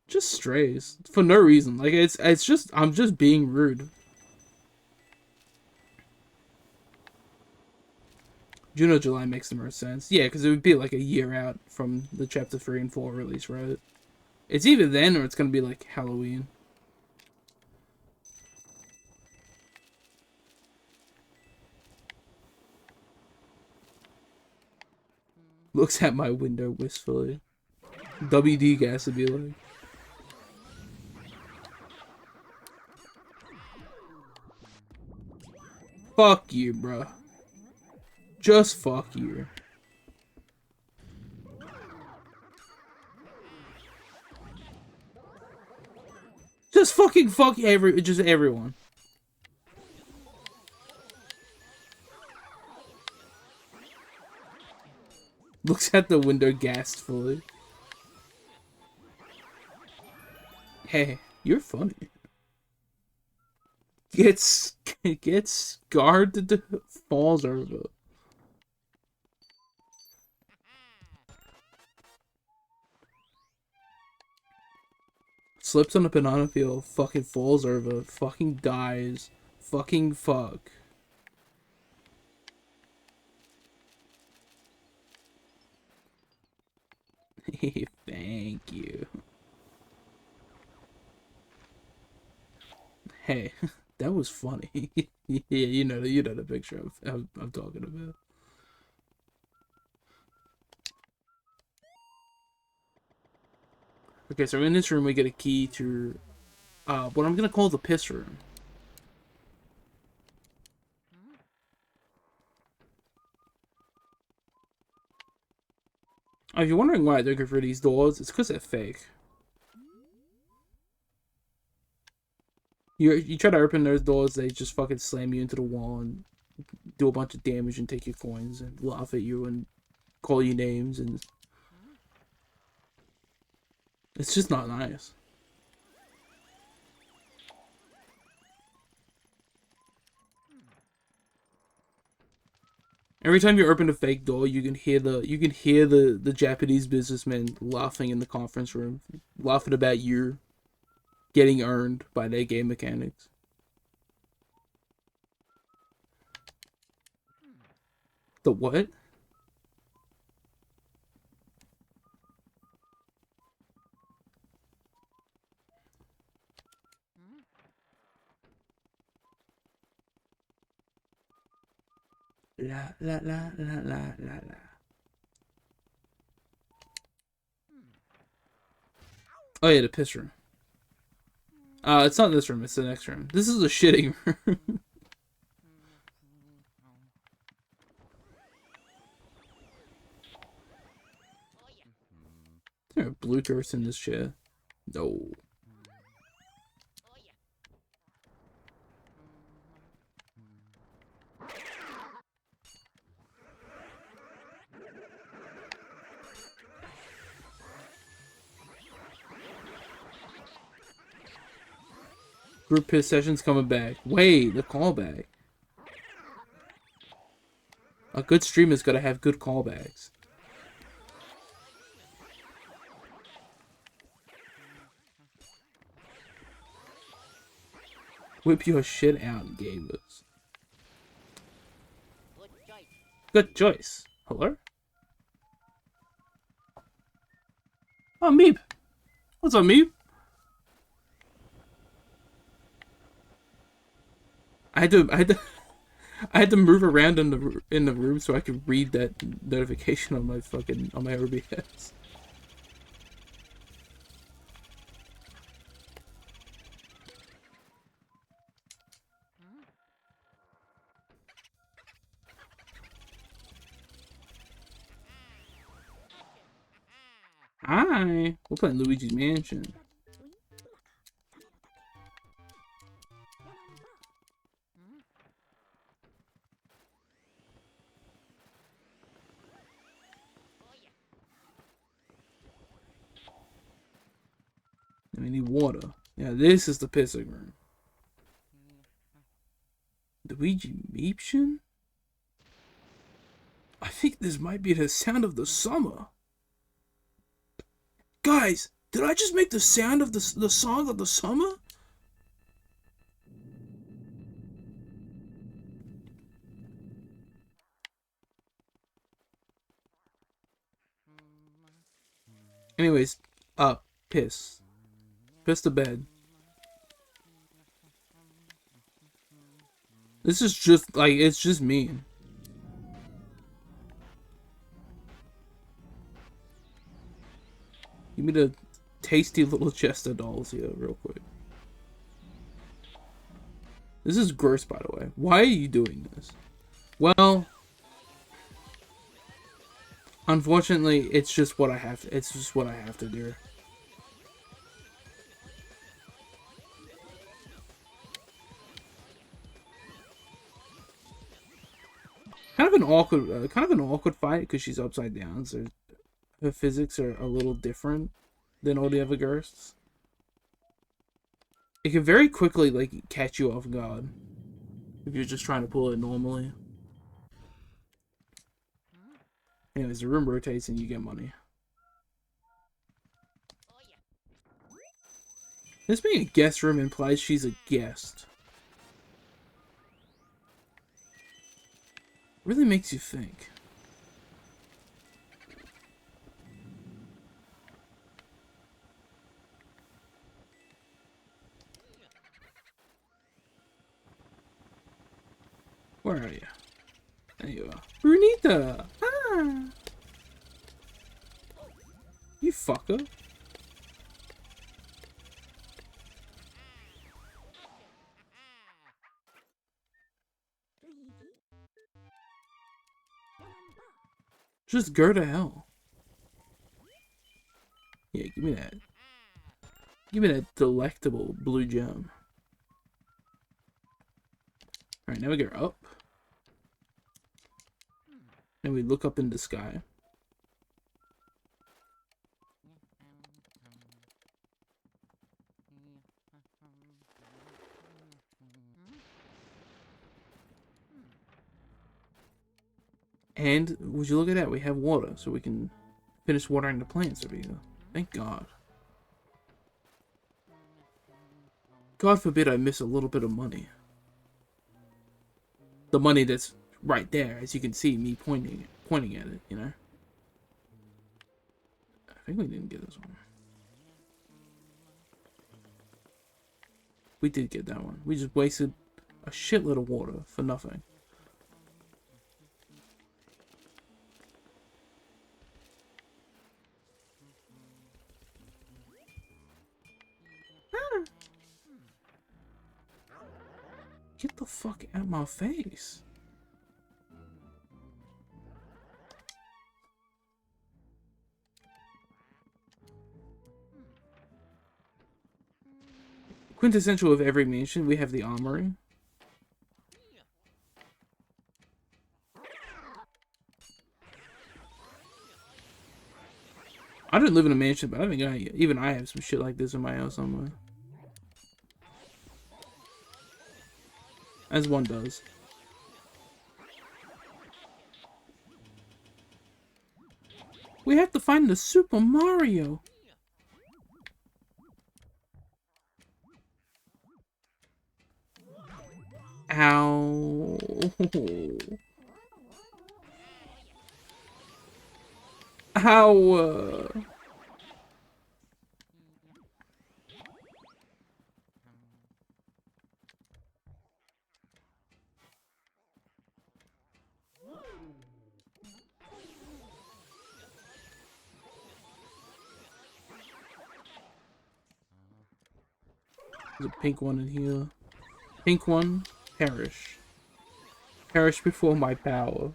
Just strays. For no reason. Like, it's just, I'm just being rude. June or July makes the most sense. Yeah, because it would be like a year out from the chapter 3 and 4 release, right? It's either then or it's gonna be like Halloween. Looks at my window wistfully. WD gas would be like. Fuck you, bro. Just fuck you. Just fucking fuck just everyone. Looks at the window gastfully. Hey, you're funny. Gets scarred, falls over. Slips on a banana peel, fucking falls over, fucking dies, fucking fuck. Thank you. Hey, that was funny. Yeah, you know the picture I'm talking about. Okay, so in this room we get a key to what I'm gonna call the piss room. Oh, if you're wondering why I don't go through these doors, it's because they're fake. You try to open those doors, they just fucking slam you into the wall and do a bunch of damage and take your coins and laugh at you and call you names, and it's just not nice. Every time you open a fake door, you can hear the Japanese businessmen laughing in the conference room, laughing about you getting earned by their game mechanics. The what? La la la la la la la. Oh yeah, the piss room. It's not this room, it's the next room. This is a shitting room. There are blue turrets in this chair. No. Group piss sessions coming back. Wait, the callback. A good streamer's gotta have good callbacks. Whip your shit out, gamers. Good choice. Hello? Oh, Meep. What's up, Meep? I had to move around in the room so I could read that notification on my OBS. Hi, we're playing Luigi's Mansion. We need water. Yeah, this is the pissing room. Luigi Meeption? I think this might be the sound of the summer. Guys, did I just make the sound of the song of the summer? Anyways, piss. Piss the bed. This is just, like, it's just mean. Give me the tasty little chest of dolls here, real quick. This is gross, by the way. Why are you doing this? Well, unfortunately, it's just what I have. It's just what I have to do. Kind of an awkward fight because she's upside down, so her physics are a little different than all the other ghosts. It can very quickly, like, catch you off guard if you're just trying to pull it normally. Anyways, the room rotates and you get money. This being a guest room implies she's a guest. Really makes you think. Where are you? There you are. Brunita! Ah! You fucker. Just go to hell. Yeah, give me that. Give me that delectable blue gem. Alright, now we go up. And we look up in the sky. And would you look at that? We have water, so we can finish watering the plants over here. Thank God. God forbid I miss a little bit of money. The money that's right there, as you can see me pointing at it, you know? I think we didn't get this one. We did get that one. We just wasted a shitload of water for nothing. Get the fuck out of my face. Quintessential of every mansion, we have the armory. I didn't live in a mansion, but I think even I have some shit like this in my house somewhere. As one does. We have to find the Super Mario. Ow. Ow. There's a pink one in here. Pink one, perish. Perish before my power.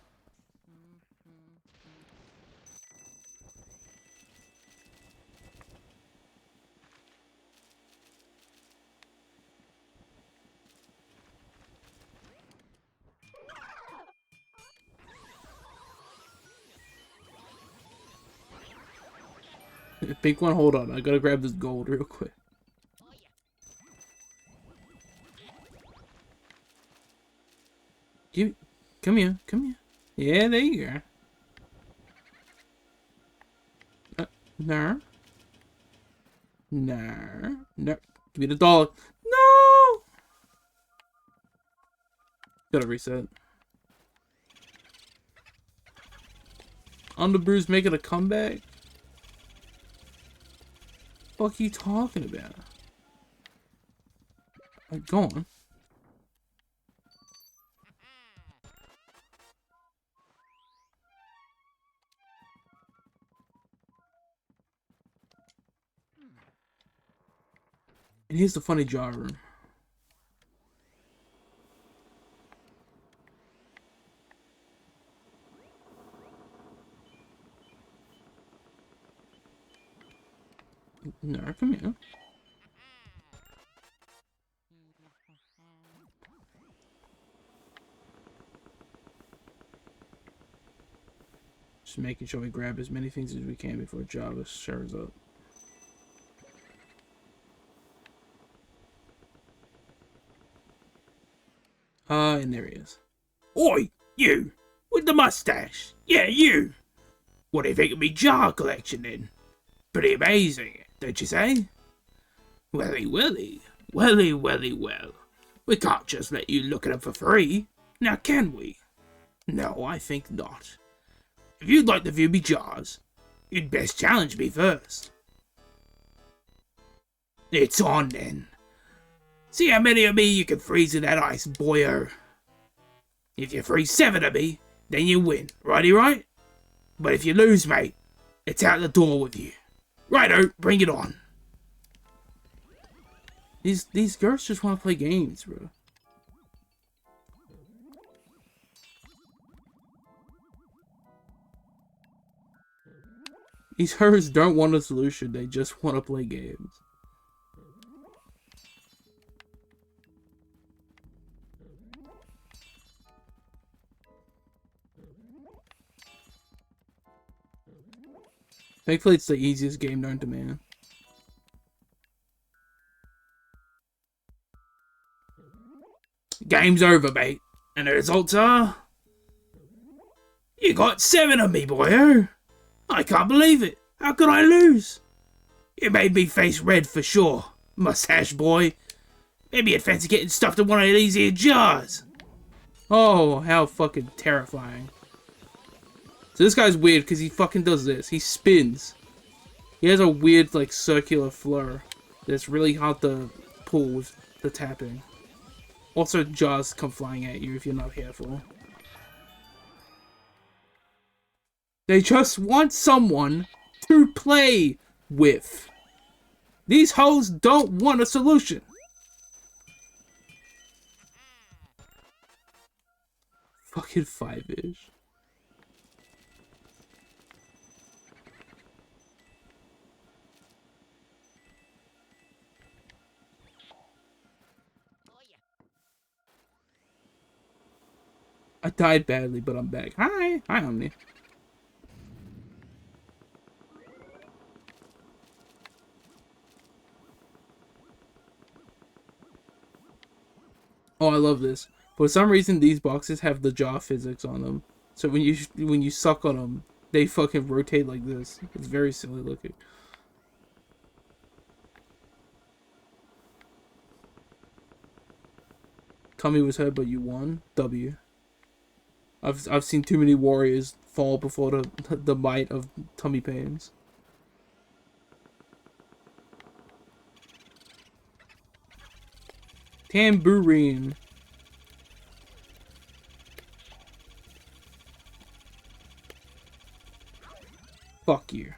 Pink one, hold on. I gotta grab this gold real quick. Come here, come here. Yeah, there you go. No. No. No. Give me the dollar. No! Gotta reset. Underbrew's making a comeback? What are you talking about? Go on. And here's the funny jar room. No, come here. Just making sure we grab as many things as we can before Java shows up. And there he is. Oi, you! With the mustache! Yeah, you! What do you think of me jar collection then? Pretty amazing, don't you say? Welly, welly. Welly, welly, well. We can't just let you look at them for free. Now can we? No, I think not. If you'd like to view me jars, you'd best challenge me first. It's on then. See how many of me you can freeze in that ice, boyo. If you freeze 7 of me, then you win, righty right? But if you lose, mate, it's out the door with you. Righto, bring it on. These girls just want to play games, bro. These hers don't want a solution, they just want to play games. Thankfully, it's the easiest game known to man. Game's over, mate. And the results are... You got 7 of me, boyo. I can't believe it. How could I lose? You made me face red for sure, mustache boy. Maybe you'd fancy getting stuffed in one of these here jars. Oh, how fucking terrifying. So this guy's weird because he fucking does this. He spins. He has a weird, like, circular floor that's really hard to pull with the tapping. Also, jars come flying at you if you're not careful. They just want someone to play with. These hoes don't want a solution. Fucking 5-ish. I died badly, but I'm back. Hi! Hi, Omni. Oh, I love this. For some reason, these boxes have the jaw physics on them. So when you suck on them, they fucking rotate like this. It's very silly looking. Tummy was hurt, but you won. W. I've seen too many warriors fall before the might of tummy pains. Tambourine. Fuck you.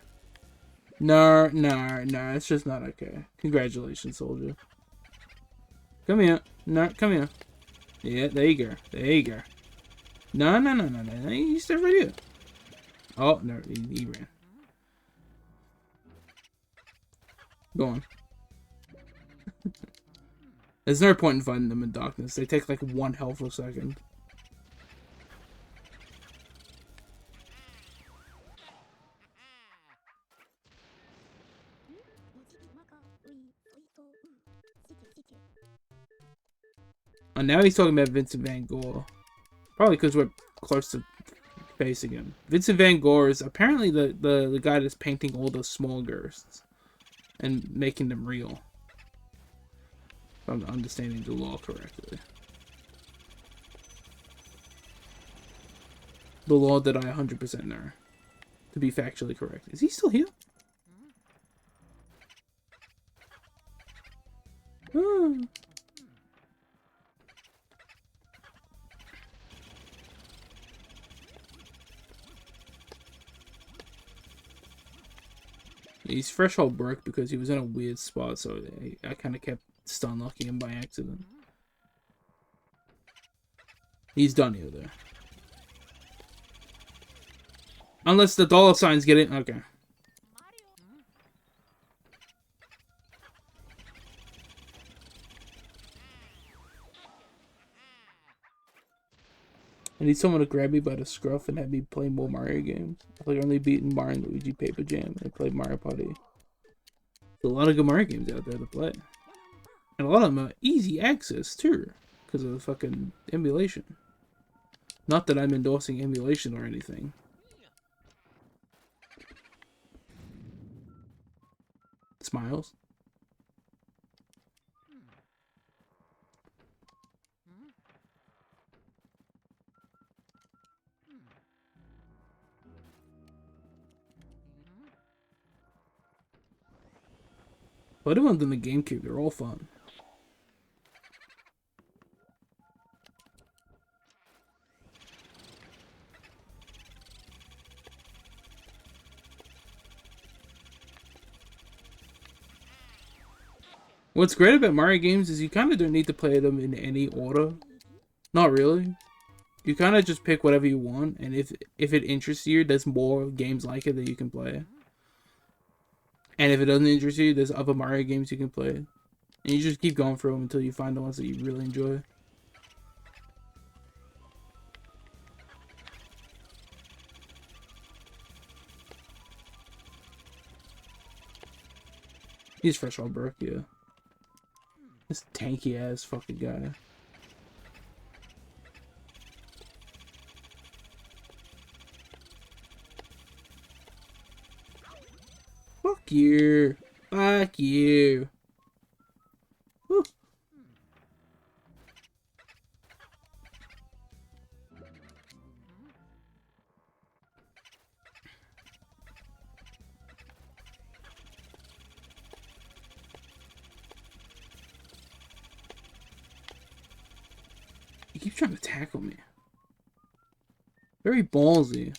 No, it's just not okay. Congratulations, soldier. Come here. No, come here. Yeah, there you go. There you go. No. You stay right here. Oh, no, he ran. Go on. There's no point in fighting them in darkness. They take like 1 health a second. And now he's talking about Vincent Van Gogh. Probably because we're close to facing him. Vincent Van Gogh is apparently the guy that's painting all the small ghosts and making them real. If I'm understanding the law correctly. The law that I 100% know. To be factually correct. Is he still here? He's threshold broke because he was in a weird spot, so I kind of kept stun locking him by accident. He's done here, though. Unless the dollar signs get it. Okay. I need someone to grab me by the scruff and have me play more Mario games. I like only beaten Mario and Luigi Paper Jam and played Mario Party. There's a lot of good Mario games out there to play. And a lot of them are easy access, too. Because of the fucking emulation. Not that I'm endorsing emulation or anything. Smiles. But the ones on the GameCube, they're all fun. What's great about Mario games is you kind of don't need to play them in any order. Not really. You kind of just pick whatever you want, and if it interests you, there's more games like it that you can play. And if it doesn't interest you, there's other Mario games you can play. And you just keep going through them until you find the ones that you really enjoy. He's fresh all broke, yeah. This tanky ass fucking guy. Fuck you. Fuck you. Woo. He keeps trying to tackle me. Very ballsy.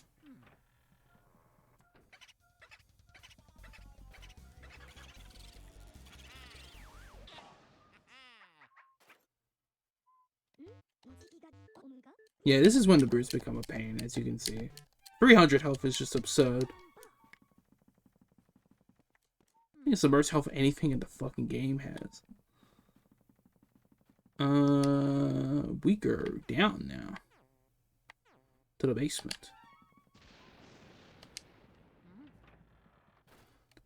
Yeah, this is when the brutes become a pain, as you can see. 300 health is just absurd. I think it's the most health anything in the fucking game has. We go down now. To the basement.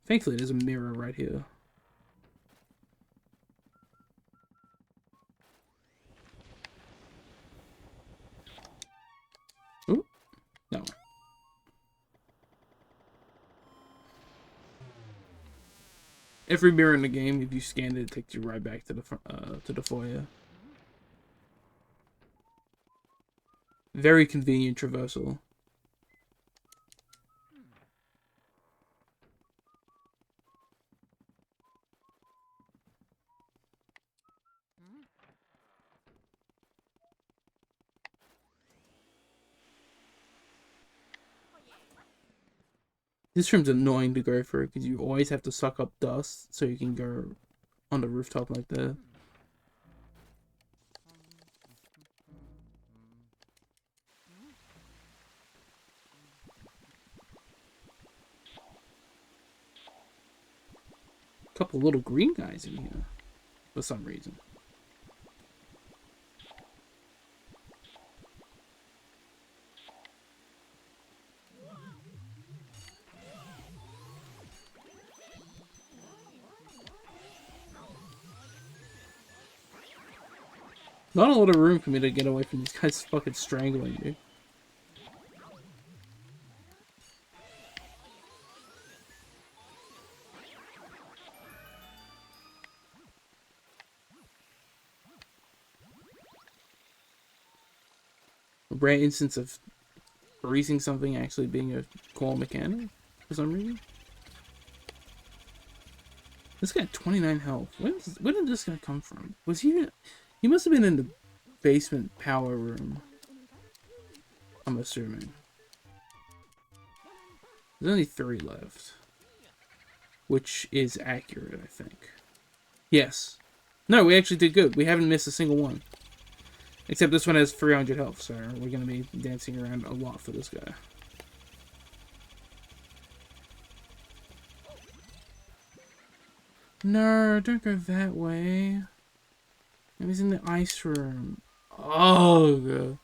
Thankfully, there's a mirror right here. Ooh, no. Every mirror in the game, if you scan it, it takes you right back to the foyer. Very convenient traversal. This room's annoying to go through because you always have to suck up dust so you can go on the rooftop like that. Couple little green guys in here for some reason. Not a lot of room for me to get away from these guys fucking strangling me. A rare instance of freezing something actually being a core mechanic for some reason. This guy had 29 health. Where did this guy come from? Was he... He must have been in the basement power room. I'm assuming. There's only 3 left. Which is accurate, I think. Yes. No, we actually did good. We haven't missed a single one. Except this one has 300 health, so we're going to be dancing around a lot for this guy. No, don't go that way. He's in the ice room. Oh, God.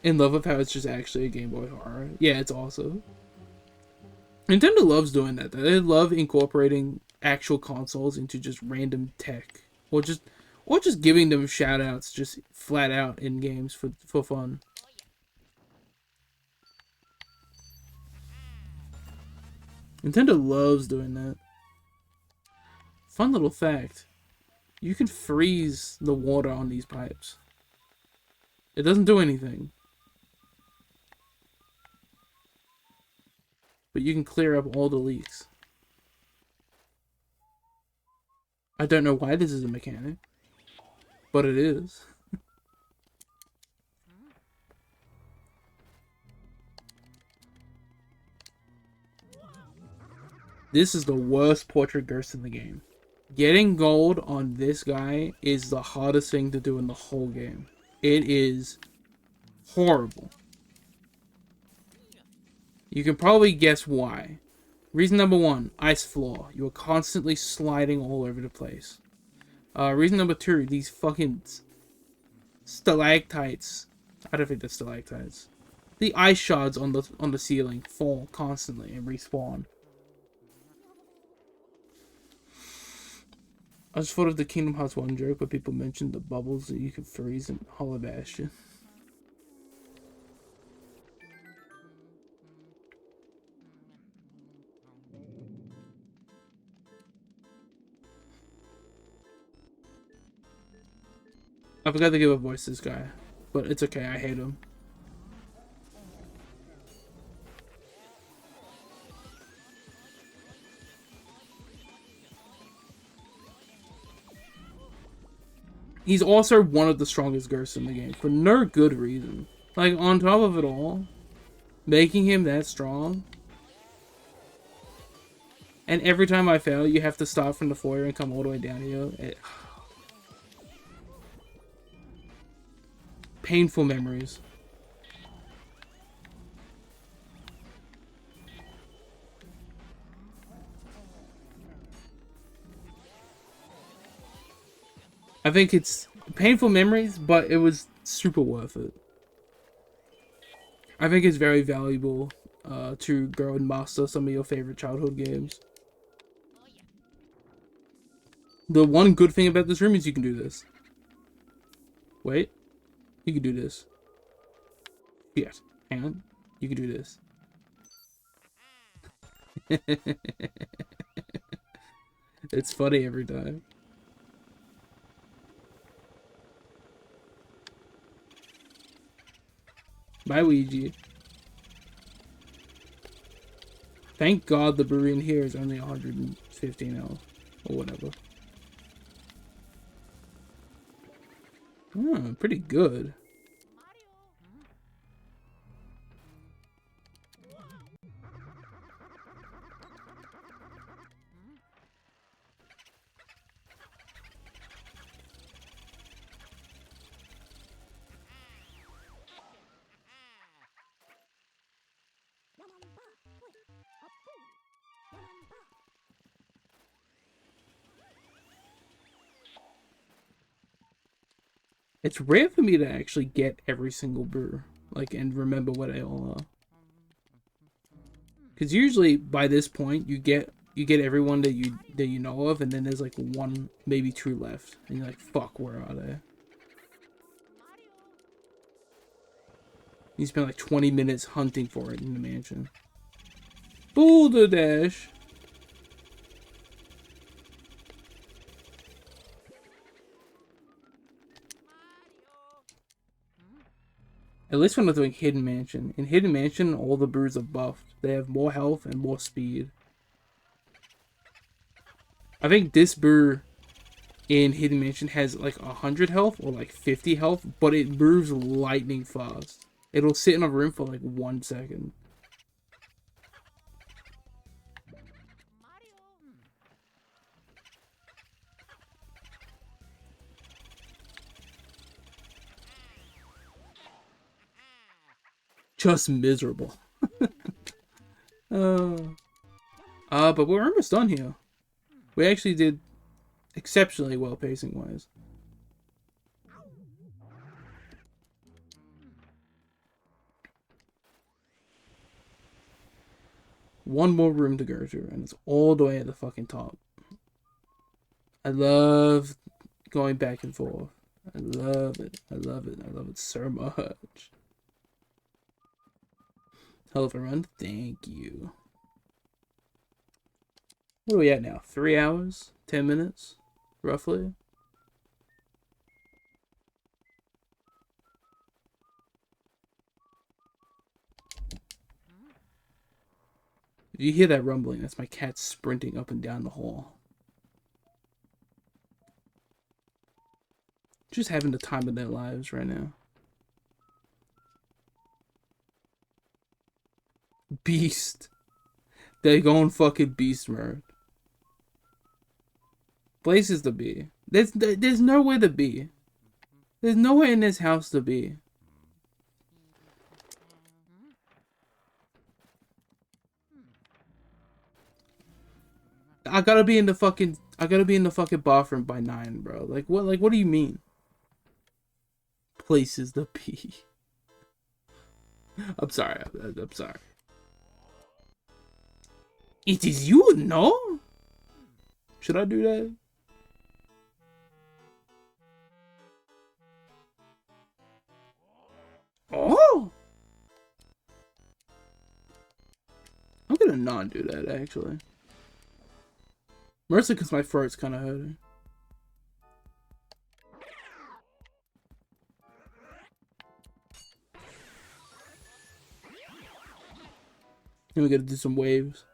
In love with how it's just actually a Game Boy horror. Yeah, it's awesome. Nintendo loves doing that. They love incorporating actual consoles into just random tech. Or just giving them shoutouts just flat out in games for fun. Nintendo loves doing that. Fun little fact. You can freeze the water on these pipes. It doesn't do anything. But you can clear up all the leaks. I don't know why this is a mechanic. But it is. This is the worst portrait ghost in the game. Getting gold on this guy is the hardest thing to do in the whole game. It is horrible. You can probably guess why. Reason number 1, ice floor. You are constantly sliding all over the place. Reason number 2, these fucking stalactites. I don't think they're stalactites. The ice shards on the ceiling fall constantly and respawn. I just thought of the Kingdom Hearts 1 joke where people mentioned the bubbles that you could freeze in Hollow Bastion. I forgot to give a voice to this guy, but it's okay, I hate him. He's also one of the strongest ghosts in the game, for no good reason. Like, on top of it all, making him that strong. And every time I fail, you have to start from the foyer and come all the way down here. Painful memories. I think it's painful memories, but it was super worth it. I think it's very valuable to grow and master some of your favorite childhood games. The one good thing about this room is you can do this. Wait. You can do this. Yes. Hang on. You can do this. It's funny every time. Bye, Ouija. Thank God the brewery in here is only 115 health. Or whatever. Pretty good. It's rare for me to actually get every single brew, like, and remember what they all are. Because usually by this point you get everyone that you know of, and then there's like one, maybe two left, and you're like, fuck, where are they? You spend like 20 minutes hunting for it in the mansion. Boulder Dash. At least when I'm doing Hidden Mansion. In Hidden Mansion, all the brews are buffed. They have more health and more speed. I think this brew in Hidden Mansion has like 100 health or like 50 health, but it brews lightning fast. It'll sit in a room for like 1 second. Just miserable. But we're almost done here. We actually did exceptionally well pacing wise. One more room to go to, and it's all the way at the fucking top. I love going back and forth. I love it. I love it. I love it so much. Hell of a run. Thank you. What are we at now? 3 hours? 10 minutes? Roughly? If you hear that rumbling, that's my cat sprinting up and down the hall. Just having the time of their lives right now. Beast. They're going fucking beast mode. Places to be. There's nowhere to be. There's nowhere in this house to be. I gotta be in the fucking bathroom by 9, bro. Like what do you mean? Places to be. I'm sorry. I'm sorry. It is you, no? Should I do that? Oh! I'm gonna not do that, actually. Mostly because my throat's kind of hurting. Then we gotta do some waves.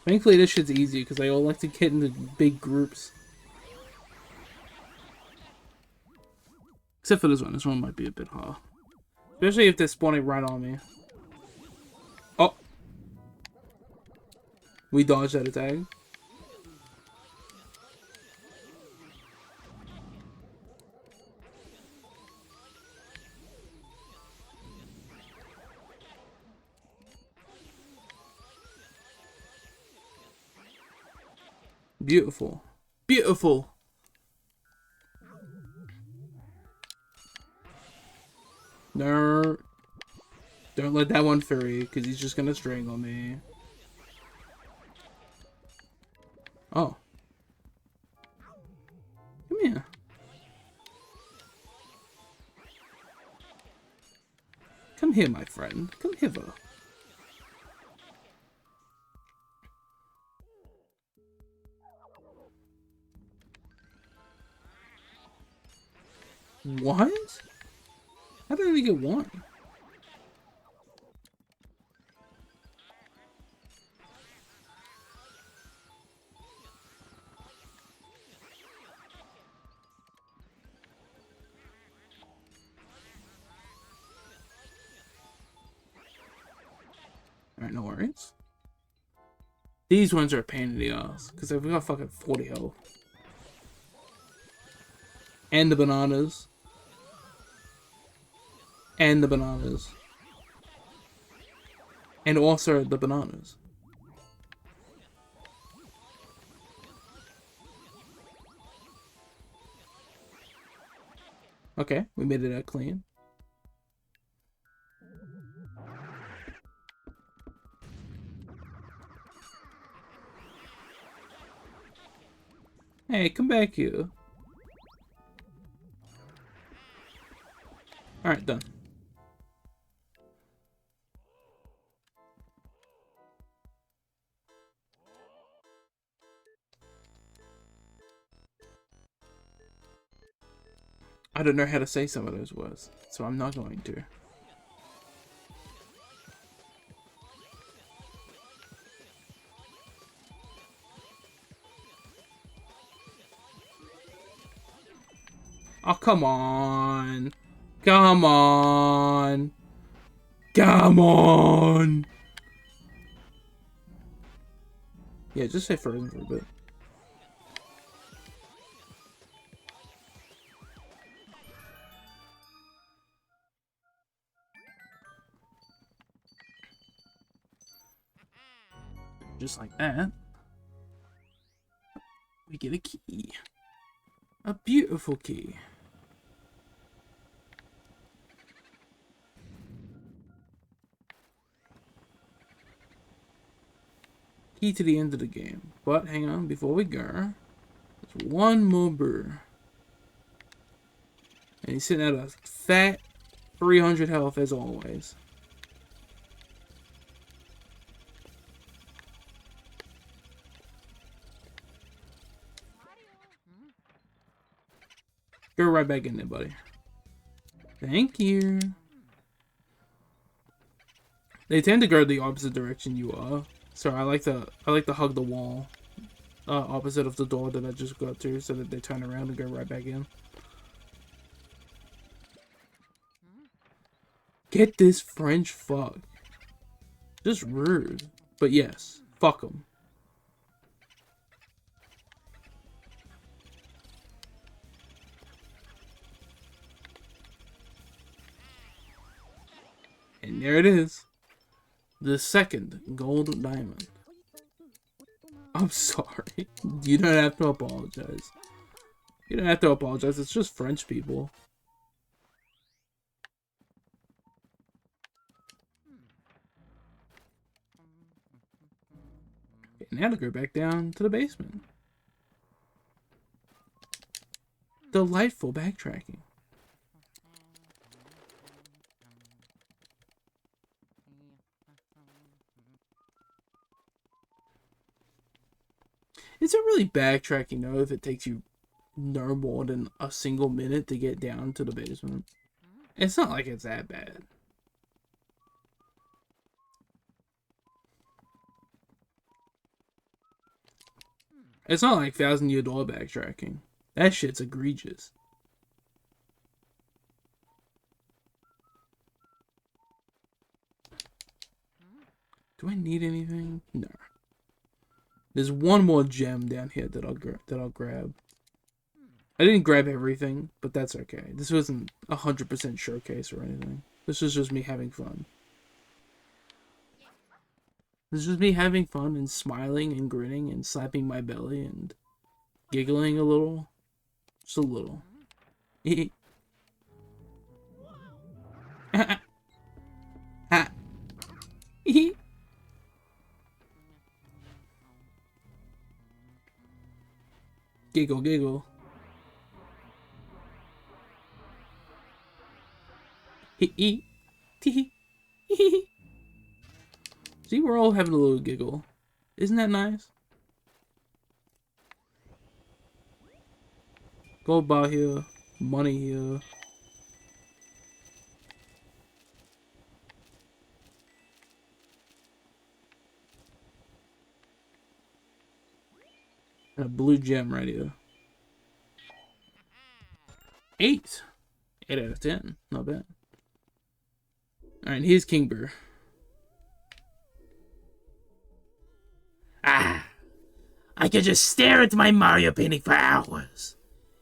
Thankfully, this shit's easy because I all like to get into big groups. Except for this one. This one might be a bit hard. Especially if they're spawning right on me. Oh! We dodged that attack. Beautiful. Beautiful! No. Don't let that one free, because he's just gonna strangle me. Oh. Come here. Come here, my friend. Come hither. What? How did I only get one? Alright, no worries. These ones are a pain in the ass, because I've got fucking 40 health. And the bananas. And the bananas. And also the bananas. Okay, we made it out clean. Hey, come back here. Alright, done. I don't know how to say some of those words, so I'm not going to. Oh, come on. Come on. Come on. Yeah, just say frozen for a bit. Just like that. We get a key. A beautiful key. Key to the end of the game. But hang on, before we go, there's one more brew. And he's sitting at a fat 300 health as always. Go right back in there, buddy. Thank you. They tend to go the opposite direction you are. So I like to hug the wall. Opposite of the door that I just got to, so that they turn around and go right back in. Get this French fuck. Just rude. But yes, fuck him. And there it is. The second gold diamond. I'm sorry. You don't have to apologize. You don't have to apologize. It's just French people. Okay, now to go back down to the basement. Delightful backtracking. Is it really backtracking though if it takes you no more than a single minute to get down to the basement? It's not like it's that bad. It's not like Thousand Year Door backtracking. That shit's egregious. Do I need anything? No. There's one more gem down here that I'll grab. I didn't grab everything, but that's okay. This wasn't 100% showcase or anything. This was just me having fun. This is just me having fun and smiling and grinning and slapping my belly and giggling a little. Just a little. Ha. Giggle, giggle. See, we're all having a little giggle. Isn't that nice? Gold bar here. Money here. And a blue gem right here. 8. 8 out of 10. Not bad. Alright, here's King Burr. Ah, I could just stare at my Mario painting for hours.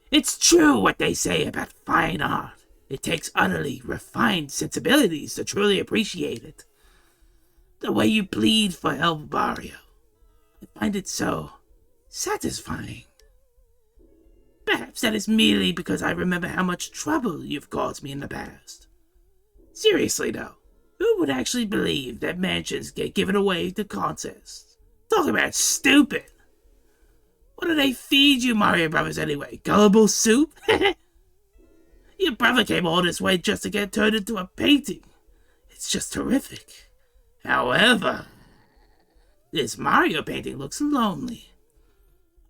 It's true what they say about fine art. It takes utterly refined sensibilities to truly appreciate it. The way you plead for help, Mario. I find it so satisfying. Perhaps that is merely because I remember how much trouble you've caused me in the past. Seriously though, who would actually believe that mansions get given away to contests? Talk about stupid. What do they feed you, Mario Brothers, anyway? Gullible soup? Your brother came all this way just to get turned into a painting. It's just terrific. However, this Mario painting looks lonely.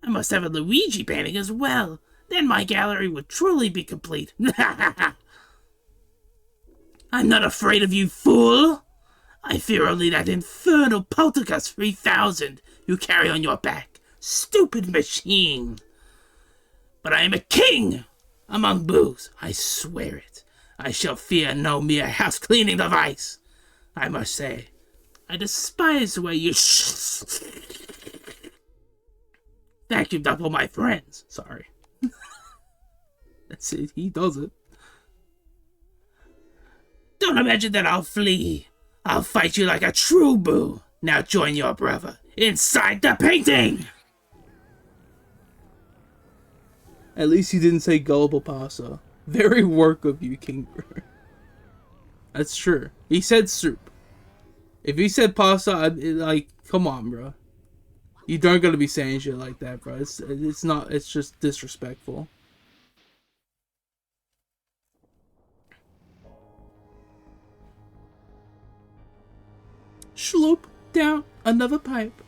I must have a Luigi painting as well. Then my gallery would truly be complete. I'm not afraid of you, fool. I fear only that infernal Poltergust 3000 you carry on your back. Stupid machine. But I am a king among boos. I swear it. I shall fear no mere house-cleaning device. I must say, I despise the way you vacuumed up all my friends. Sorry. That's it. He does it. Don't imagine that I'll flee. I'll fight you like a true boo. Now join your brother inside the painting. At least he didn't say gullible pasta. Very work of you, King Burr. That's true. He said soup. If he said pasta, like, come on, bro. You don't gotta be saying shit like that, bro. It's not. It's just disrespectful. Schloop down another pipe.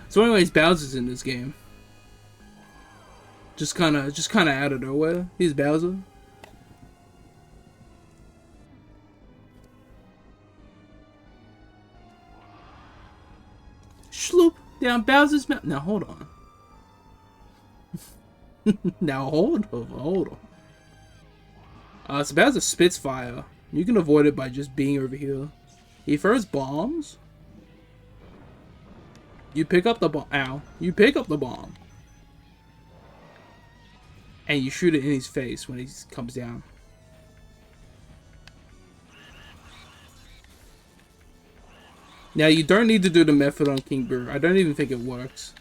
So, anyways, Bowser's in this game. Just kind of out of nowhere. He's Bowser. Schloop down Bowser's mouth. Now hold on. Now hold on. So Bowser spits fire. You can avoid it by just being over here. He throws bombs. You pick up the bomb. Ow. You pick up the bomb. And you shoot it in his face when he comes down. Now, you don't need to do the method on King Boo. I don't even think it works.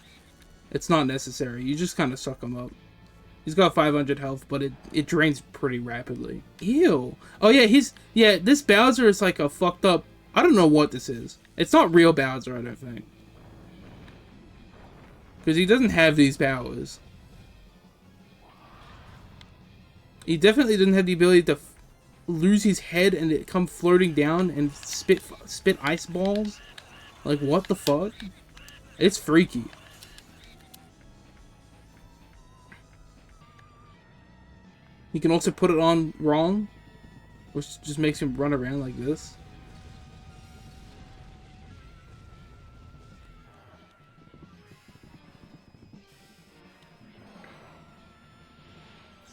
It's not necessary. You just kind of suck him up. He's got 500 health, but it drains pretty rapidly. Ew. Oh, yeah, this Bowser is like a fucked up... I don't know what this is. It's not real Bowser, I don't think. Because he doesn't have these powers. He definitely doesn't have the ability to lose his head and it come floating down and spit ice balls. Like, what the fuck? It's freaky. He can also put it on wrong, which just makes him run around like this.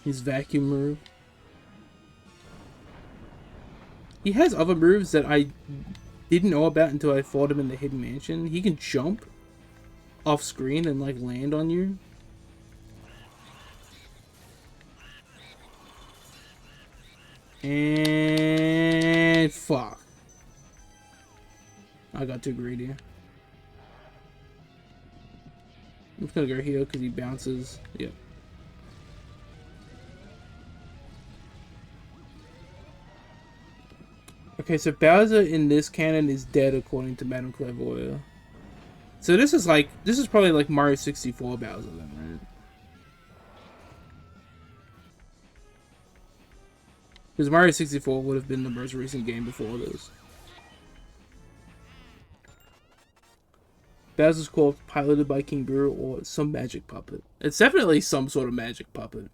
His vacuum move. He has other moves that I didn't know about until I fought him in the Hidden Mansion. He can jump off screen and like land on you. And fuck. I got too greedy. I'm just gonna go here because he bounces. Yep. Okay, so Bowser in this canon is dead according to Madame Clairvoyant. So this is probably like Mario 64 Bowser then, right? Because Mario 64 would have been the most recent game before this. Bowser's Corpse piloted by King Boo or some magic puppet. It's definitely some sort of magic puppet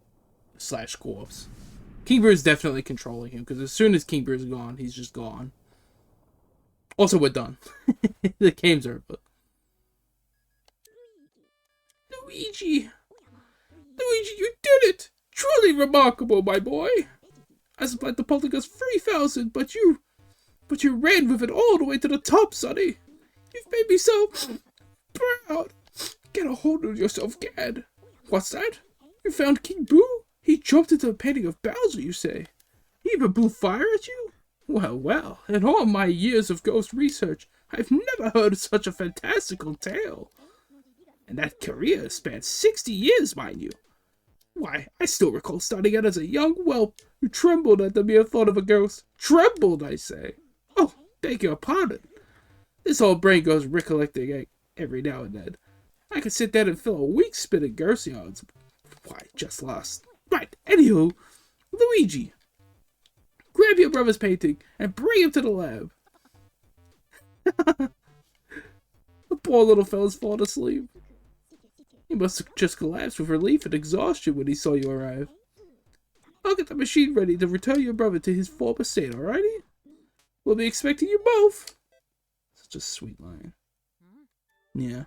/ corpse. King Boo is definitely controlling him, because as soon as King Boo is gone, he's just gone. Also, we're done. The game's over. Luigi! Luigi, you did it! Truly remarkable, my boy! I supplied the Poltergust 3,000, but you ran with it all the way to the top, sonny! You've made me so proud! Get a hold of yourself, Gad! What's that? You found King Boo? He jumped into a painting of Bowser, you say? He even blew fire at you? Well, well, in all my years of ghost research, I've never heard of such a fantastical tale. And that career spanned 60 years, mind you. Why, I still recall starting out as a young whelp who trembled at the mere thought of a ghost. Trembled, I say. Oh, beg your pardon. This old brain goes recollecting every now and then. I could sit there and fill a week spinning ghost yarns. Why, just lost. Right, anywho, Luigi, grab your brother's painting and bring him to the lab. The poor little fella's fallen asleep. He must have just collapsed with relief and exhaustion when he saw you arrive. I'll get the machine ready to return your brother to his former state, alrighty? We'll be expecting you both. Such a sweet line. Yeah.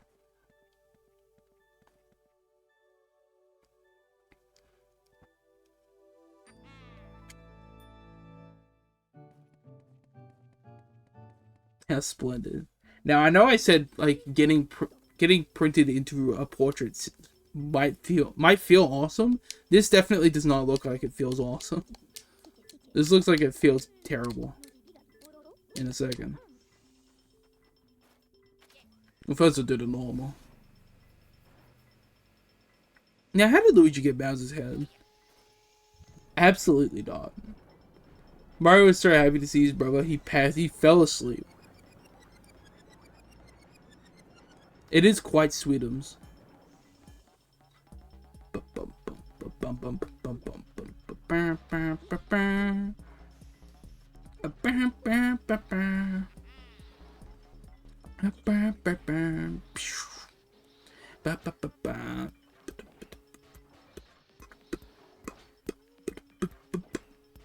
How splendid. Now, I know I said, like, getting printed into a portrait might feel awesome. This definitely does not look like it feels awesome. This looks like it feels terrible. In a second. We'll first do the normal. Now, how did Luigi get Bowser's head? Absolutely not. Mario was so happy to see his brother. He fell asleep. It is quite sweetums.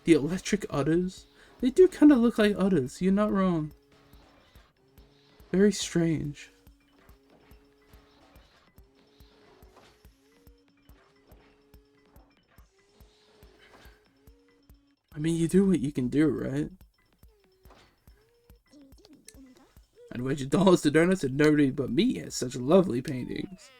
The electric udders? They do kind of look like udders. You're not wrong. Very strange. I mean, you do what you can do, right? I'd wager dollars to donuts and nobody but me has such lovely paintings.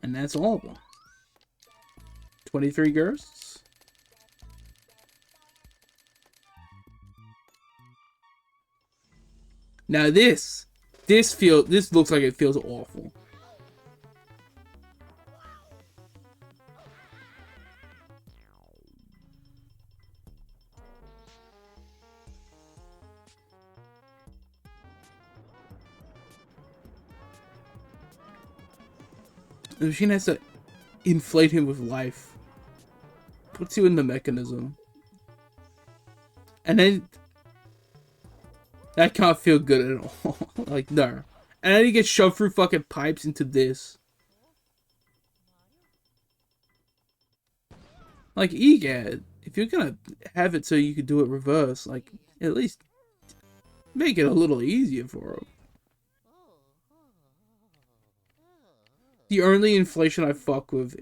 And that's all of them. 23 ghosts. Now this looks like it feels awful. The machine has to inflate him with life. Puts you in the mechanism. And then that can't feel good at all. Like, no. And then he gets shoved through fucking pipes into this. Like, EGAD, if you're gonna have it so you could do it reverse, like, at least make it a little easier for him. The only inflation I fuck with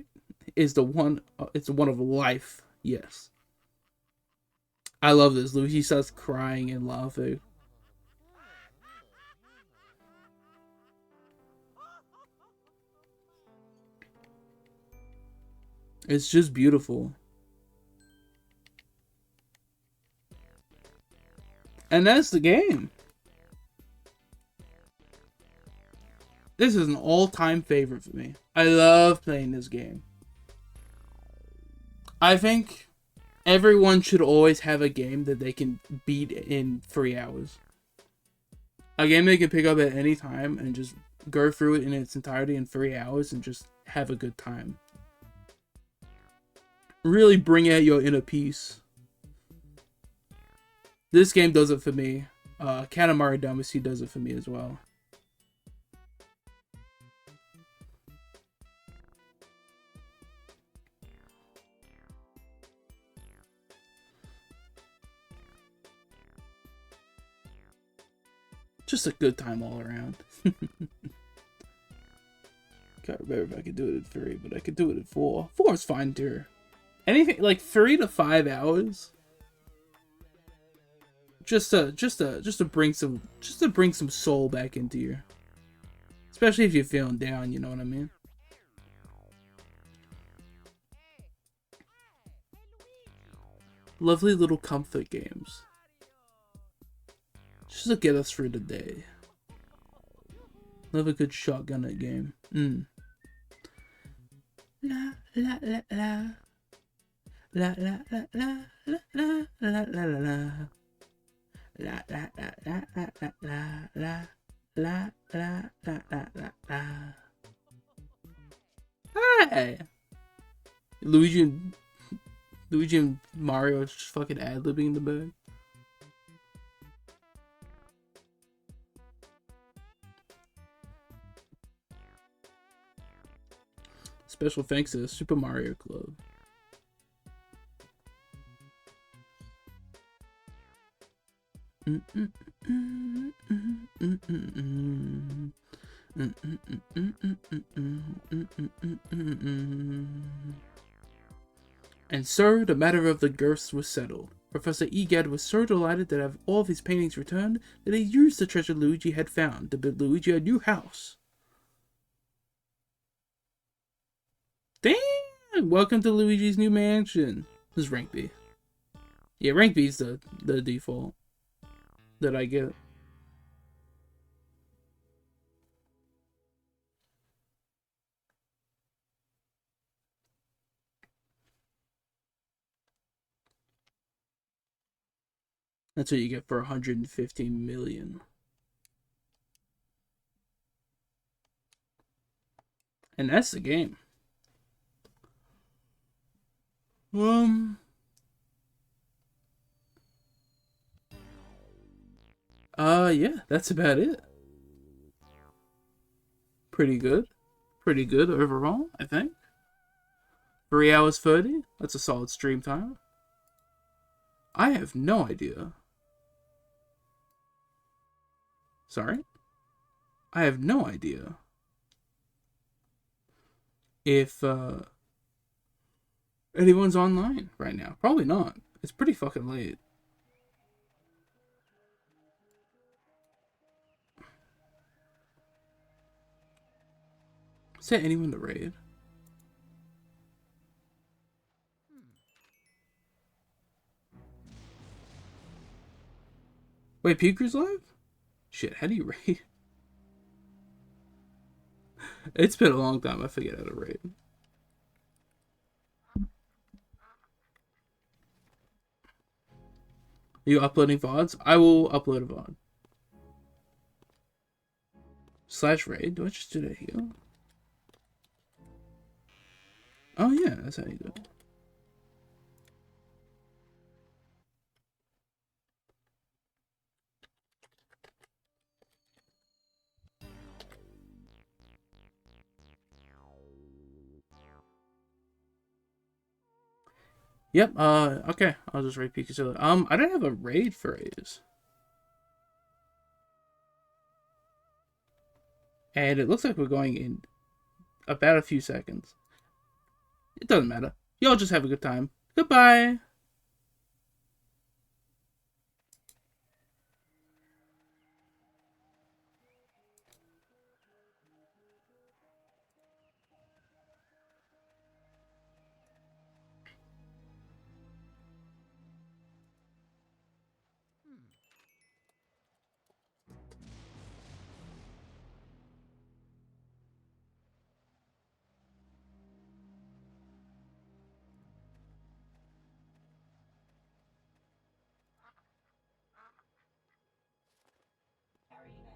is the one, it's the one of life. Yes. I love this. Luigi starts crying and laughing. It's just beautiful. And that's the game. This is an all-time favorite for me. I love playing this game. I think everyone should always have a game that they can beat in 3 hours. A game they can pick up at any time and just go through it in its entirety in 3 hours and just have a good time. Really bring out your inner peace. This game does it for me. Katamari Damacy does it for me as well. Just a good time all around. Can't remember if I could do it in 3, but I could do it in 4. 4 is fine too. Anything like 3 to 5 hours. Just to bring some soul back into you. Especially if you're feeling down, you know what I mean? Lovely little comfort games. Just to get us through the day. Love a good shotgun at game. La la la la. La la la la la la la la la la. La la la la la la la la la la la la la. Hi! Luigi and Mario are just fucking ad-libbing in the bag. Special thanks to the Super Mario Club. And so, the matter of the ghosts was settled. Professor Egad was so delighted to have all of his paintings returned that he used the treasure Luigi had found to build Luigi a new house. Damn! Welcome to Luigi's new mansion. This is rank B. Yeah, rank B is the default that I get. That's what you get for 115 million. And that's the game. Yeah, that's about it. Pretty good. Pretty good overall, I think. 3 hours 30. That's a solid stream time. I have no idea. Sorry? I have no idea if anyone's online right now. Probably not. It's pretty fucking late. Is there anyone to raid? Wait, Pikachu's live? Shit, how do you raid? It's been a long time. I forget how to raid. Are you uploading VODs? I will upload a VOD. Slash raid? Do I just do that here? Oh yeah, that's how you do it. Yep, okay. I'll just raid Pikachu. I don't have a raid phrase. And it looks like we're going in about a few seconds. It doesn't matter. Y'all just have a good time. Goodbye.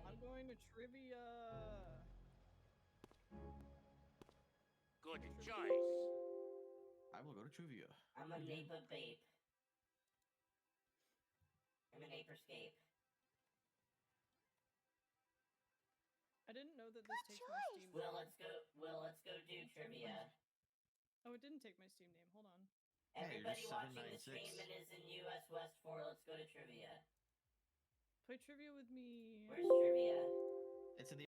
I'm going to trivia. Good choice. I will go to trivia. I'm a neighbor babe. I'm an aperscape. I didn't know that this takes my Steam name. Will, let's go do trivia. Oh, it didn't take my Steam name. Hold on. Hey, you're Everybody just watching the 796. stream and is in US West 4, let's go to trivia. Play trivia with me. Where's trivia? It's in the